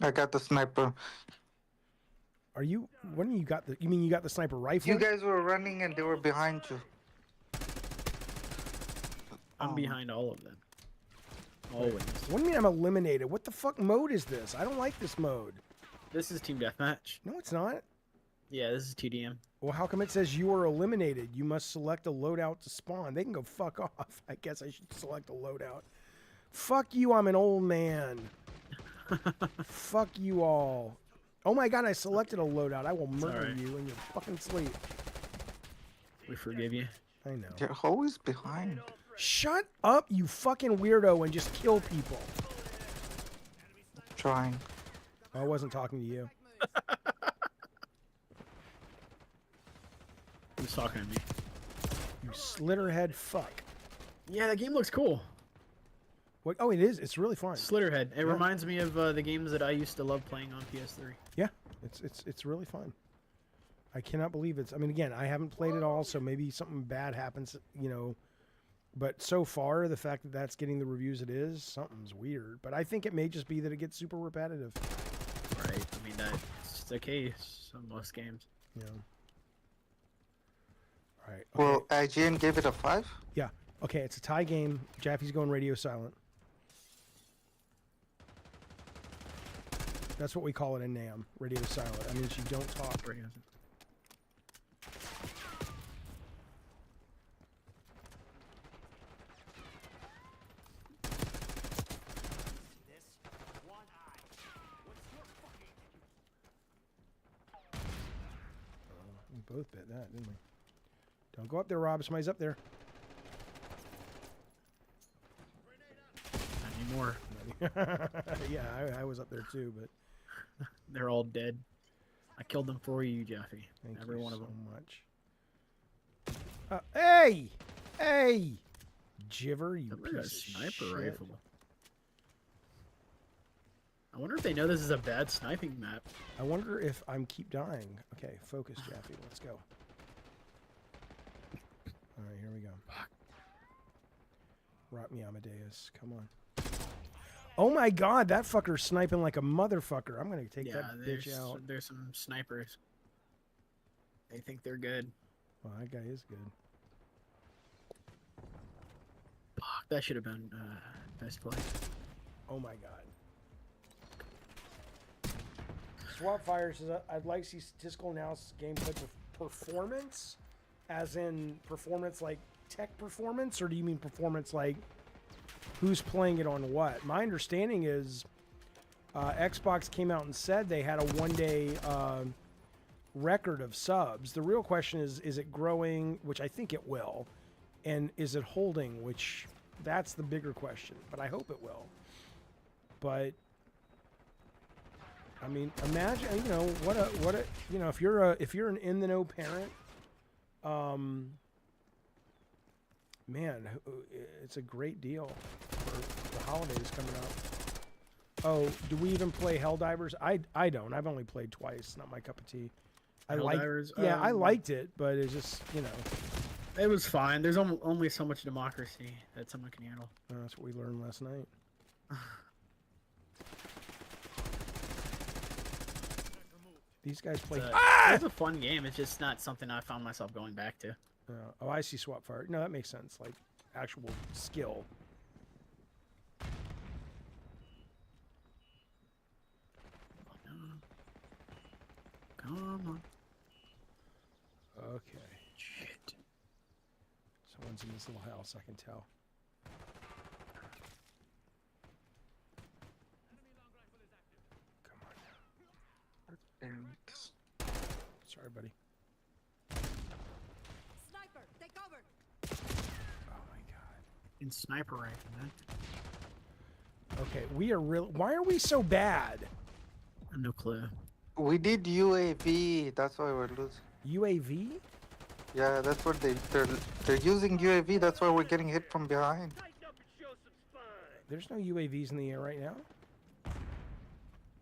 I got the sniper. Are you? When you got the? You mean you got the sniper rifle? You guys were running and they were behind you. I'm behind all of them. Always. What do you mean I'm eliminated? What the fuck mode is this? I don't like this mode. This is team deathmatch. No, it's not. Yeah, this is TDM. Well, how come it says you are eliminated? You must select a loadout to spawn. They can go fuck off. I guess I should select a loadout. Fuck you, I'm an old man. Fuck you all. Oh my god, I selected a loadout. I will murder alright. you in your fucking sleep. We forgive you. I know. They're always behind. Shut up, you fucking weirdo, and just kill people. Trying. I wasn't talking to you. Who's talking to me? You slitterhead fuck. Yeah, that game looks cool. What? Oh, it is. It's really fun. Slitterhead. It reminds me of the games that I used to love playing on PS3. Yeah, it's really fun. I cannot believe it's. I mean, again, I haven't played it all, so maybe something bad happens, you know. But so far, the fact that that's getting the reviews it is, something's weird. But I think it may just be that it gets super repetitive. Right. I mean, that's the case on most games. Yeah. All right. Okay. Well, IGN gave it a 5. Yeah. Okay, it's a tie game. Jaffe's going radio silent. That's what we call it in NAM, radio silent. That means you don't talk. We both bit that, didn't we? Don't go up there, Rob. Somebody's up there. Not anymore. Yeah, I was up there too, but They're all dead. I killed them for you, Jaffe. thank Every you one so of them. much. Hey! Hey! Jiver, you Look at piece that of sniper shit. rifle. I wonder if they know this is a bad sniping map. I wonder if I'm keep dying. Okay, focus, Jaffe. Let's go. All right, here we go. Rock me, Amadeus. Come on. Oh my god, that fucker's sniping like a motherfucker. I'm gonna take that bitch out. There's some snipers. They think they're good. Well, that guy is good. Fuck, that should have been best play. Oh my god. Swapfire says, I'd like to see statistical analysis gameplay performance, as in performance like tech performance, or do you mean performance like who's playing it on what? My understanding is Xbox came out and said they had a one-day record of subs. The real question is it growing, which I think it will, and is it holding, which that's the bigger question, but I hope it will. But I mean, imagine, you know, what a, you know, if you're an in the know parent, man, it's a great deal for the holidays coming up. Oh, do we even play Helldivers? I don't. I've only played twice. Not my cup of tea. I Helldivers? Yeah, I liked it, but it's just, you know. It was fine. There's only so much democracy that someone can handle. That's what we learned last night. These guys play. It's a fun game. It's just not something I found myself going back to. Oh, I see Swapfire. No, that makes sense. Like actual skill. Come on. Okay. Shit. Someone's in this little house, I can tell. Come on now. Sorry, buddy. In sniper rifle, man. Okay, we are real. Why are we so bad? No clue. We did UAV. That's why we're losing. UAV? Yeah, that's what they're using UAV. That's why we're getting hit from behind. There's no UAVs in the air right now.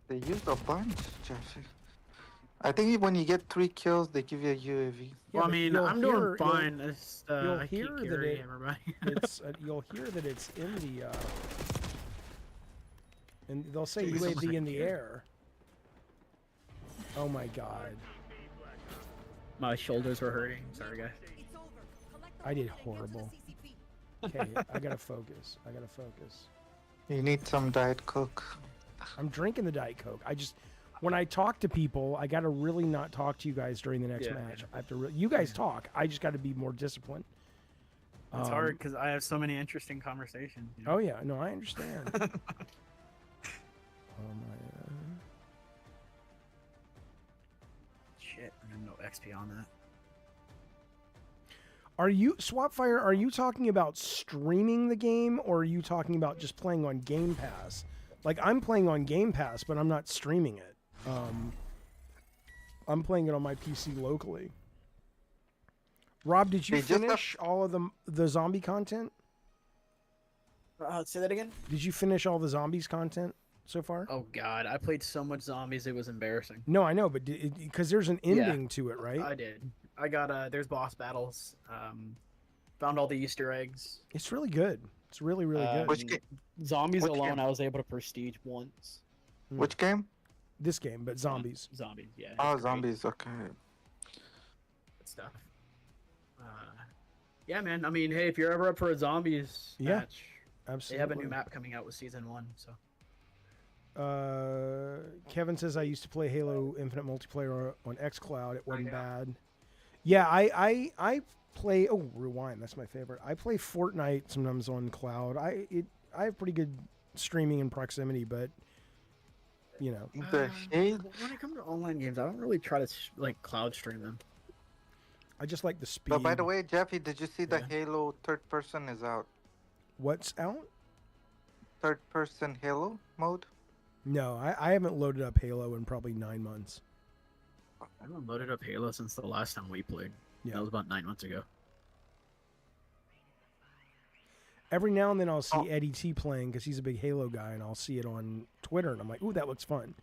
They used a bunch, Jaffe. I think when you get 3 kills, they give you a UAV. Yeah, Well, I but mean, you'll I'm hear- doing fine. It's, you'll I hear keep that carrying it- everybody. It's you'll hear that it's in the and they'll say Jeez. UAV in the air. Oh my god. My shoulders were hurting. Sorry, guys. It's over. Collect the I did loot and get to the horrible. CCP. Okay, I gotta focus. I gotta focus. You need some Diet Coke. I'm drinking the Diet Coke. When I talk to people, I gotta really not talk to you guys during the next Yeah. match. I have to. You guys talk. I just got to be more disciplined. It's hard because I have so many interesting conversations. You know? Oh yeah, no, I understand. Oh my. Shit, I have no XP on that. Are you Swapfire? Are you talking about streaming the game, or are you talking about just playing on Game Pass? Like I'm playing on Game Pass, but I'm not streaming it. I'm playing it on my PC locally. Rob, did you They just finish all of the zombie content? Say that again? Did you finish all the zombies content so far? Oh god, I played so much zombies, it was embarrassing. No, I know, but because there's an ending to it, right? I did. I got there's boss battles. Found all the Easter eggs. It's really good. It's really, really good. Which game? Zombies Which alone, game? I was able to prestige once. Which game? This game, but zombies. Zombies, yeah. it's Oh, great. zombies. Okay. Good stuff. Yeah, man. I mean, hey, if you're ever up for a zombies Yeah, match, they Absolutely. have a new map coming out with season 1. So Kevin says I used to play Halo Infinite multiplayer on XCloud. It wasn't bad. Yeah, I play. Oh, Rewind. That's my favorite. I play Fortnite sometimes on cloud. I have pretty good streaming and proximity, but you know, The Halo. when it comes to online games, I don't really try to like cloud stream them. I just like the speed. But by the way, Jaffe, did you see the Yeah. Halo third person is out? What's out? Third person Halo mode? No, I haven't loaded up Halo in probably 9 months. I haven't loaded up Halo since the last time we played. Yeah. That was about 9 months ago. Every now and then I'll see Oh. Eddie T playing because he's a big Halo guy, and I'll see it on Twitter, and I'm like, ooh, that looks fun.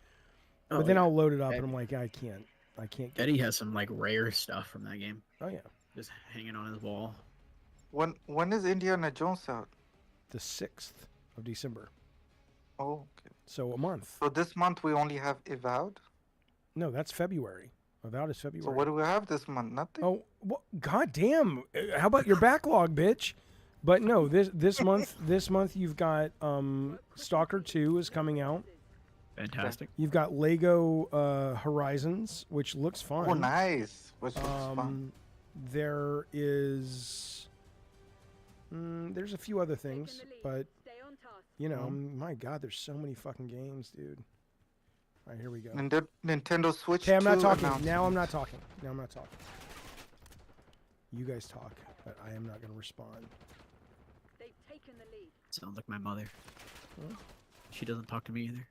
Oh, But then yeah. I'll load it up, Ed- and I'm like, I can't get Eddie has some like rare stuff from that game, Oh yeah, just hanging on his wall. When is Indiana Jones out? the 6th of December. Oh, okay. So a month. So this month we only have Avowed. No, that's February. Avowed is February. So what do we have this month? Nothing. Oh, god damn! How about your backlog, bitch? But no, this month you've got Stalker 2 is coming out. Fantastic. You've got Lego Horizons, which looks fun. Oh, nice. Which looks fun. There is there's a few other things, but you know, my god, there's so many fucking games, dude. All right, here we go. Nintendo Switch. Okay, I'm not 2 talking. announcement. Now I'm not talking. Now I'm not talking. You guys talk, but I am not going to respond. They've taken the lead. Sounds like my mother. Huh? She doesn't talk to me either.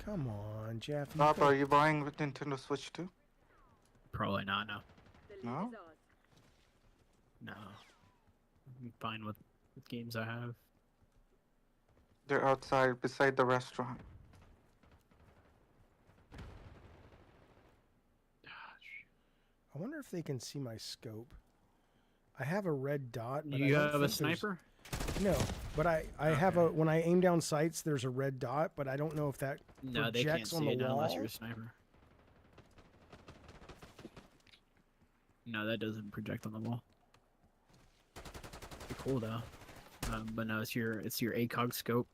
Come on, Jeff. Rob, are you buying with Nintendo Switch 2? Probably not. No. The lead No? is ours. No. I'm fine with games I have. They're outside beside the restaurant. I wonder if they can see my scope. I have a red dot. But I You don't have a think there's- sniper? No, but I have a when I aim down sights, there's a red dot, but I don't know if that No, they can't projects on see the it unless wall. you're a sniper. No, that doesn't project on the wall. Pretty cool though. But no, it's your ACOG scope,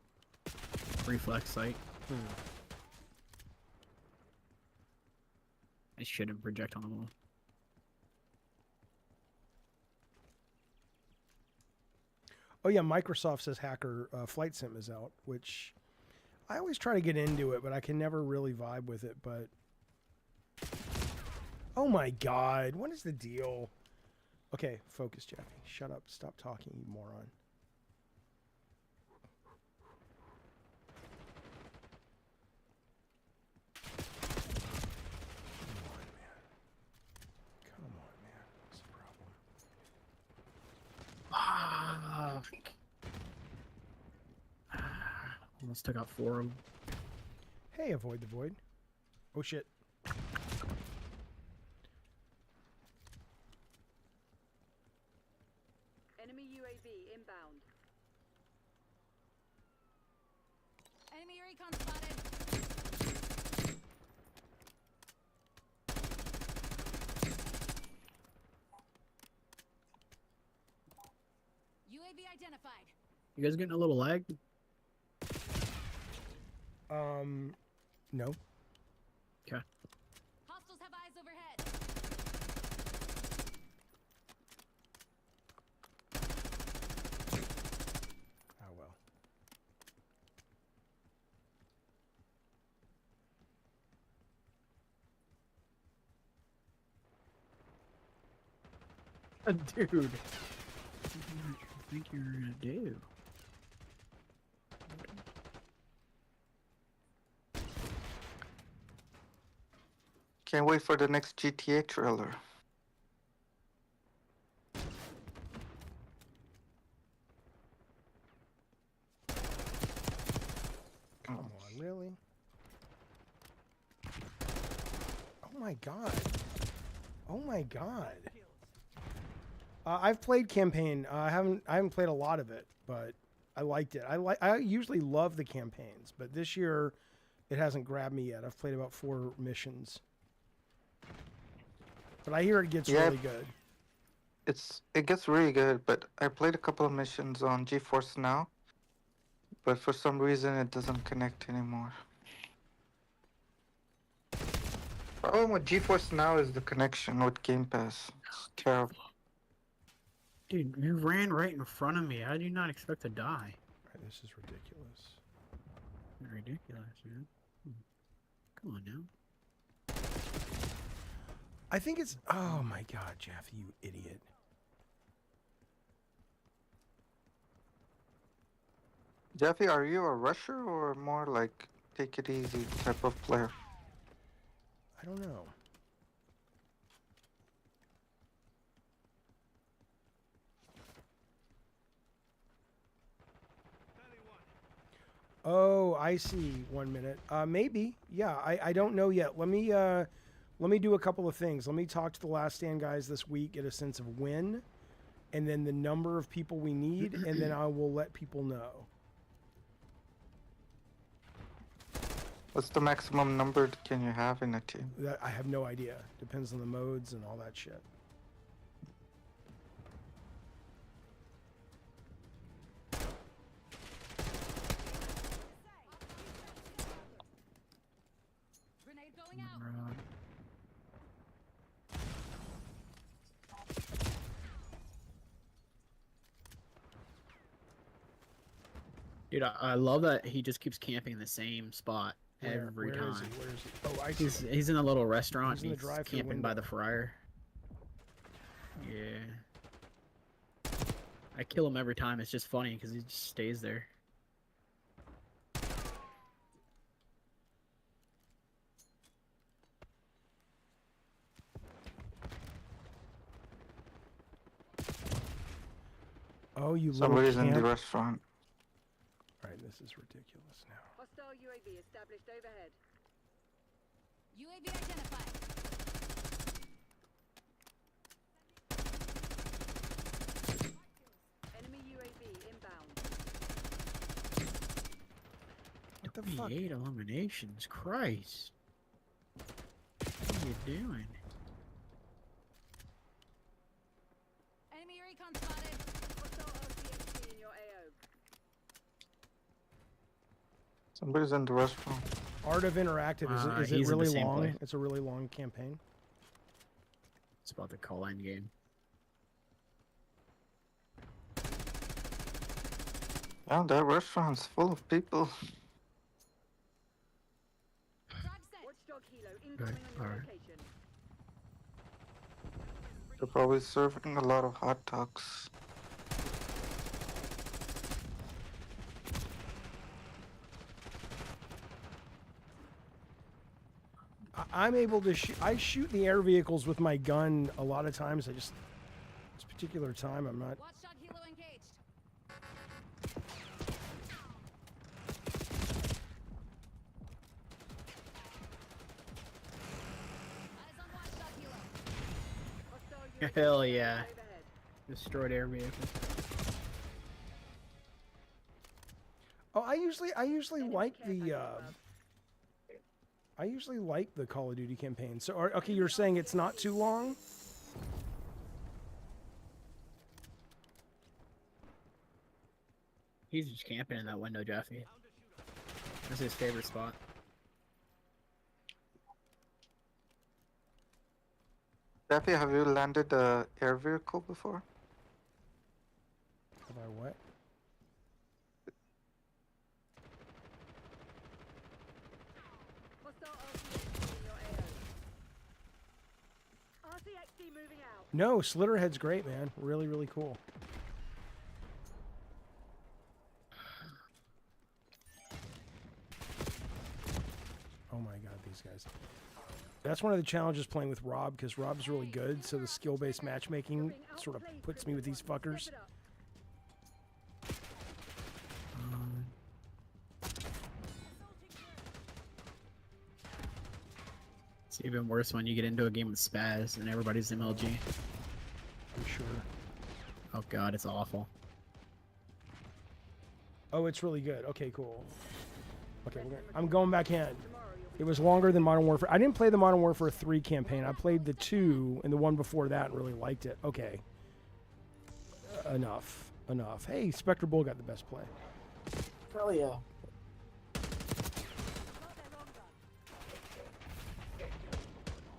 reflex sight. It shouldn't project on the wall. Oh yeah, Microsoft says Hacker Flight Sim is out, which I always try to get into it, but I can never really vibe with it. But oh my god, what is the deal? Okay, focus, Jaffe. Shut up. Stop talking, you moron. Come on, man. What's the problem? Fuck. Almost took out 4 of them. Hey, avoid the void. Oh, shit. Enemy UAV inbound. Enemy recon spotted. UAV identified. You guys getting a little lag? No. Okay. Hostiles have eyes overhead. Oh, well. Dude. What do you think you're gonna do? Can't wait for the next GTA trailer. Come on, really? Oh my god. Oh my god. I've played campaign. I haven't played a lot of it, but I liked it. I usually love the campaigns, but this year it hasn't grabbed me yet. I've played about 4 missions. But I hear it gets Yeah. really good. It gets really good, but I played a couple of missions on GeForce Now, but for some reason it doesn't connect anymore. Problem with GeForce Now is the connection with Game Pass. It's terrible. Dude, you ran right in front of me. How did you not expect to die? Right, this is ridiculous. Ridiculous, man. Come on now. I think it's... Oh my god, Jaffe, you idiot. Jaffe, are you a rusher or more like take it easy type of player? I don't know. Oh, I see. 1 minute. Maybe. Yeah, I don't know yet. Let me do a couple of things. Let me talk to the Last Stand guys this week, get a sense of when, and then the number of people we need, and then I will let people know. What's the maximum number can you have in a team? That I have no idea. Depends on the modes and all that shit. Grenade going out. Dude, I love that he just keeps camping in the same spot every Where time. is he? Where is he? Oh, I see. He's in a little restaurant. He's in the He's drive-thru camping by window. the fryer. Yeah. I kill him every time. It's just funny because he just stays there. Oh, you little Somebody's in the camp. restaurant. All right, this is ridiculous now. Hostile UAV established overhead. UAV identified. Enemy UAV inbound. What the fuck? 28 eliminations. Christ. What are you doing? Enemy recon spotted. Hostile RCXD in your AO. Somebody's in the restaurant. Art of Interactive, is it he's in the really same long? place. It's a really long campaign. It's about the call line game. Yeah, that restaurant's full of people. Frag set. Watchdog Helo incoming on your alright. location. They're probably serving a lot of hot dogs. I'm able to I shoot the air vehicles with my gun a lot of times. This particular time I'm not. Watch shot helo engaged. Eyes on watch shot helo. Hostile UAV Hell yeah. overhead. Destroyed air vehicle. Oh, I usually Enemy like care package the above. I usually like the Call of Duty campaign. So okay, you're saying it's not too long? He's just camping in that window, Jaffe. That's his favorite spot. Jaffe, have you landed a air vehicle before? Have I what? Hostile RCXD in your AO. RCXD moving out. No, Slitterhead's great, man. Really, really cool. Oh my god, these guys. That's one of the challenges playing with Rob, because Rob's really good, so the skill-based matchmaking You're being sort of outplayed, puts me with these Crispy One. fuckers. Step it up. It's even worse when you get into a game with Spaz and everybody's MLG. I'm sure. Oh god, it's awful. Oh, it's really good. Okay, cool. Okay, I'm going back in. Tomorrow you'll be It was longer than Modern Warfare. I didn't play the Modern Warfare 3 campaign. I played the 2 and the one before that and really liked it. Okay. Enough. Enough. Hey, Spectre Bull got the best play. Hell yeah. not their wrong gun.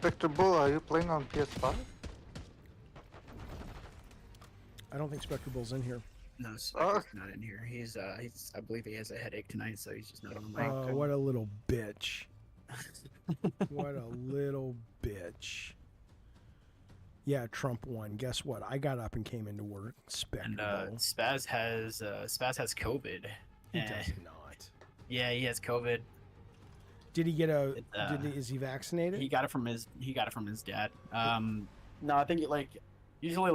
Victor Bull, are you playing on PS5? I don't think Spectre Bull's in here. No, Spectre's not in here. He's I believe he has a headache tonight, so he's just not on the mic. Oh, what a little bitch. What a little bitch. Yeah, Trump won. Guess what? I got up and came into work. Spectre And Bull. Spaz has COVID. He and- does not. Yeah, he has COVID. Did he get a? It, Is he vaccinated? He got it from his dad. No, I think usually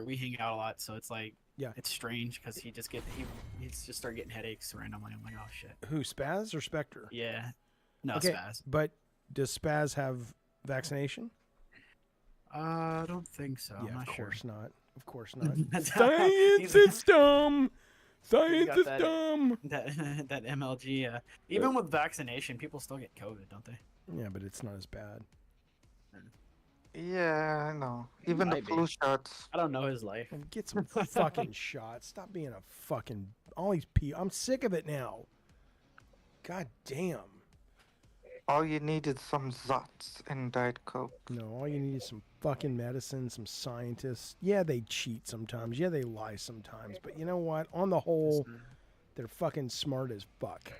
we hang out a lot, so it's like Yeah. it's strange because he's just start getting headaches randomly. I'm like, oh shit. Who, Spaz or Spectre? Yeah. No, Okay, Spaz. but does Spaz have vaccination? I don't think so. Yeah, I'm not of sure. course not. Of course not. That's- Science he's- is dumb. Science got is that- dumb. That MLG. Even with vaccination, people still get COVID, don't they? Yeah, but it's not as bad. Yeah, I know. Even the Might be. flu shots. I don't know his life. And get some fucking shots. Stop being a fucking all these people. I'm sick of it now. God damn. All you need is some Zots and Diet Coke. No, all you need is some fucking medicine, some scientists. Yeah, they cheat sometimes. Yeah, they lie sometimes. But you know what? On the whole, they're fucking smart as fuck.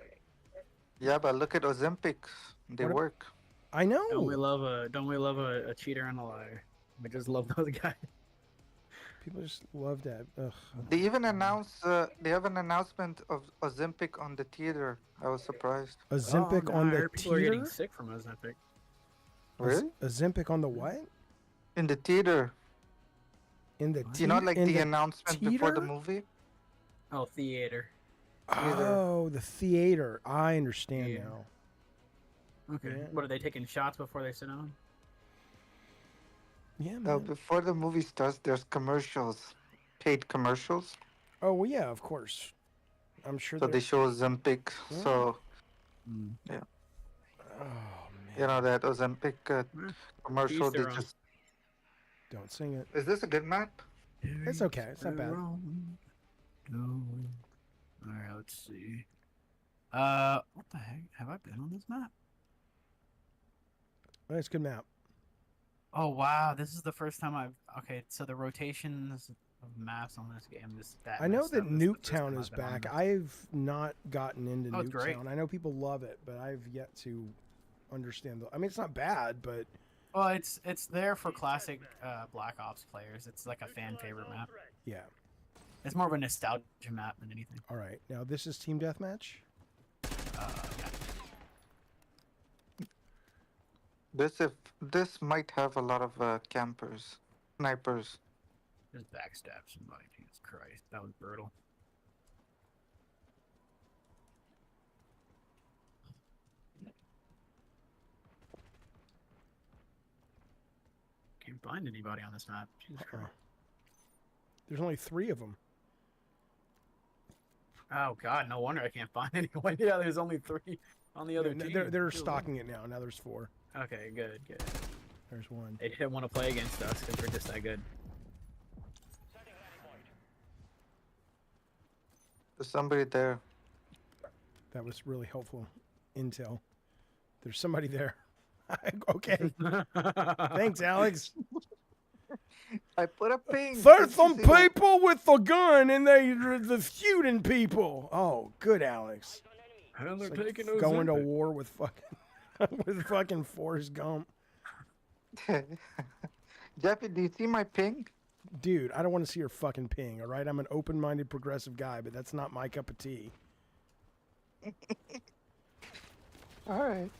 Yeah, but look at Ozempic. They What a- work. I know. Don't we love a cheater and a liar? We just love those guys. People just love that. Ugh. They even announced. They have an announcement of Ozempic on the theater. I was surprised. Ozempic Oh, on no, I the heard people are getting theater? sick from Ozempic. Really? Ozempic on the what? In the theater. In the You know, like in the announcement before the theater? movie. Oh, theater. Oh, the theater. I understand Yeah. now. Okay. Yeah. What are they taking shots before they sit down? Yeah, No, man. before the movie starts, there's commercials, paid commercials. Oh, well, yeah, of course. I'm sure So they're- they show Ozempic. Yeah. So Oh, man. you know that Ozempic Yeah. commercial. Each They their own. just. Don't sing it. Is this a good map? It's okay. It's not bad. Alright, let's see. What the heck? Have I been on this map? Oh, it's a good map. Oh wow, this is the first time I've. Okay, so the rotations of maps on this game is that. I know messed that up. This is the first Nuketown time is I've been on back. this. I've not gotten into Oh, it's great. Nuketown. I know people love it, but I've yet to understand the. I mean, it's not bad, but Well, it's there for classic Black Ops players. It's like a fan favorite map. Yeah. It's more of a nostalgia map than anything. All right. Now this is team deathmatch. Yeah. This might have a lot of campers, snipers. Just backstab somebody. Jesus Christ, that was brutal. Can't find anybody on this map. Jesus Christ. There's only 3 of them. Oh God, no wonder I can't find anyone. Yeah, there's only 3 on the other team. They're Two. stocking it now. Now there's 4. Okay, good, good. There's 1. They didn't want to play against us because we're just that good. There's somebody there. That was really helpful intel. There's somebody there. Okay. Thanks, Alex. I put a ping. There's some people with a gun and they're feuding people. Oh, good, Alex. And they're It's like taking those going to war with fucking Forrest Gump. Jaffe, do you see my ping? Dude, I don't want to see your fucking ping, all right? I'm an open-minded progressive guy, but that's not my cup of tea. All right.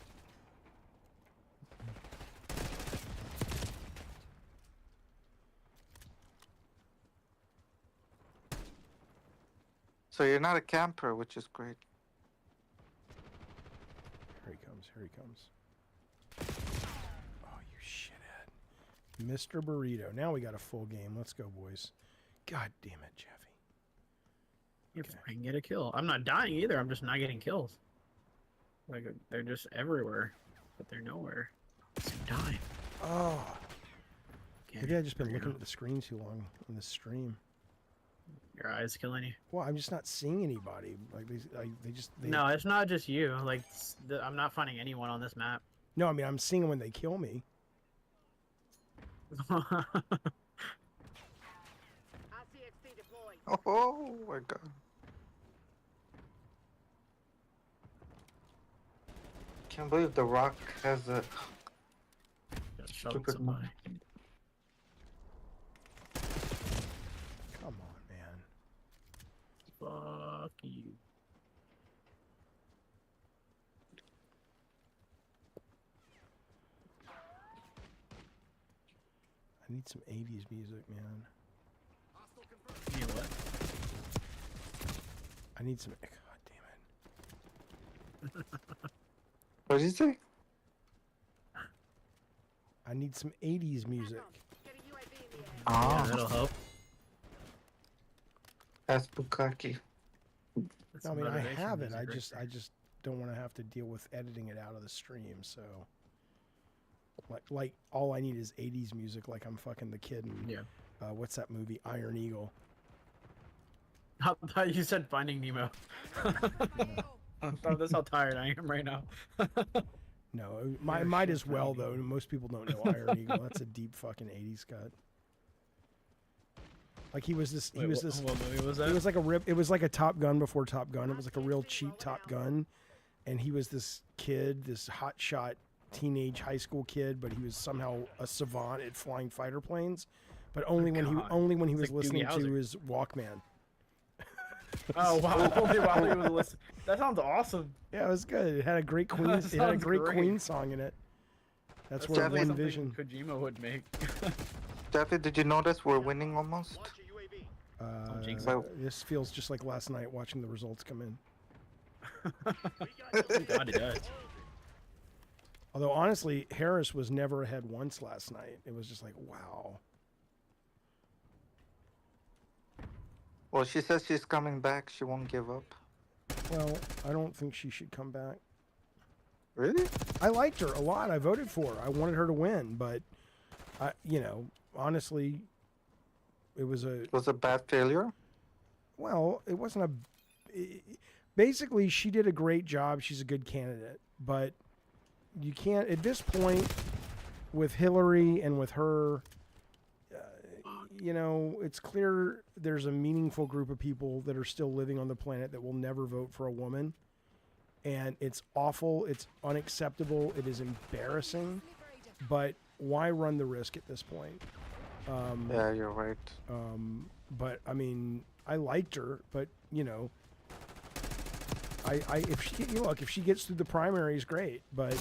So you're not a camper, which is great. Here he comes. Here he comes. Oh, you shithead. Mr. Burrito. Now we got a full game. Let's go, boys. God damn it, Jaffe. If I can get a kill. I'm not dying either. I'm just not getting kills. Like they're just everywhere, but they're nowhere. I'm dying. Oh. Can't Maybe I've just been figure it looking out. at the screen too long in the stream. Your eyes killing you. Well, I'm just not seeing anybody. Like they just. No, it's not just you. Like I'm not finding anyone on this map. No, I mean I'm seeing them when they kill me. RCXD deployed. Oh my god. Can't believe The Rock has a. Just shot Stupid somebody. Come on, man. Fuck you. I need some 80s music, man. You know what? I need some. God damn it. What did you say? I need some 80s music. Get a UAV in the air. Yeah, Ah, that'll help. that's Bukaki. That's No, I mean I motivation have it. music I right just don't want to have to deal with editing it out of the stream. So, like all I need is 80s music. Like I'm fucking the kid in there. Yeah. what's that movie? Iron Eagle. I thought you said Finding Nemo. I thought that's how tired I am right now. No, Yeah, might shit, as well Finding though. Nemo. Most people don't know Iron Eagle. That's a deep fucking 80s cut. Like he was this. He was this. What movie was It that? was like a rip. It was like a Top Gun before Top Gun. It was like a real cheap Top Gun, and he was this kid, this hotshot teenage high school kid, but he was somehow a savant at flying fighter planes, but only when God. he It's was like listening Doogie to Howser. his Walkman. Oh wow! Only while he was listening. That sounds awesome. Yeah, it was good. It had a great Queen. That It had a sounds great great. Queen song in it. That's That where sounds like One something Vision. Kojima would make. Jaffe, did you notice we're winning almost? jinx it. This feels just like last night watching the results come in. God, it does. Although honestly, Harris was never ahead once last night. It was just like, wow. Well, she says she's coming back. She won't give up. Well, I don't think she should come back. Really? I liked her a lot. I voted for her. I wanted her to win, but honestly, it was a Was a bad failure? well, it wasn't a. Basically, she did a great job. She's a good candidate, but you can't at this point with Hillary and with her. It's clear there's a meaningful group of people that are still living on the planet that will never vote for a woman. And it's awful. It's unacceptable. It is embarrassing. But why run the risk at this point? Yeah, you're right. But I mean, I liked her, but you know, if she gets through the primaries, great. But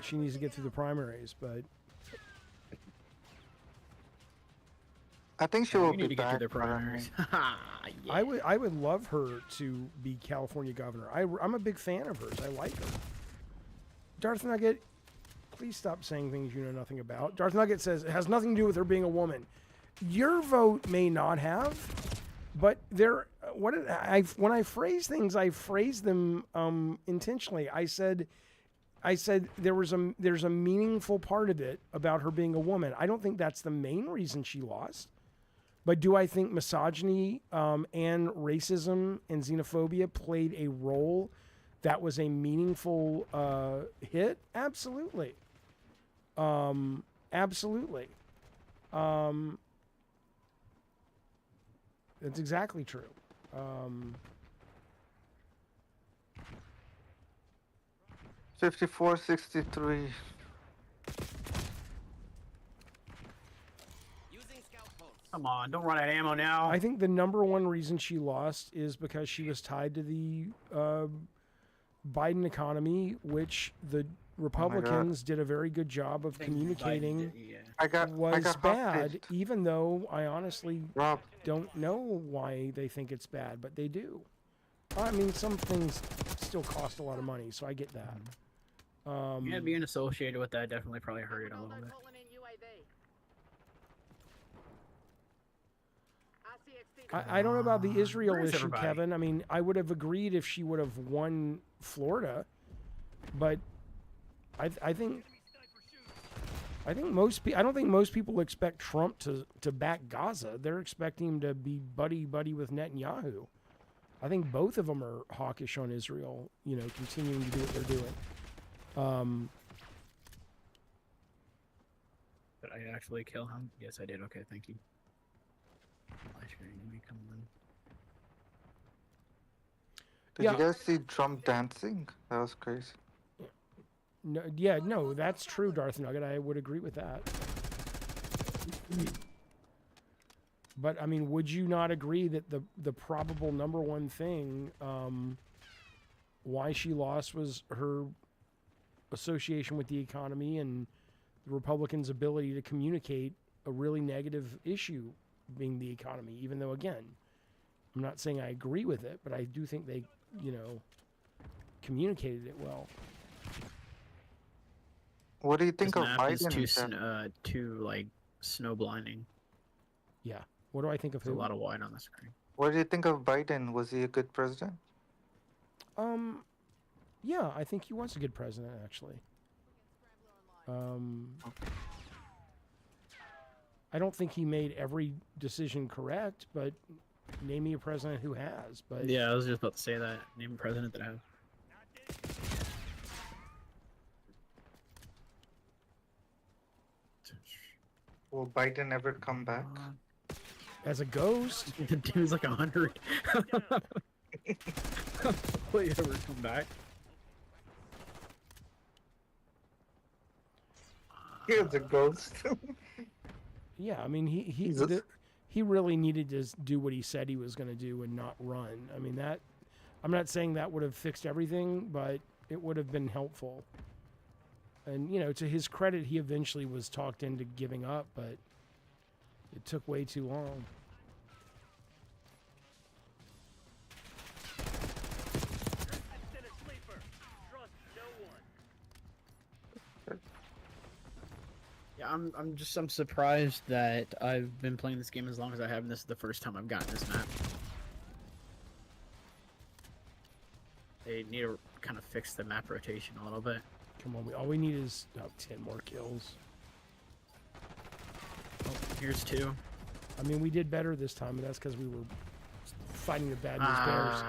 she needs to get through the primaries. But I think she You will need be to get to back. the but I mean, primaries. Yeah. I would love her to be California governor. I'm a big fan of hers. I like her. Darth Nugget, please stop saying things you know nothing about. Darth Nugget says it has nothing to do with her being a woman. Your vote may not have, but when I phrase things, I phrase them intentionally. I said there's a meaningful part of it about her being a woman. I don't think that's the main reason she lost. But do I think misogyny and racism and xenophobia played a role that was a meaningful hit? Absolutely. Absolutely. That's exactly true. 54-63. Come on, don't run out of ammo now. I think the number one reason she lost is because she was tied to the Biden economy, which the Republicans did a very good job of communicating I got was bad, hostage. even though I honestly Rob, don't know why they think it's bad, but they do. I mean, some things still cost a lot of money, so I get that. Yeah, being associated with that definitely probably hurt it a little bit. Calling in UAV. I don't know about the Israel Where's issue, everybody? Kevin. I mean, I would have agreed if she would have won Florida, but I think I don't think most people expect Trump to back Gaza. They're expecting him to be buddy with Netanyahu. I think both of them are hawkish on Israel, you know, continuing to do what they're doing. Did I actually kill him? Yes, I did. Okay, thank you. Come on. did Yeah. you guys see Trump dancing? That was crazy. No, that's true, Darth Nugget. I would agree with that. But I mean, would you not agree that the probable number one thing why she lost was her association with the economy and the Republicans' ability to communicate a really negative issue being the economy, even though, again, I'm not saying I agree with it, but I do think they, you know, communicated it well. What do you think This of map is Biden? too like snow blinding. Yeah. What do I think of There's who? a lot of white on the screen. What do you think of Biden? Was he a good president? Yeah, I think he was a good president, actually. I don't think he made every decision correct, but name me a president who has. But Yeah, I was just about to say that. Name a president that I have. Will Biden ever come back? as a ghost, The dude's like 100. Will you ever come back? Here's a ghost. yeah, I mean, Jesus. he really needed to do what he said he was going to do and not run. I mean, that I'm not saying that would have fixed everything, but it would have been helpful. And, you know, to his credit, he eventually was talked into giving up, but it took way too long. Yeah, I'm surprised that I've been playing this game as long as I have, and this is the first time I've gotten this map. They need to kind of fix the map rotation a little bit. Come on, all we need is 10 more kills. Oh, here's 2. I mean, we did better this time, and that's because we were fighting the bad news bears.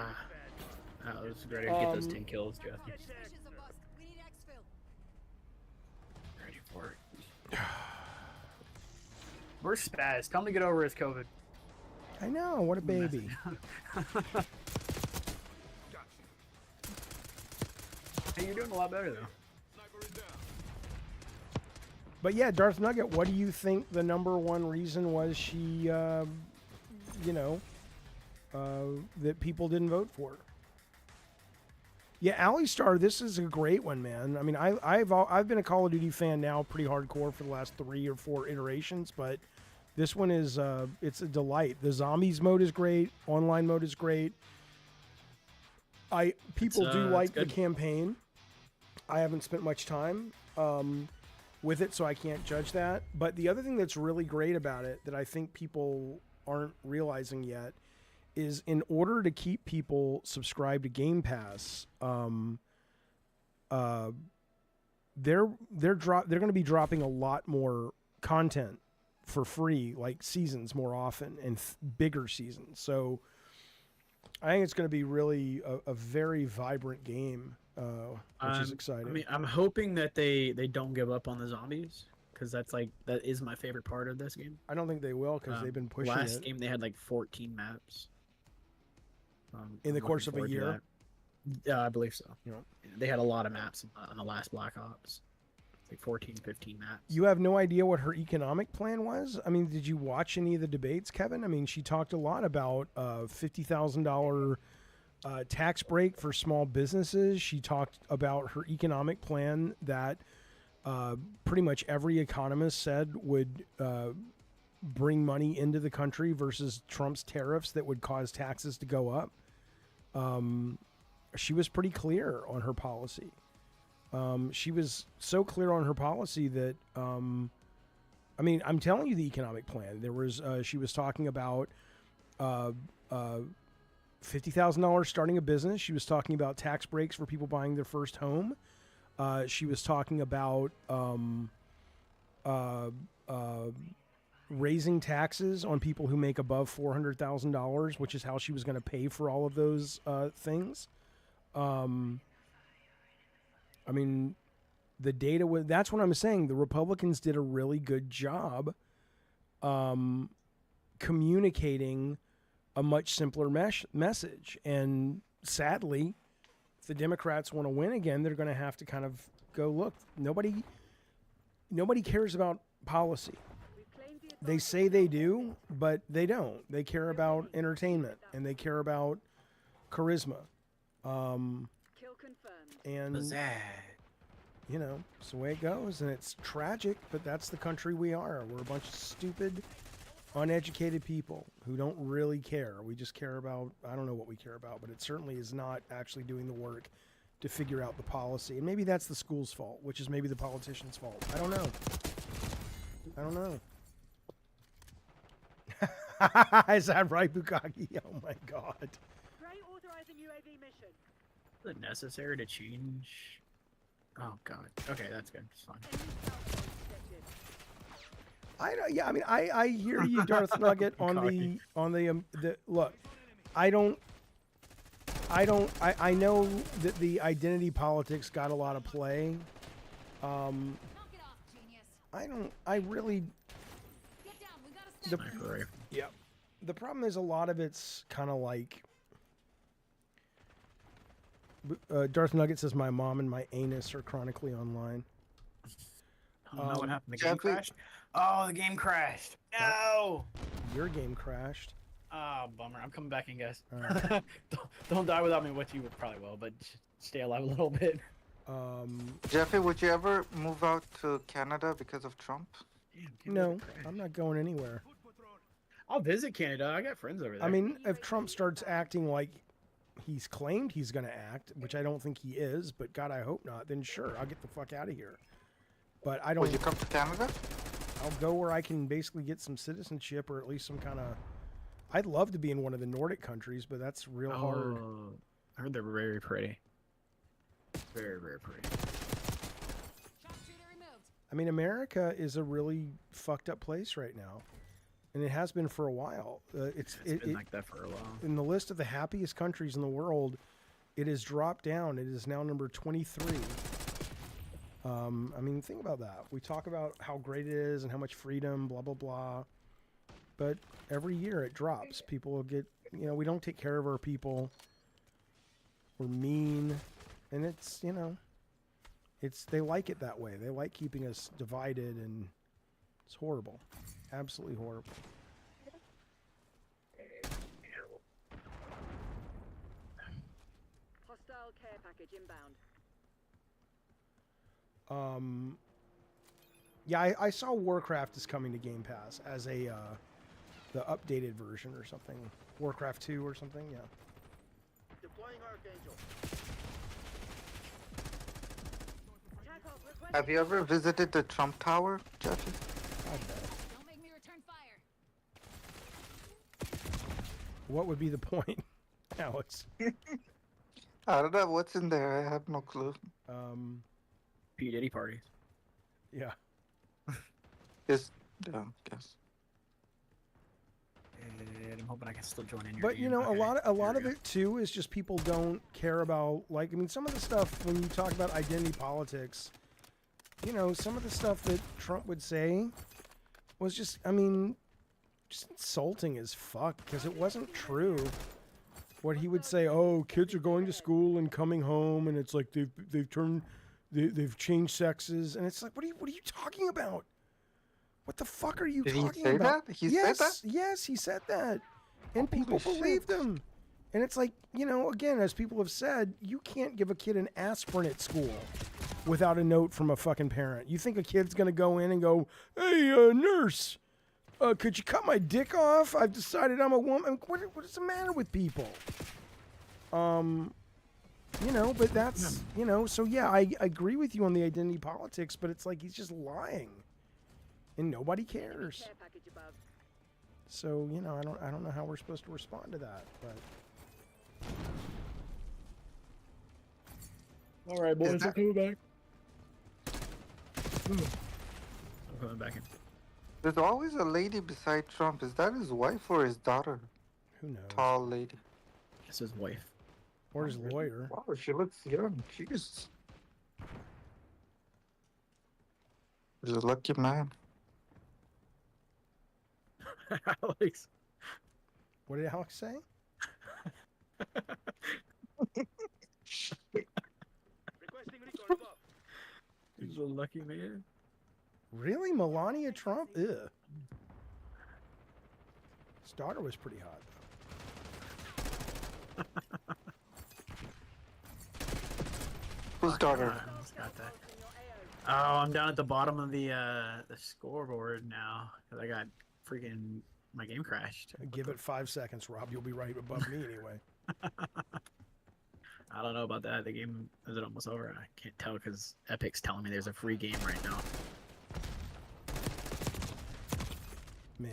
That was great to get those 10 kills, Jaffe. Suspicions of us. We need exfil. Ready for it. Where's Spaz? Tell him to get over his COVID. I know, what a baby. Hey, you're doing a lot better though. But yeah, Darth Nugget, what do you think the number one reason was she, you know, that people didn't vote for her? Yeah, Ally Star, this is a great one, man. I mean, I've been a Call of Duty fan now pretty hardcore for the last 3 or 4 iterations, but this one is it's a delight. The zombies mode is great. Online mode is great. People do like the campaign. I haven't spent much time with it, so I can't judge that. But the other thing that's really great about it that I think people aren't realizing yet is in order to keep people subscribed to Game Pass, they're going to be dropping a lot more content for free, like seasons more often and bigger seasons. So I think it's going to be really a very vibrant game, which is exciting. I mean, I'm hoping that they don't give up on the zombies, because that is my favorite part of this game. I don't think they will, because they've been pushing last it. game they had like 14 maps. In the course of a year? Yeah, I believe so. You know, they had a lot of maps on the last Black Ops. Like 14, 15 maps. you have no idea what her economic plan was? I mean, did you watch any of the debates, Kevin? I mean, she talked a lot about $50,000 tax break for small businesses. She talked about her economic plan that pretty much every economist said would bring money into the country versus Trump's tariffs that would cause taxes to go up. She was pretty clear on her policy. She was so clear on her policy that, I mean, I'm telling you the economic plan. There was, she was talking about $50,000 starting a business. She was talking about tax breaks for people buying their first home. She was talking about raising taxes on people who make above $400,000, which is how she was going to pay for all of those things. I mean, the data was, that's what I'm saying. The Republicans did a really good job communicating a much simpler message. And sadly, if the Democrats want to win again, they're going to have to kind of go, look, nobody cares about policy. They say they do, but they don't. They care about entertainment and they care about charisma. Kill confirmed. And you know, it's the way it goes, and it's tragic, but that's the country we are. We're a bunch of stupid, uneducated people who don't really care. We just care about, I don't know what we care about, but it certainly is not actually doing the work to figure out the policy. And maybe that's the school's fault, which is maybe the politician's fault. I don't know. I don't know. Is that right, Bukaki? Oh my God. Gray authorizing UAV mission. Is it necessary to change? Oh God. Okay, that's good. It's fine. I don't. Yeah, I mean, I hear you, Darth Nugget, on the look. I know that the identity politics got a lot of play. Knock it off, genius. I really. Get down. We gotta stop. Sniper rifle. Yeah. The problem is a lot of it's kind of like. Darth Nugget says my mom and my anus are chronically online. Oh, no, what happened? The game Jaffe- crashed? Oh, the game crashed. No! Your game crashed. Oh, bummer. I'm coming back in, guys. All right. don't die without me, which you probably will, but stay alive a little bit. Jaffe, would you ever move out to Canada because of Trump? Damn, No, Canada crashed. I'm not going anywhere. I'll visit Canada. I got friends over there. I mean, if Trump starts acting like he's claimed he's going to act, which I don't think he is, but God, I hope not, then sure, I'll get the fuck out of here. But I don't. Would you come to Canada? I'll go where I can basically get some citizenship or at least some kind of. I'd love to be in one of the Nordic countries, but that's real hard. I heard they're very pretty. Very, very pretty. Sharpshooter removed. I mean, America is a really fucked up place right now, and it has been for a while. It's been like that for a while. In the list of the happiest countries in the world, it has dropped down. It is now number 23. I mean, think about that. We talk about how great it is and how much freedom, blah, blah, blah. But every year it drops. People will get, you know, we don't take care of our people. We're mean. And it's, you know, They like it that way. They like keeping us divided, and it's horrible. Absolutely horrible. Hostile care package inbound. Yeah, I saw Warcraft is coming to Game Pass as a the updated version or something. Warcraft 2 or something, yeah. Deploying Archangel. Attack off, request Have you ever visited the Trump Tower, Jaffe? I bet. Don't make me return fire. What would be the point, Alex? I don't know what's in there. I have no clue. P. Diddy parties. Yeah. It's yeah, guess. And I'm hoping I can still join in. But you know, a lot of it too is just people don't care about, like, I mean, some of the stuff when you talk about identity politics, you know, some of the stuff that Trump would say was just, I mean, just insulting as fuck, because it wasn't true. What he would say, oh, kids are going to school and coming home, and it's like they've changed sexes, and it's like, what are you talking about? What the fuck are you Did talking he say about? that? He said that? Yes, he said that. And people Holy believed shit. him. And it's like, you know, again, as people have said, you can't give a kid an aspirin at school without a note from a fucking parent. You think a kid's going to go in and go, hey, nurse, could you cut my dick off? I've decided I'm a woman. What is the matter with people? You know, but that's, you know, so yeah, I agree with you on the identity politics, but it's like he's just lying. And nobody cares. care package above. So, you know, I don't know how we're supposed to respond to that, but All right, boys, Is that- I'm coming back. I'm coming back in. There's always a lady beside Trump. Is that his wife or his daughter? who knows? Tall lady. That's his wife. Or his lawyer. Wow, she looks young. Jeez. He's a lucky man. Alex. What did Alex say? Requesting recon above. He's a lucky man. Really? Melania Trump? Ugh. His daughter was pretty hot, though. Whose daughter? I almost got that. Oh, I'm down at the bottom of the scoreboard now because I got freaking my game crashed. Give it 5 seconds, Rob. You'll be right above me anyway. I don't know about that. The game is it almost over? I can't tell because Epic's telling me there's a free game right now. Man.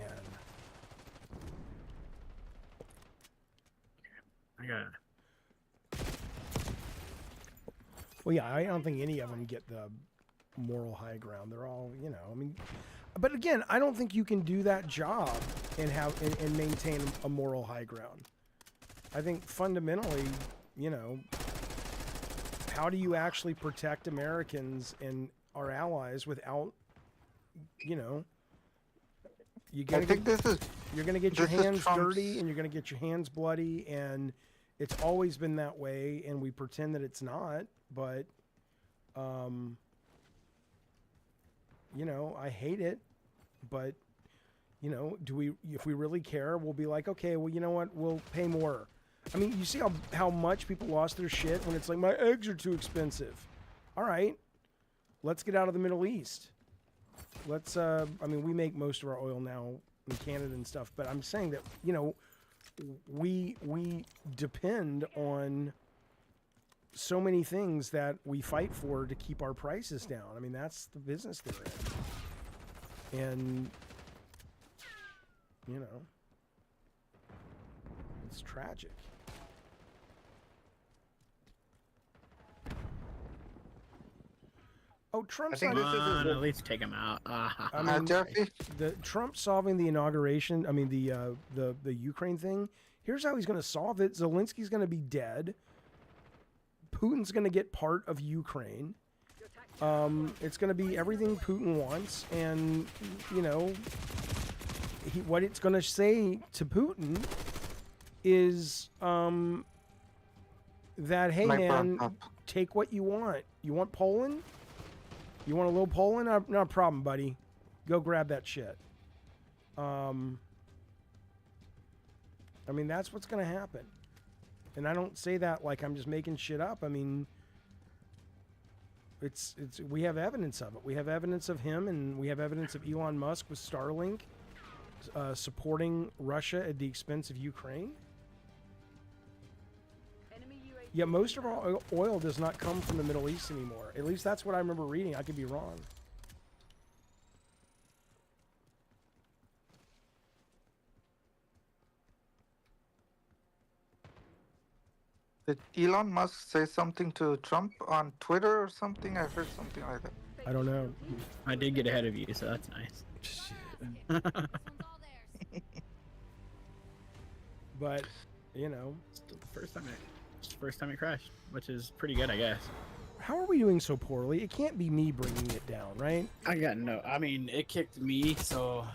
I got. Well, yeah, I don't think any of them get the moral high ground. They're all, you know, I mean, but again, I don't think you can do that job and have and maintain a moral high ground. I think fundamentally, you know, how do you actually protect Americans and our allies without, you know, I think this is you're gonna get your this is hands Trump's- dirty and you're gonna get your hands bloody, and it's always been that way, and we pretend that it's not, but you know, I hate it, but you know, if we really care, we'll be like, okay, well, you know what, we'll pay more. I mean, you see how much people lost their shit when it's like, my eggs are too expensive. All right, let's get out of the Middle East. Let's I mean, we make most of our oil now in Canada and stuff, but I'm saying that, you know, we depend on so many things that we fight for to keep our prices down. I mean, that's the business they're in. And you know, it's tragic. Oh, Trump's think not, this is Come on, a- at least take him out. I mean, Jaffe? the Trump solving the inauguration. I mean, the Ukraine thing. Here's how he's going to solve it. Zelensky's going to be dead. Putin's going to get part of Ukraine. It's going to be everything Putin wants, and you know, what it's going to say to Putin is that, hey Mic man, brought up. take what you want. You want Poland? You want a little Poland? Not a problem, buddy. Go grab that shit. I mean, that's what's going to happen. And I don't say that like I'm just making shit up. I mean, we have evidence of it. We have evidence of him, and we have evidence of Elon Musk with Starlink supporting Russia at the expense of Ukraine. Enemy UAV. Yet most of our oil does not come from the Middle East anymore. At least that's what I remember reading. I could be wrong. Did Elon Musk say something to Trump on Twitter or something? I heard something like that. I don't know. I did get ahead of you, so that's nice. But, you know. It's the first time it crashed, which is pretty good, I guess. How are we doing so poorly? It can't be me bringing it down, right? I mean, it kicked me, so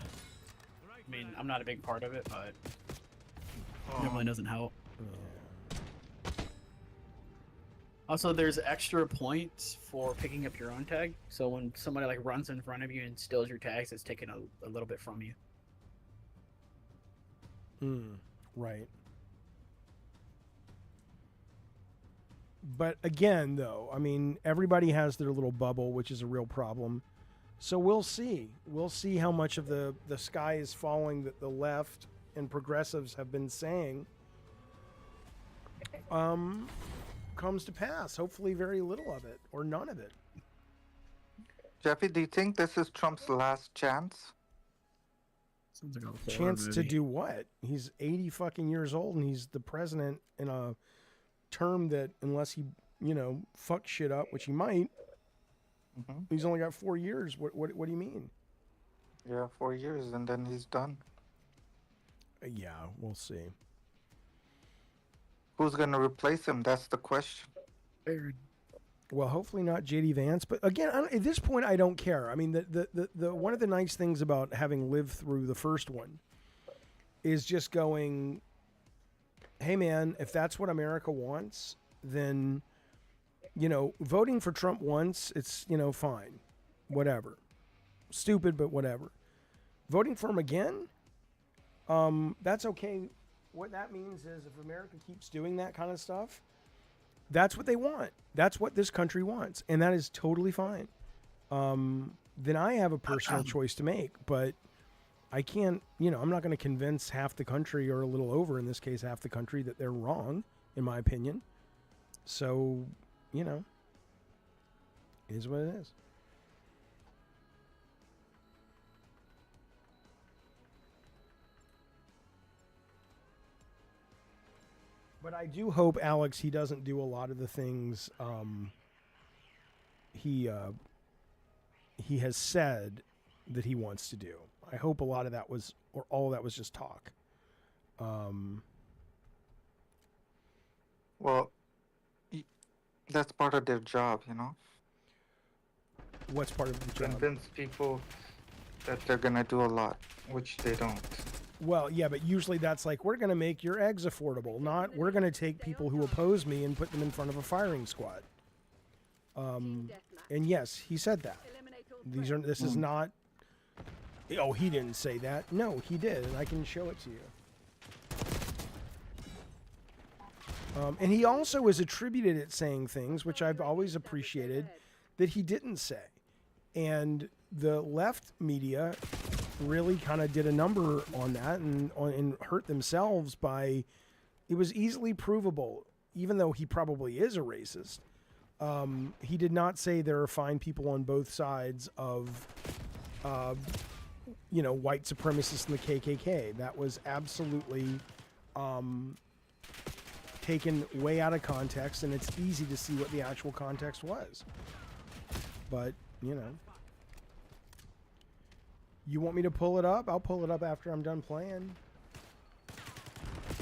I mean, I'm not a big part of it, but it definitely doesn't help. Also, there's extra points for picking up your own tag. So when somebody like runs in front of you and steals your tags, it's taken a little bit from you. Right. But again, though, I mean, everybody has their little bubble, which is a real problem. So we'll see. We'll see how much of the sky is falling that the left and progressives have been saying comes to pass. Hopefully very little of it, or none of it. Jeffy, do you think this is Trump's last chance? Sounds like a horror Chance to movie. do what? He's 80 fucking years old, and he's the president in a term that, unless he, fucks shit up, which he might, he's only got 4 years. What do you mean? Yeah, 4 years, and then he's done. Yeah, we'll see. Who's going to replace him? That's the question. Well, hopefully not J.D. Vance, but again, at this point, I don't care. I mean, the one of the nice things about having lived through the first one is just going, hey man, if that's what America wants, then, voting for Trump once, it's, fine, whatever. Stupid, but whatever. Voting for him again, that's okay. What that means is if America keeps doing that kind of stuff, that's what they want. That's what this country wants. And that is totally fine. Then I have a personal choice to make, but I can't, I'm not going to convince half the country, or a little over in this case, half the country, that they're wrong, in my opinion. So, it is what it is. But I do hope, Alex, he doesn't do a lot of the things he has said that he wants to do. I hope a lot of that was, or all of that was, just talk. Well, that's part of their job, What's part of the job? Convince people that they're going to do a lot, which they don't. Well, yeah, but usually that's like, we're going to make your eggs affordable, not we're going to take people who oppose me and put them in front of a firing squad. And yes, he said that. This is not, oh, he didn't say that. No, he did, and I can show it to you. And he also is attributed at saying things, which I've always appreciated, that he didn't say. And the left media really kind of did a number on that and hurt themselves by, it was easily provable, even though he probably is a racist. He did not say there are fine people on both sides of, white supremacists and the KKK. That was absolutely taken way out of context, and it's easy to see what the actual context was. But, you want me to pull it up? I'll pull it up after I'm done playing.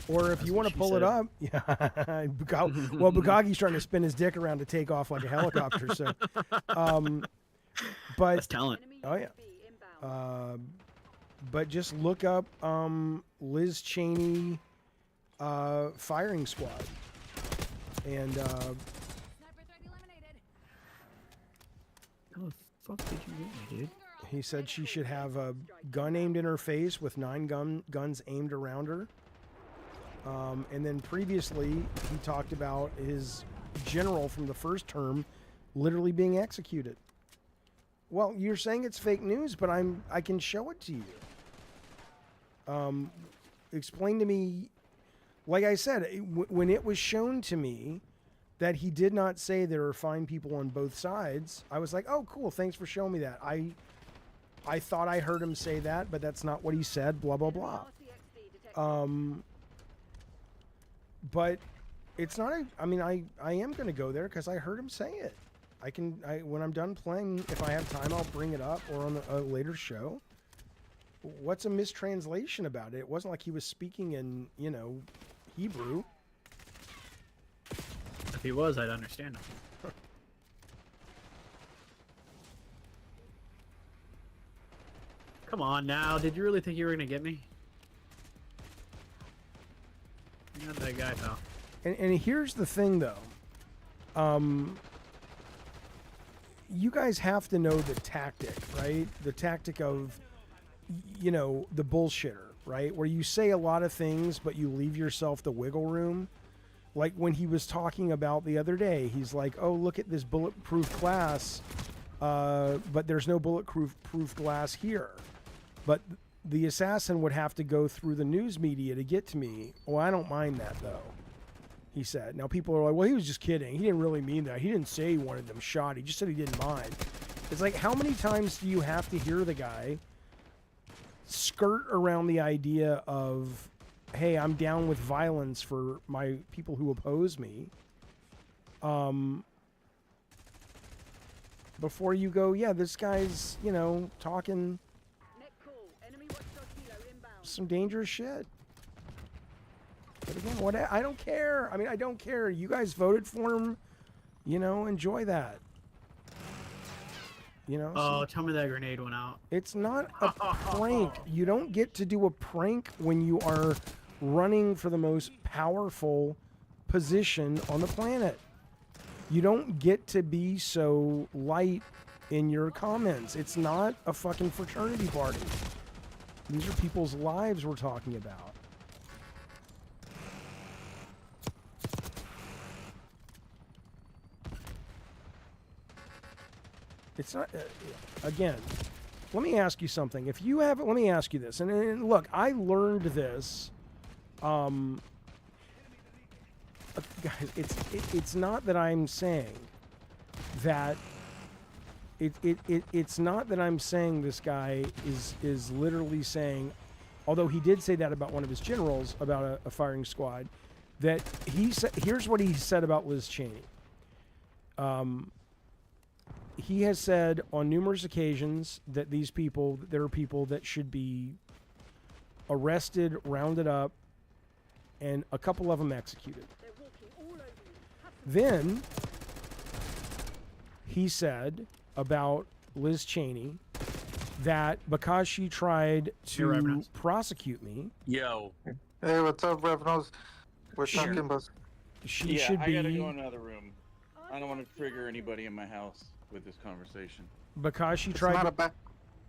Or if you want to pull it up, yeah. Well, Bukagi's trying to spin his dick around to take off like a helicopter. So, but That's talent. oh yeah. But just look up Liz Cheney firing squad, and fuck did you get me, dude? He said she should have a gun aimed in her face with 9 guns aimed around her. And then previously, he talked about his general from the first term literally being executed. Well, you're saying it's fake news, but I can show it to you. Explain to me, like I said, when it was shown to me that he did not say there are fine people on both sides, I was like, oh, cool, thanks for showing me that. I thought I heard him say that, but that's not what he said, blah, blah, blah. But it's not I mean, I am going to go there because I heard him say it. When I'm done playing, if I have time, I'll bring it up or on a later show. What's a mistranslation about it? It wasn't like he was speaking in, Hebrew. If he was, I'd understand him. Come on now, did you really think you were gonna get me? You're not that guy, pal. And here's the thing, though. You guys have to know the tactic, right? The tactic of, the bullshitter, right? Where you say a lot of things, but you leave yourself the wiggle room. Like when he was talking about the other day, he's like, oh, look at this bulletproof glass, but there's no bulletproof glass here. But the assassin would have to go through the news media to get to me. Well, I don't mind that, though, he said. Now, people are like, well, he was just kidding. He didn't really mean that. He didn't say he wanted them shot. He just said he didn't mind. It's like, how many times do you have to hear the guy skirt around the idea of, hey, I'm down with violence for my people who oppose me, before you go, yeah, this guy's, talking some dangerous shit. But again, I don't care. I mean, I don't care. You guys voted for him. Enjoy that. Oh, tell me that grenade went out. It's not a prank. You don't get to do a prank when you are running for the most powerful position on the planet. You don't get to be so light in your comments. It's not a fucking fraternity party. These are people's lives we're talking about. It's not, again, let me ask you something. Let me ask you this. And look, I learned this, guys, it's not that I'm saying that, it's not that I'm saying this guy is literally saying, although he did say that about one of his generals, about a firing squad, that he said, here's what he said about Liz Cheney. He has said on numerous occasions that there are people that should be arrested, rounded up, and a couple of them executed. Then he said about Liz Cheney that because she tried to prosecute me. Yo. Hey, what's up, Revenos? We're talking about. She should be. I gotta go in another room. I don't want to trigger anybody in my house with this conversation. Because she It's tried. not a bad.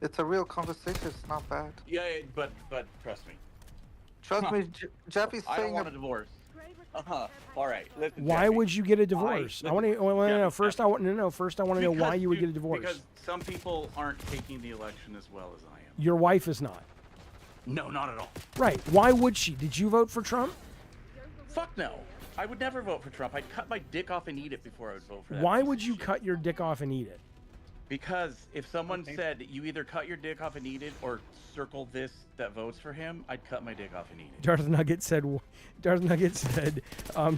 It's a real conversation. It's not bad. Yeah, but trust me. Trust me, Jaffe's I don't saying. want a divorce. All right. Listen, Why Jaffe, would you get a divorce? I want to know. First, I want to know. First, I want to know why you would get a divorce. Because some people aren't taking the election as well as I am. Your wife is not. No, not at all. Right. Why would she? Did you vote for Trump? Fuck no. I would never vote for Trump. I'd cut my dick off and eat it before I would vote for that. Why piece would of you shit. cut your dick off and eat it? Because if someone said you either cut your dick off and eat it or circle this that votes for him, I'd cut my dick off and eat it. Darth Nugget said,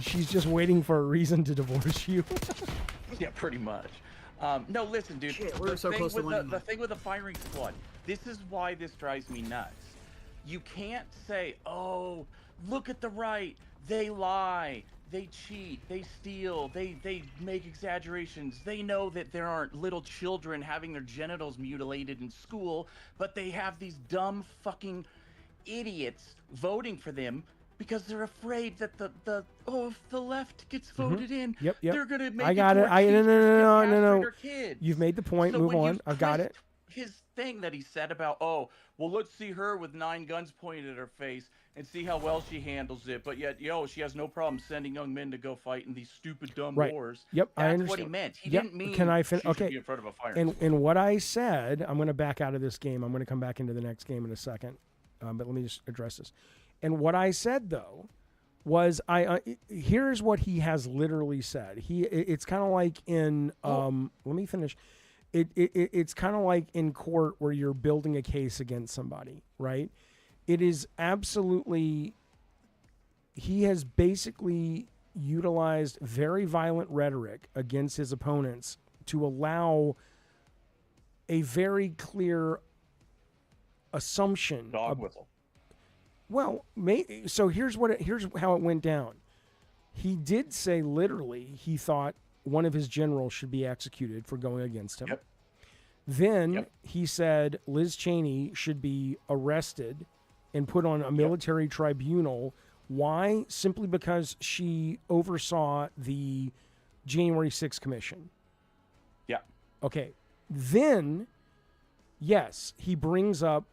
she's just waiting for a reason to divorce you. Yeah, pretty much. No, listen, dude. Shit, we're so close to winning. The thing with the firing squad, this is why this drives me nuts. You can't say, oh, look at the right. They lie. They cheat. They steal. They make exaggerations. They know that there aren't little children having their genitals mutilated in school, but they have these dumb fucking idiots voting for them because they're afraid that if the left gets voted in, Yep. they're gonna make I got to it. where No, teachers can castrate no. our kids. You've made the point. So Move when on. you I've got it. twist his thing that he said about, well, let's see her with 9 guns pointed at her face and see how well she handles it. But yet, she has no problem sending young men to go fight in these stupid, dumb Right. wars. Yep, I That's understand. what he meant. He Yep. didn't mean Can I she should okay. be in front of a firing squad. And what I said, I'm going to back out of this game. I'm going to come back into the next game in a second. But let me just address this. And what I said, though, was here's what he has literally said. It's kind of like in let me finish. It's kind of like in court where you're building a case against somebody, right? It is absolutely, he has basically utilized very violent rhetoric against his opponents to allow a very clear assumption. Dog whistle. Well, so here's how it went down. He did say literally he thought one of his generals should be executed for going against him. Yep. Then he said Liz Cheney should be arrested and put on a military tribunal. Why? Simply because she oversaw the January 6th commission. Yeah. Okay. Then, yes, he brings up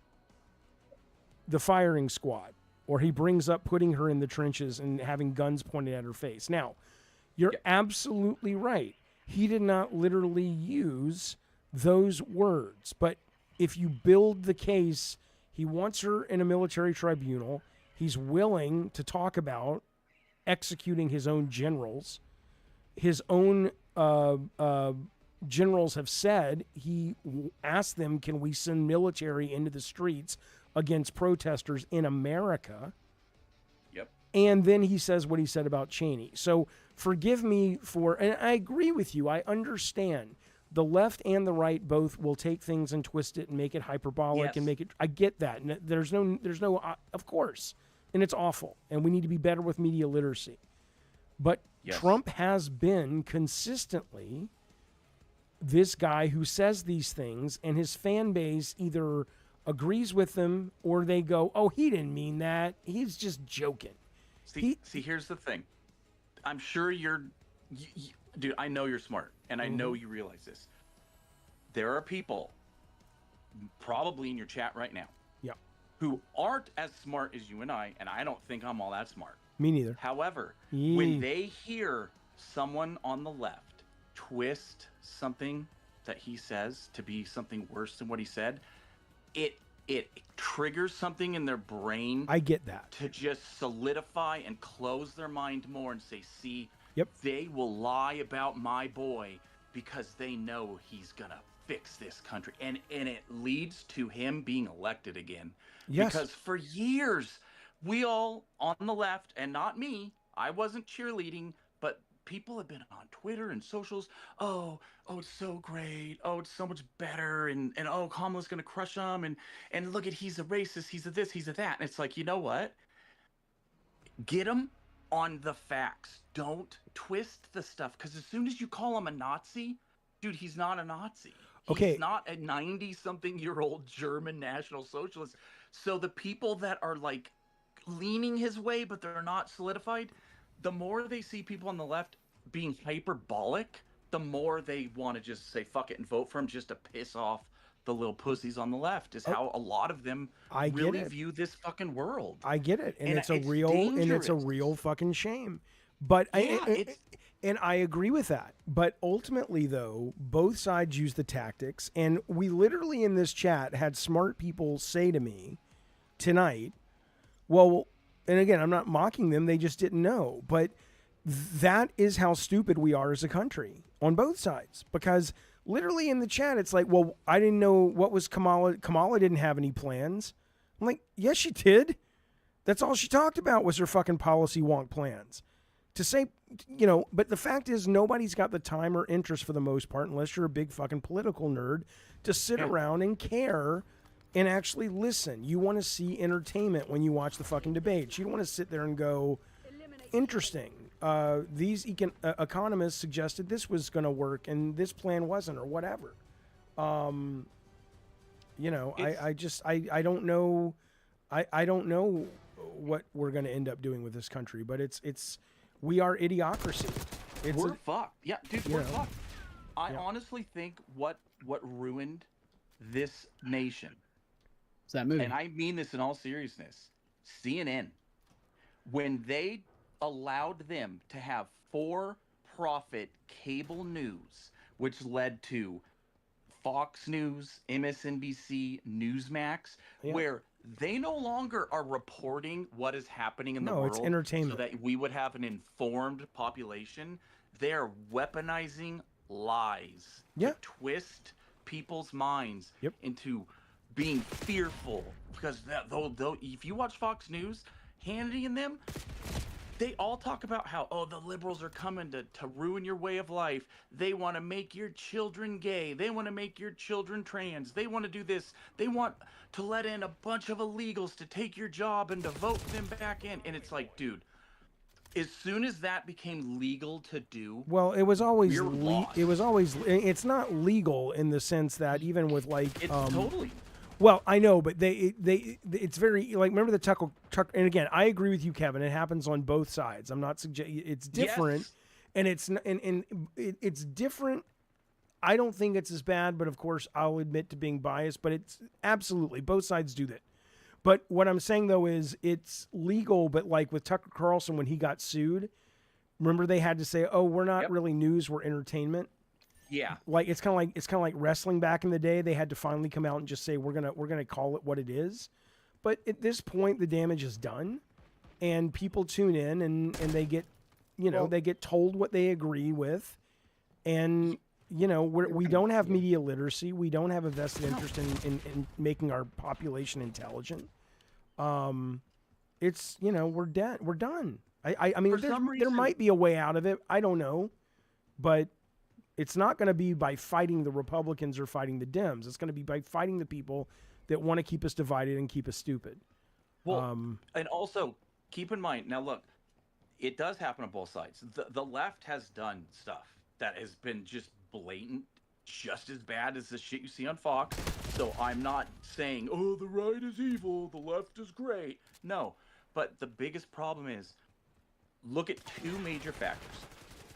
the firing squad, or he brings up putting her in the trenches and having guns pointed at her face. Now, you're absolutely right. He did not literally use those words, but if you build the case, he wants her in a military tribunal. He's willing to talk about executing his own generals. His own generals have said, he asked them, can we send military into the streets against protesters in America? Yep. And then he says what he said about Cheney. So forgive me for, and I agree with you. I understand the left and the right both will take things and twist it and make it hyperbolic and make it, I get that. And there's no, of course. And it's awful. And we need to be better with media literacy. But Trump has been consistently this guy who says these things, and his fan base either agrees with them or they go, oh, he didn't mean that. He's just joking. See, here's the thing. I'm sure dude, I know you're smart, and I know you realize this. There are people probably in your chat right now who aren't as smart as you and I don't think I'm all that smart. Me neither. However, when they hear someone on the left twist something that he says to be something worse than what he said, it triggers something in their brain. I get that. To just solidify and close their mind more and say, see, yep, they will lie about my boy because they know he's gonna fix this country, and it leads to him being elected again. Yes. Because for years we all on the left, and not me, I wasn't cheerleading, but people have been on Twitter and socials. Oh, it's so great. Oh, it's so much better. And oh, Kamala's going to crush him. And look at, he's a racist. He's a this, he's a that. And it's like, you know what? Get him on the facts. Don't twist the stuff. Because as soon as you call him a Nazi, dude, he's not a Nazi. He's not a 90-something-year-old German National Socialist. So the people that are like leaning his way, but they're not solidified, the more they see people on the left being hyperbolic, the more they want to just say fuck it and vote for him just to piss off the little pussies on the left, is how a lot and them really view this fucking world. I get it. And it's dangerous. a real fucking shame. But and I agree with that. But ultimately, though, both sides use the tactics. And we literally in this chat had smart people say to me tonight, well, and again, I'm not mocking them. They just didn't know. But that is how stupid we are as a country on both sides. Because literally in the chat, it's like, well, I didn't know what was Kamala. Kamala didn't have any plans. I'm like, yes, she did. That's all she talked about was her fucking policy wonk plans. To say, but the fact is nobody's got the time or interest for the most part, unless you're a big fucking political nerd, to sit around and care and actually listen. You want to see entertainment when you watch the fucking debates. You don't want to sit there and go, interesting. These economists suggested this was going to work and this plan wasn't, or whatever. I don't know. I don't know what we're going to end up doing with this country. But it's we are idiocracy. We're fucked. Yeah, dude, you we're know. fucked. I Yeah. honestly think what ruined this nation, It's that movie. and I mean this in all seriousness, CNN, when they allowed them to have for-profit cable news, which led to Fox News, MSNBC, Newsmax, Yeah. where they no longer are reporting what is happening in the No, world it's entertainment. so that we would have an informed population. They're weaponizing lies Yeah. to twist people's minds Yep. into being fearful. Because though, if you watch Fox News, Hannity and them, they all talk about how, oh, the liberals are coming to ruin your way of life. They want to make your children gay. They want to make your children trans. They want to do this. They want to let in a bunch of illegals to take your job and to vote them back in. And it's like, dude, as soon as that became legal to do, Well, it was always we're lost. it was always it's not legal in the sense that even with like it's totally. well, I know, but it's very like remember the Tucker and again, I agree with you, Kevin. It happens on both sides. I'm not suggesting it's different, Yes. and it's different. I don't think it's as bad, but of course, I'll admit to being biased. But it's absolutely both sides do that. But what I'm saying though is it's legal, but like with Tucker Carlson when he got sued, remember they had to say, "Oh, we're not Yep. really news, we're entertainment." Yeah. Like it's kind of like wrestling back in the day. They had to finally come out and just say we're gonna call it what it is. But at this point, the damage is done, and people tune in and they get, they get told what they agree with, and we don't have media literacy. We don't have a vested interest in making our population intelligent. It's we're dead. We're done. I mean, For some there reason- might be a way out of it. I don't know, but it's not going to be by fighting the Republicans or fighting the Dems. It's going to be by fighting the people that want to keep us divided and keep us stupid. Well, and also keep in mind now. Look, it does happen on both sides. The left has done stuff that has been just blatant, just as bad as the shit you see on Fox. So I'm not saying, oh, the right is evil, the left is great. No, but the biggest problem is, look at two major factors.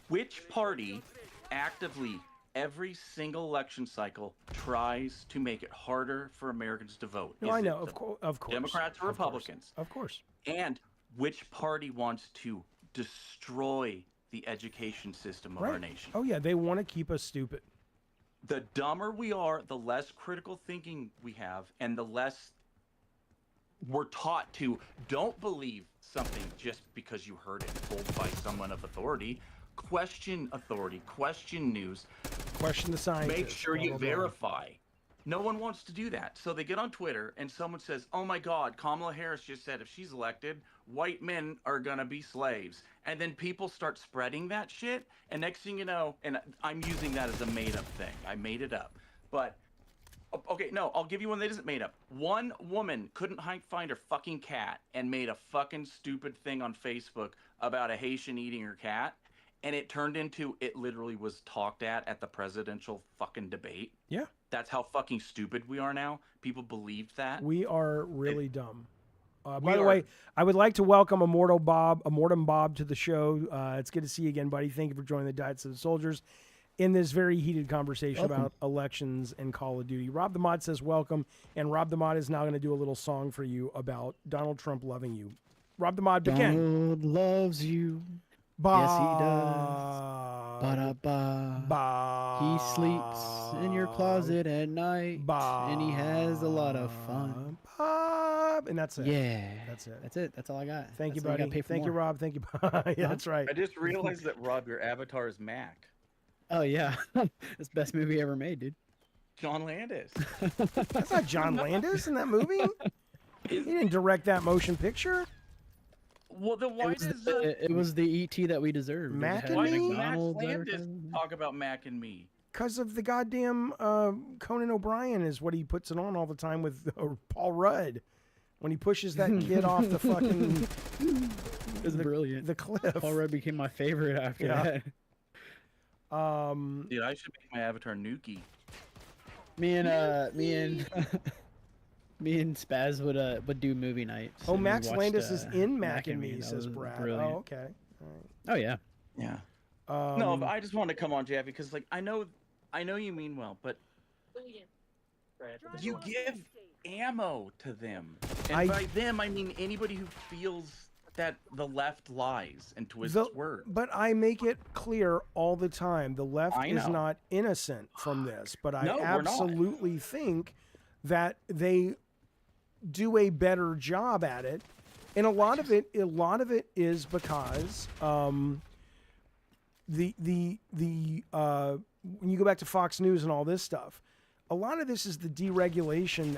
Which party actively every single election cycle tries to make it harder for Americans to vote? No, Is I it know, the of course, Democrats or of course, Republicans? of course. And which party wants to destroy the education system of our nation? Oh yeah, they want to keep us stupid. The dumber we are, the less critical thinking we have, and the less we're taught to don't believe something just because you heard it told by someone of authority. Question authority, question news, Question the scientists. make sure blah, you blah, blah. verify. No one wants to do that. So they get on Twitter and someone says, oh my God, Kamala Harris just said if she's elected, white men are going to be slaves. And then people start spreading that shit. And next thing you know, and I'm using that as a made up thing. I made it up. But, okay, no, I'll give you one that isn't made up. One woman couldn't find her fucking cat and made a fucking stupid thing on Facebook about a Haitian eating her cat. And it turned into, it literally was talked at the presidential fucking debate. Yeah, That's how fucking stupid we are now. People believed that. we are really dumb. we By the are- way, I would like to welcome Immortum Bob to the show. It's good to see you again, buddy. Thank you for joining the Diets of the Soldiers in this very heated conversation about elections and Call of Duty. Rob the Mod says welcome, and Rob the Mod is now going to do a little song for you about Donald Trump loving you. Rob the Mod, begin. Donald loves you. Ba- Yes, he does. Ba-da-ba. Ba- He sleeps in your closet at night, and he has a lot of fun. Bob. And that's it. Yeah, That's it. That's it. That's all I got. Thank you, That's all buddy. gotta pay for Thank you, more. Rob. Thank you. Yeah, that's right. I just realized that, Rob, your avatar is Mac. Oh yeah, it's the best movie ever made, dude. John Landis. That's not John Landis in that movie. He didn't direct that motion picture. Well, then why does It was the ET that we deserved. It Mac had and why me? does Max McDonald's Landis advertising. talk about Mac and me? Because of the goddamn Conan O'Brien is what he puts it on all the time with Paul Rudd. When he pushes that kid off the fucking It was brilliant. the cliff. Paul Rudd became my favorite after Yeah. that. Dude, I should make my avatar Nuki. Me and Me and Spaz would do movie nights. Oh, and we Max watched, Landis is in Mac Mac and Me, That says was Brad. brilliant. Oh, okay. Oh yeah. Yeah. All right. No, but I just wanted to come on, Jaffe, because like I know you mean well, but you give ammo to them, and by them I mean anybody who feels that the left lies and twists words. But I make it clear all the time, the left I is know. not innocent from this. But I No, we're not. absolutely think that they do a better job at it, and a lot of it is because when you go back to Fox News and all this stuff, a lot of this is the deregulation.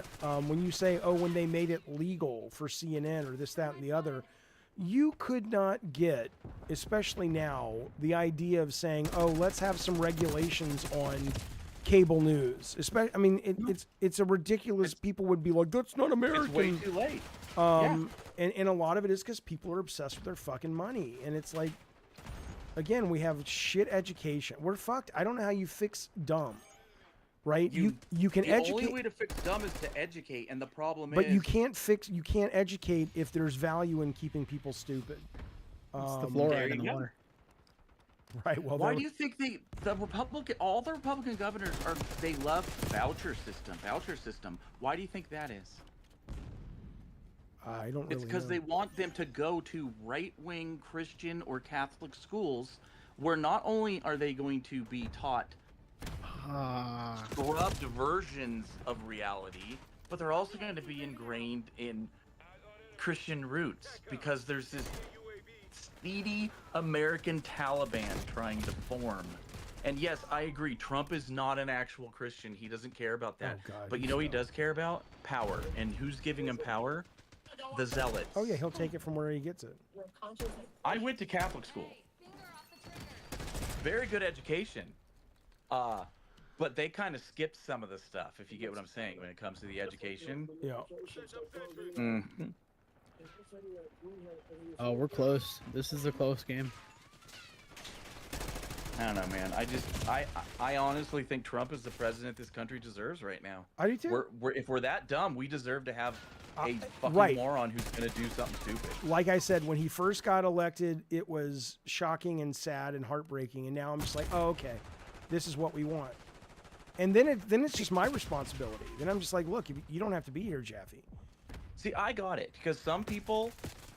When you say, oh, when they made it legal for CNN or this, that, and the other, you could not get, especially now, the idea of saying, oh, let's have some regulations on cable news. Especially, I mean, it's a ridiculous. People would be like, that's not American. It's way too late. And a lot of it is because people are obsessed with their fucking money, and it's like, again, we have shit education. We're fucked. I don't know how you fix dumb, right? You can educate. The only way to fix dumb is to educate, and the problem but is. you can't educate if there's value in keeping people stupid. It's the there fluoride you in the go. water. Right. Well, Why do you think all the Republican governors they love voucher system? Why do you think that is? I don't really It's because know. they want them to go to right-wing Christian or Catholic schools where not only are they going to be taught scrubbed versions of reality, but they're also going to be ingrained in Christian roots because there's this seedy American Taliban trying to form. And yes, I agree, Trump is not an actual Christian. He doesn't care about that. Oh, God, but you know what he does care about? Power. And who's giving him power? The zealots. Oh yeah, he'll take it from where he gets it. I went to Catholic school. Very good education. But they kind of skipped some of the stuff, if you get what I'm saying, when it comes to the education. Yeah. Mhm. Oh, we're close. This is a close game. I don't know, man. I honestly think Trump is the president this country deserves right now. I do too. If we're that dumb, we deserve to have a fucking right. moron who's gonna do something stupid. Like I said, when he first got elected, it was shocking and sad and heartbreaking, and now I'm just like, oh, okay, this is what we want. And then it's just my responsibility. Then I'm just like, look, you don't have to be here, Jaffe. See, I got it because some people,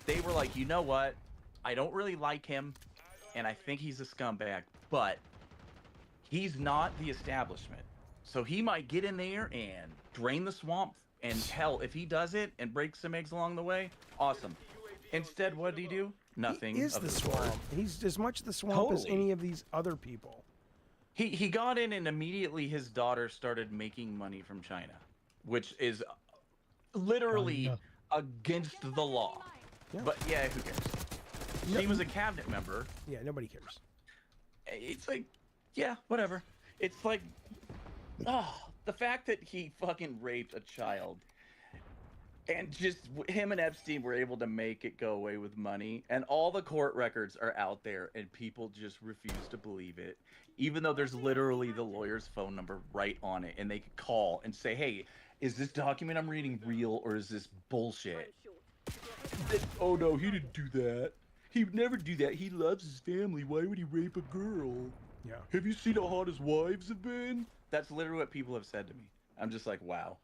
they were like, you know what? I don't really like him, and I think he's a scumbag, but he's not the establishment. So he might get in there and drain the swamp. And hell, if he does it and breaks some eggs along the way, awesome. Instead, what did he do? Nothing. He is of the sort. swamp. He's as much the swamp as Totally. any of these other people. He got in and immediately his daughter started making money from China, which is literally against the law. Yeah. But yeah, who cares? She was a cabinet member. Yeah, nobody cares. It's like, yeah, whatever. It's like, the fact that he fucking raped a child and just him and Epstein were able to make it go away with money, and all the court records are out there and people just refuse to believe it, even though there's literally the lawyer's phone number right on it, and they could call and say, hey, is this document I'm reading real or is this bullshit? Oh no, he didn't do that. He would never do that. He loves his family. Why would he rape a girl? Yeah. Have you seen how hot his wives have been? That's literally what people have said to me. I'm just like, wow.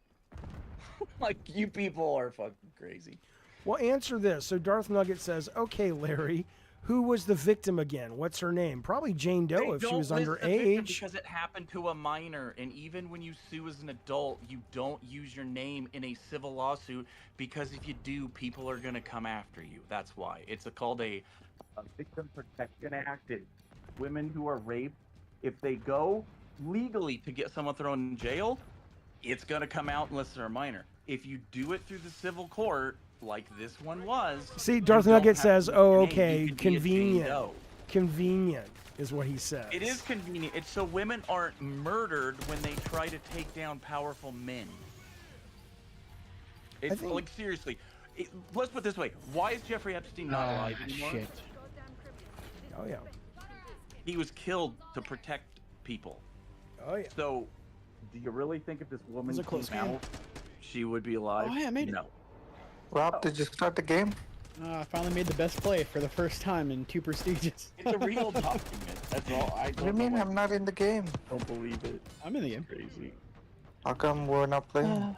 Like, you people are fucking crazy. Well, answer this. So Darth Nugget says, okay, Larry, who was the victim again? What's her name? Probably Jane Doe They if she don't was list the victim underage. because it happened to a minor, and even when you sue as an adult, you don't use your name in a civil lawsuit because if you do, people are gonna come after you. That's why it's called a Victim Protection Act. It's women who are raped, if they go legally to get someone thrown in jail, it's gonna come out unless they're a minor. If you do it through the civil court, like this one was, See, Darth you don't Nugget have says, to use oh, your name. okay, You could be a Jane convenient. Doe. Convenient is what he says. It is convenient. It's so women aren't murdered when they try to take down powerful men. It's think- like, seriously. Let's put it this way. Why is Jeffrey Epstein not alive anymore? Shit. Oh, yeah. He was killed to protect people. Oh, yeah. So, do you really think if this woman It's a close came game. out she would be alive. Oh, yeah, I made it. No. Rob, did you start the game? I finally made the best play for the first time in 2 prestiges. It's a real document. That's all. I What do you don't mean know I'm not in the game? I don't believe it. I'm in the game. Crazy. How come we're not playing?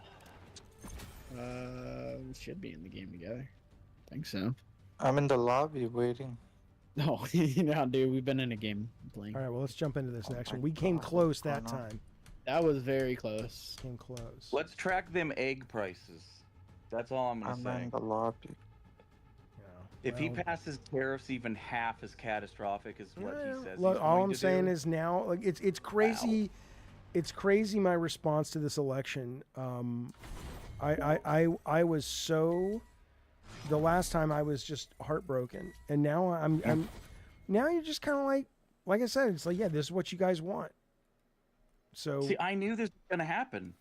We should be in the game together. I think so. I'm in the lobby waiting. No, you know, dude, we've been in a game playing. All right, well, let's jump into this Oh next my one. We came God, close what's that going on? time. That was very close. Came close. Let's track them egg prices. That's all I'm gonna I'm say. in the lobby. Yeah, If he well, passes tariffs even half as catastrophic as what yeah, he says, look, he's all going I'm to saying do, is now, like, it's crazy. It's crazy. My response to this election. I was so. The last time I was just heartbroken, and now I'm now you're just kind of like I said, it's like, yeah, this is what you guys want. So see, I knew this was gonna happen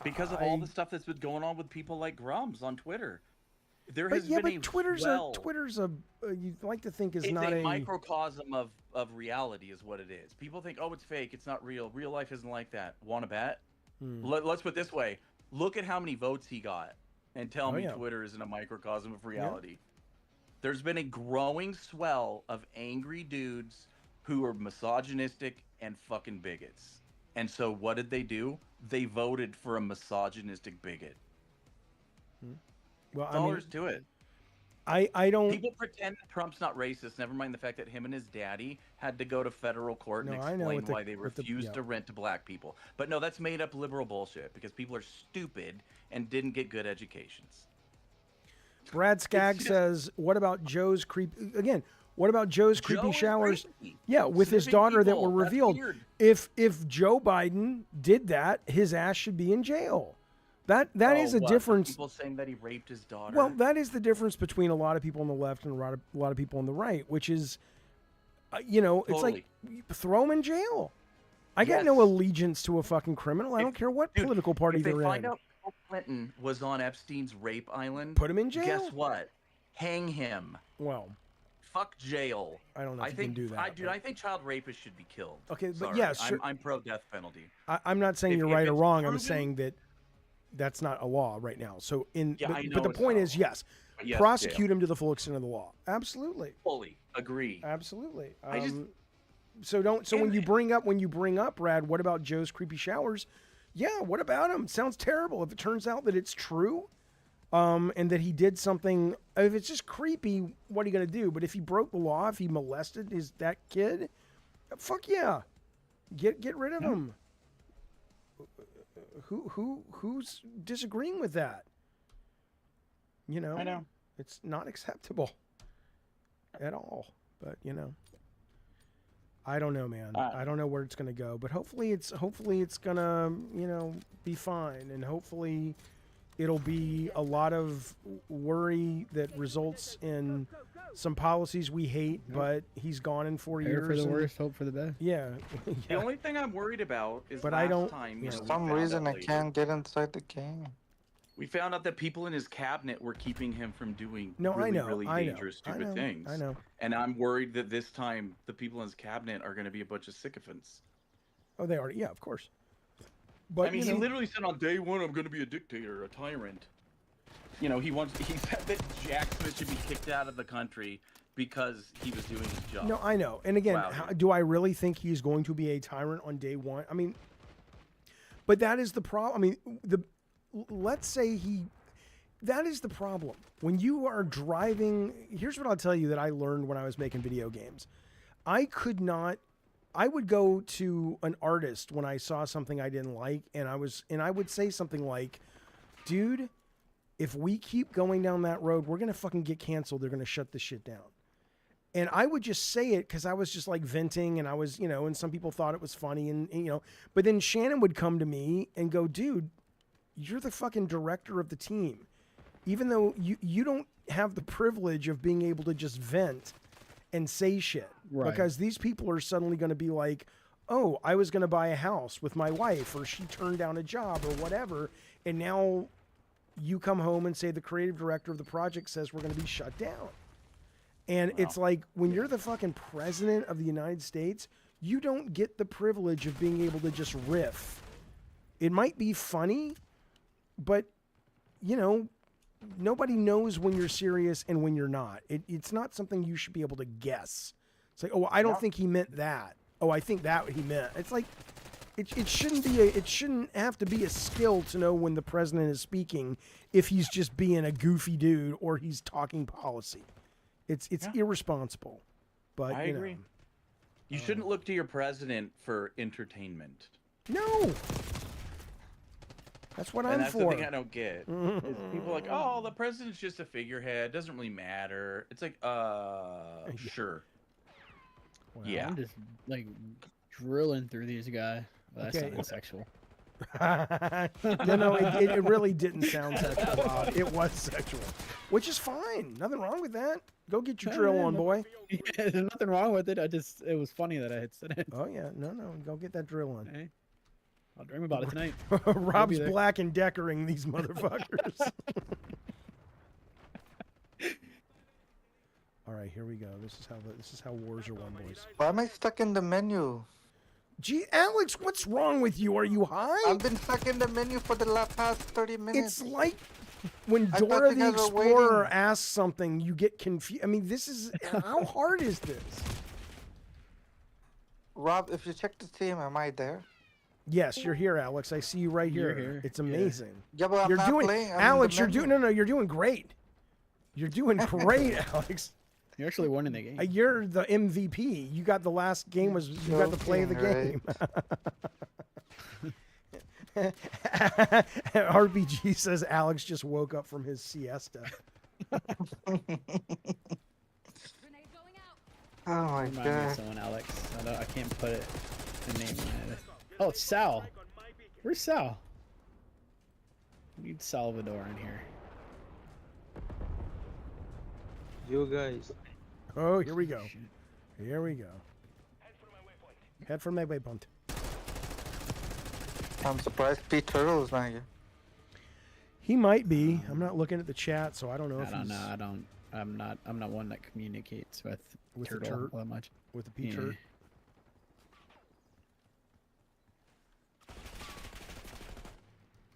because of all I- the stuff that's been going on with people like Grums on Twitter. There but has yeah, been but a Twitter's swell. a you'd like to think is It's not a microcosm of reality, is what it is. People think, oh, it's fake, it's not real. Real life isn't like that. Want to bet? Let's put it this way: look at how many votes he got, and tell me yeah. Twitter isn't a microcosm of reality. There's been a growing swell of angry dudes who are misogynistic and fucking bigots. And so what did they do? They voted for a misogynistic bigot. Well, That's I all mean, there is to it. I don't. People pretend Trump's not racist. Never mind the fact that him and his daddy had to go to federal court No, and I know explain with the- why they with the- refused yeah. to rent to black people. But no, that's made up liberal bullshit because people are stupid and didn't get good educations. Brad Skaggs just- says, "What about Joe's creepy What about Joe's creepy Joe is showers? crazy. Yeah, with his Sniffing daughter that people, were that's revealed. weird. If Joe Biden did that, his ass should be in jail. That is Oh, a what, difference. People saying that he raped his daughter. Well, that is the difference between a lot of people on the left and a lot of people on the right, which is, it's like throw him in jail. I got no Yes. allegiance to a fucking criminal. I don't care what Dude, political party if they they're find in. out Bill Clinton was on Epstein's rape island, Put him in jail. Guess what? Hang him. Well, Fuck jail. I don't know if I you think, can do that. I think child rapists should be killed. Okay, but Sorry, yeah, sure. I'm pro death penalty. I'm not saying If- you're if right or it's wrong. I'm proven- saying that that's not a law right now. So Yeah, I know but the it's point not a is, law. yes, But yes, prosecute jail. him to the full extent of the law. Absolutely, Fully agree. absolutely. I just- So when And- you bring up Brad, what about Joe's creepy showers? Yeah, what about him? Sounds terrible. If it turns out that it's true, and that he did something, if it's just creepy, what are you gonna do? But if he broke the law, if he molested that kid, fuck yeah, get rid of him. Who's disagreeing with that? I know. It's not acceptable at all. But I don't know, man. I don't know where it's gonna go. But hopefully it's gonna be fine, and hopefully it'll be a lot of worry that results in some policies we hate. But he's gone in 4 Prepare years. for the and- worst, hope for the best. Yeah. The yeah. only thing I'm worried about is But last I don't- time, yeah. For we some found reason, out I later- can't get inside the game. We found out that people in his cabinet were keeping him from doing No, really, I know. really I know. dangerous, I stupid know. things. I know. And I'm worried that this time the people in his cabinet are going to be a bunch of sycophants. Oh, they already. Yeah, of course. But I mean, he literally said on day one, "I'm going to be a dictator, a tyrant." He said that Jack Smith should be kicked out of the country because he was doing his job. No, I know. And again, Wow, dude. do I really think he's going to be a tyrant on day one? I mean, but that is the problem. I mean, let's say that is the problem. When you are driving, here's what I'll tell you that I learned when I was making video games. I would go to an artist when I saw something I didn't like, and I would say something like, "Dude, if we keep going down that road, we're going to fucking get canceled. They're going to shut this shit down." And I would just say it because I was just like venting, and I was, and some people thought it was funny, and but then Shannon would come to me and go, "Dude, you're the fucking director of the team. Even though you don't have the privilege of being able to just vent and say shit, Right. because these people are suddenly going to be like, oh, I was going to buy a house with my wife, or she turned down a job or whatever, and now you come home and say the creative director of the project says we're going to be shut down." And it's like, when you're the fucking president of the United States, you don't get the privilege of being able to just riff. It might be funny, but nobody knows when you're serious and when you're not. It's not something you should be able to guess. It's like, oh, I don't think he meant that. Oh, I think that he meant. It's like, it shouldn't be it shouldn't have to be a skill to know when the president is speaking if he's just being a goofy dude or he's talking policy. It's irresponsible. But I agree. You shouldn't look to your president for entertainment. No. That's what I'm and that's for. the thing I don't get. Is people are like, oh, the president's just a figurehead. Doesn't really matter. It's like, sure. Wow. Yeah. I'm just like drilling through these guys. Well, that Okay. sounded sexual. no, it really didn't sound sexual. Bob. It was sexual, which is fine. Nothing wrong with that. Go get your drill on, boy. Yeah, there's nothing wrong with it. It was funny that I had said it. Oh yeah, no, go get that drill on. Hey, I'll dream about it tonight. Rob's there. Black and Deckering these motherfuckers. All right, here we go. This is how wars are won, boys. Why am I stuck in the menu? Gee, Alex, what's wrong with you? Are you high? I've been stuck in the menu for the past 30 minutes. It's like when I thought Dora you the guys were Explorer waiting. asks something, you get confused. I mean, this is how hard is this? Rob, if you check the team, am I there? Yes, you're here, Alex. I see you right You're here. here. It's Yeah. amazing. Yeah, but I'm You're not doing, playing. I'm in Alex. the You're menu. doing you're doing great. You're doing great, Alex. You're actually winning the game. You're the MVP. You got the last game was you got the play of the Joking, game. RPG says Alex just woke up from his siesta. Oh my Remind me of god. someone, Alex. I can't put it the name on it. Oh, it's Sal. Where's Sal? We need Salvador in here. You guys. Oh, here we go. Here we go. Head for my waypoint. I'm surprised Pete Turtle is not here. He might be. I'm not looking at the chat, so I don't know I if don't he's know. I'm not one that communicates with the Turtle turd? that much. with the P Yeah. turd.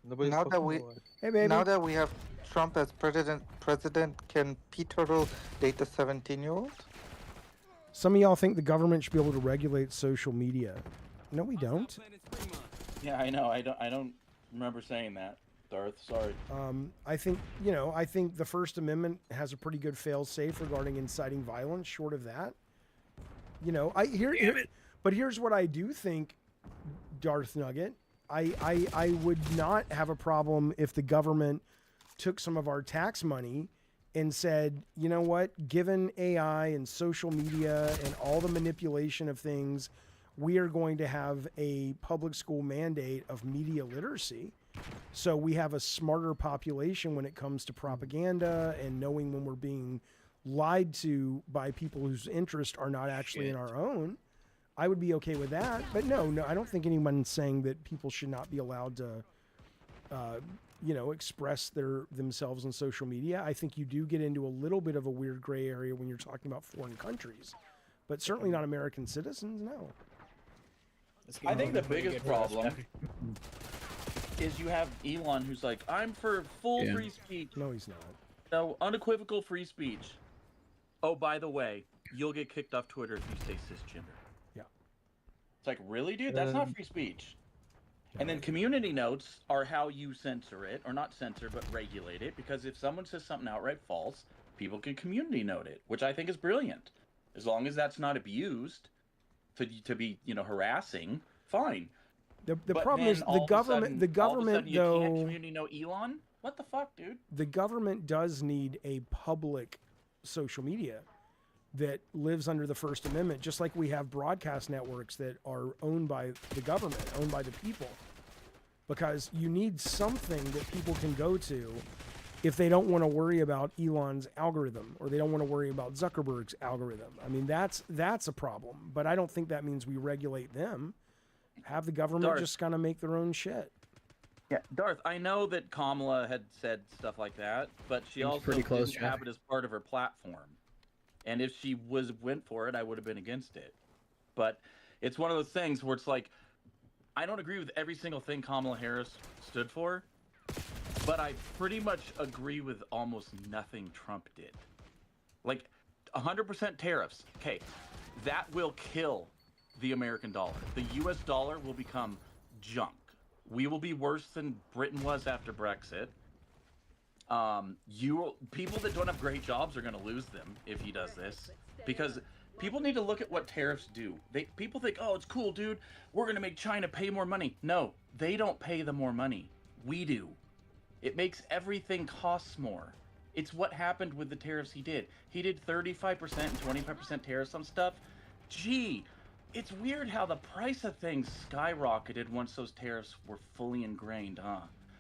Nobody's Now that fucking we- alive. Hey, baby. Now that we have Trump as president, can Pete Turtle date a 17-year-old? Some of y'all think the government should be able to regulate social media. No, we don't. Yeah, I know. I don't remember saying that, Darth. Sorry. I think I think the First Amendment has a pretty good fail-safe regarding inciting violence. Short of that, but here's what I do think, Darth Nugget. I would not have a problem if the government took some of our tax money and said, you know what, given AI and social media and all the manipulation of things, we are going to have a public school mandate of media literacy. So we have a smarter population when it comes to propaganda and knowing when we're being lied to by people whose interests are not actually in our own. I would be okay with that. But no, I don't think anyone's saying that people should not be allowed to, express themselves on social media. I think you do get into a little bit of a weird gray area when you're talking about foreign countries, but certainly not American citizens. No. I think the biggest problem is you have Elon who's like, I'm for full free speech. No, he's not. No, unequivocal free speech. Oh, by the way, you'll get kicked off Twitter if you say cisgender. Yeah. It's like, really, dude? That's not free speech. And then community notes are how you censor it, or not censor, but regulate it, because if someone says something outright false, people can community note it, which I think is brilliant. As long as that's not abused to be, harassing, fine. The But problem then is all of a sudden- the all of a government sudden you can't though, community note Elon? What the fuck, dude? the government does need a public social media that lives under the First Amendment, just like we have broadcast networks that are owned by the government, owned by the people. Because you need something that people can go to if they don't want to worry about Elon's algorithm or they don't want to worry about Zuckerberg's algorithm. I mean, that's a problem. But I don't think that means we regulate them. Have the government Darth. just kind of make their own shit. Yeah, Darth, I know that Kamala had said stuff like that, but she Seems also pretty close, didn't have Jaffe. it as part of her platform. And if she went for it, I would have been against it. But it's one of those things where it's like, I don't agree with every single thing Kamala Harris stood for, but I pretty much agree with almost nothing Trump did. Like 100% tariffs. Okay, that will kill the American dollar. The US dollar will become junk. We will be worse than Britain was after Brexit. People that don't have great jobs are going to lose them if he does this, because people need to look at what tariffs do. People think, oh, it's cool, dude. We're going to make China pay more money. No, they don't pay them more money. We do. It makes everything costs more. It's what happened with the tariffs he did. He did 35% and 25% tariffs on stuff. Gee, it's weird how the price of things skyrocketed once those tariffs were fully ingrained, huh?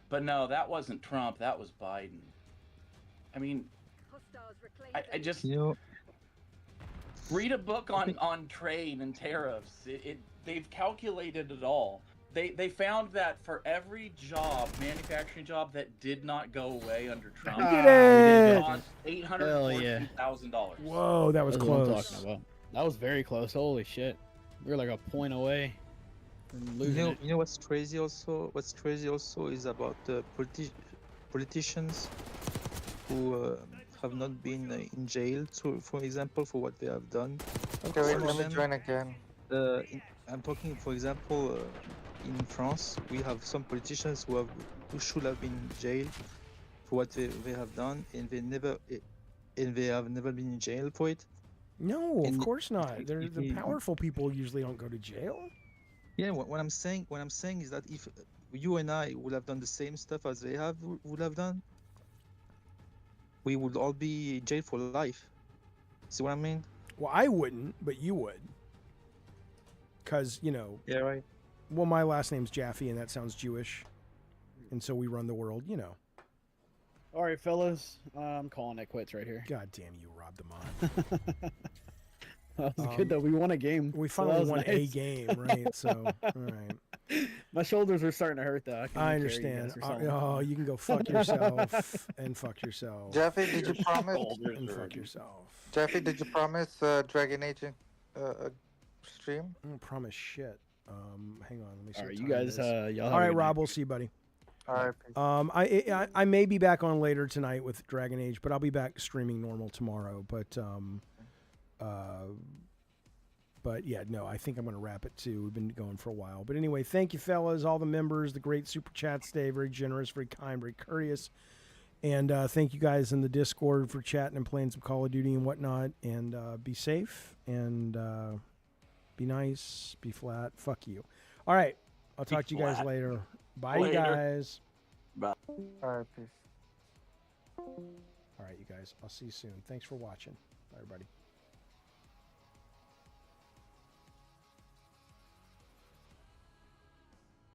But no, that wasn't Trump. That was Biden. I mean, I just read a book on trade and tariffs. They've calculated it all. They found that for every manufacturing job that did not go away under Trump, it cost $842,000. Whoa, that was That's what I'm close. talking about. That was very close. Holy shit. We were like a point away from losing it. You know what's crazy also? What's crazy also is about the politicians who have not been in jail, for example, for what they have done. Okay, wait, Some let of me them, join again. I'm talking, for example, in France, we have some politicians who should have been in jail for what they have done, and they have never been in jail for it. No, of And course not. The powerful people usually don't go to jail. Yeah, what I'm saying is that if you and I would have done the same stuff as they would have done, we would all be in jail for life. See what I mean? Well, I wouldn't, but you would. Because, Yeah, right. well, my last name's Jaffe, and that sounds Jewish. And so we run the world, All right, fellas. I'm calling it quits right here. God damn, you robbed them on. That was good, though. We won a game. We so that finally was won a nice. game, right? So, all right. My shoulders are starting to hurt, though. I understand. Oh, you can go fuck yourself and fuck yourself. Jaffe, did you promise? And fuck yourself. Jaffe, did you promise Dragon Age stream? I don't promise shit. Hang on, let me see. All right, what you time it guys. is. Y'all have All a right, good Rob. night. We'll see you, buddy. All right. I may be back on later tonight with Dragon Age, but I'll be back streaming normal tomorrow. But yeah, no, I think I'm going to wrap it too. We've been going for a while. But anyway, thank you, fellas, all the members, the great super chats today. Very generous, very kind, very courteous. And thank you guys in the Discord for chatting and playing some Call of Duty and whatnot. And be safe and be nice, be flat. Fuck you. All right. I'll talk to you guys later. Bye, you guys. Bye. All right, peace. All right, you guys. I'll see you soon. Thanks for watching. Bye, everybody.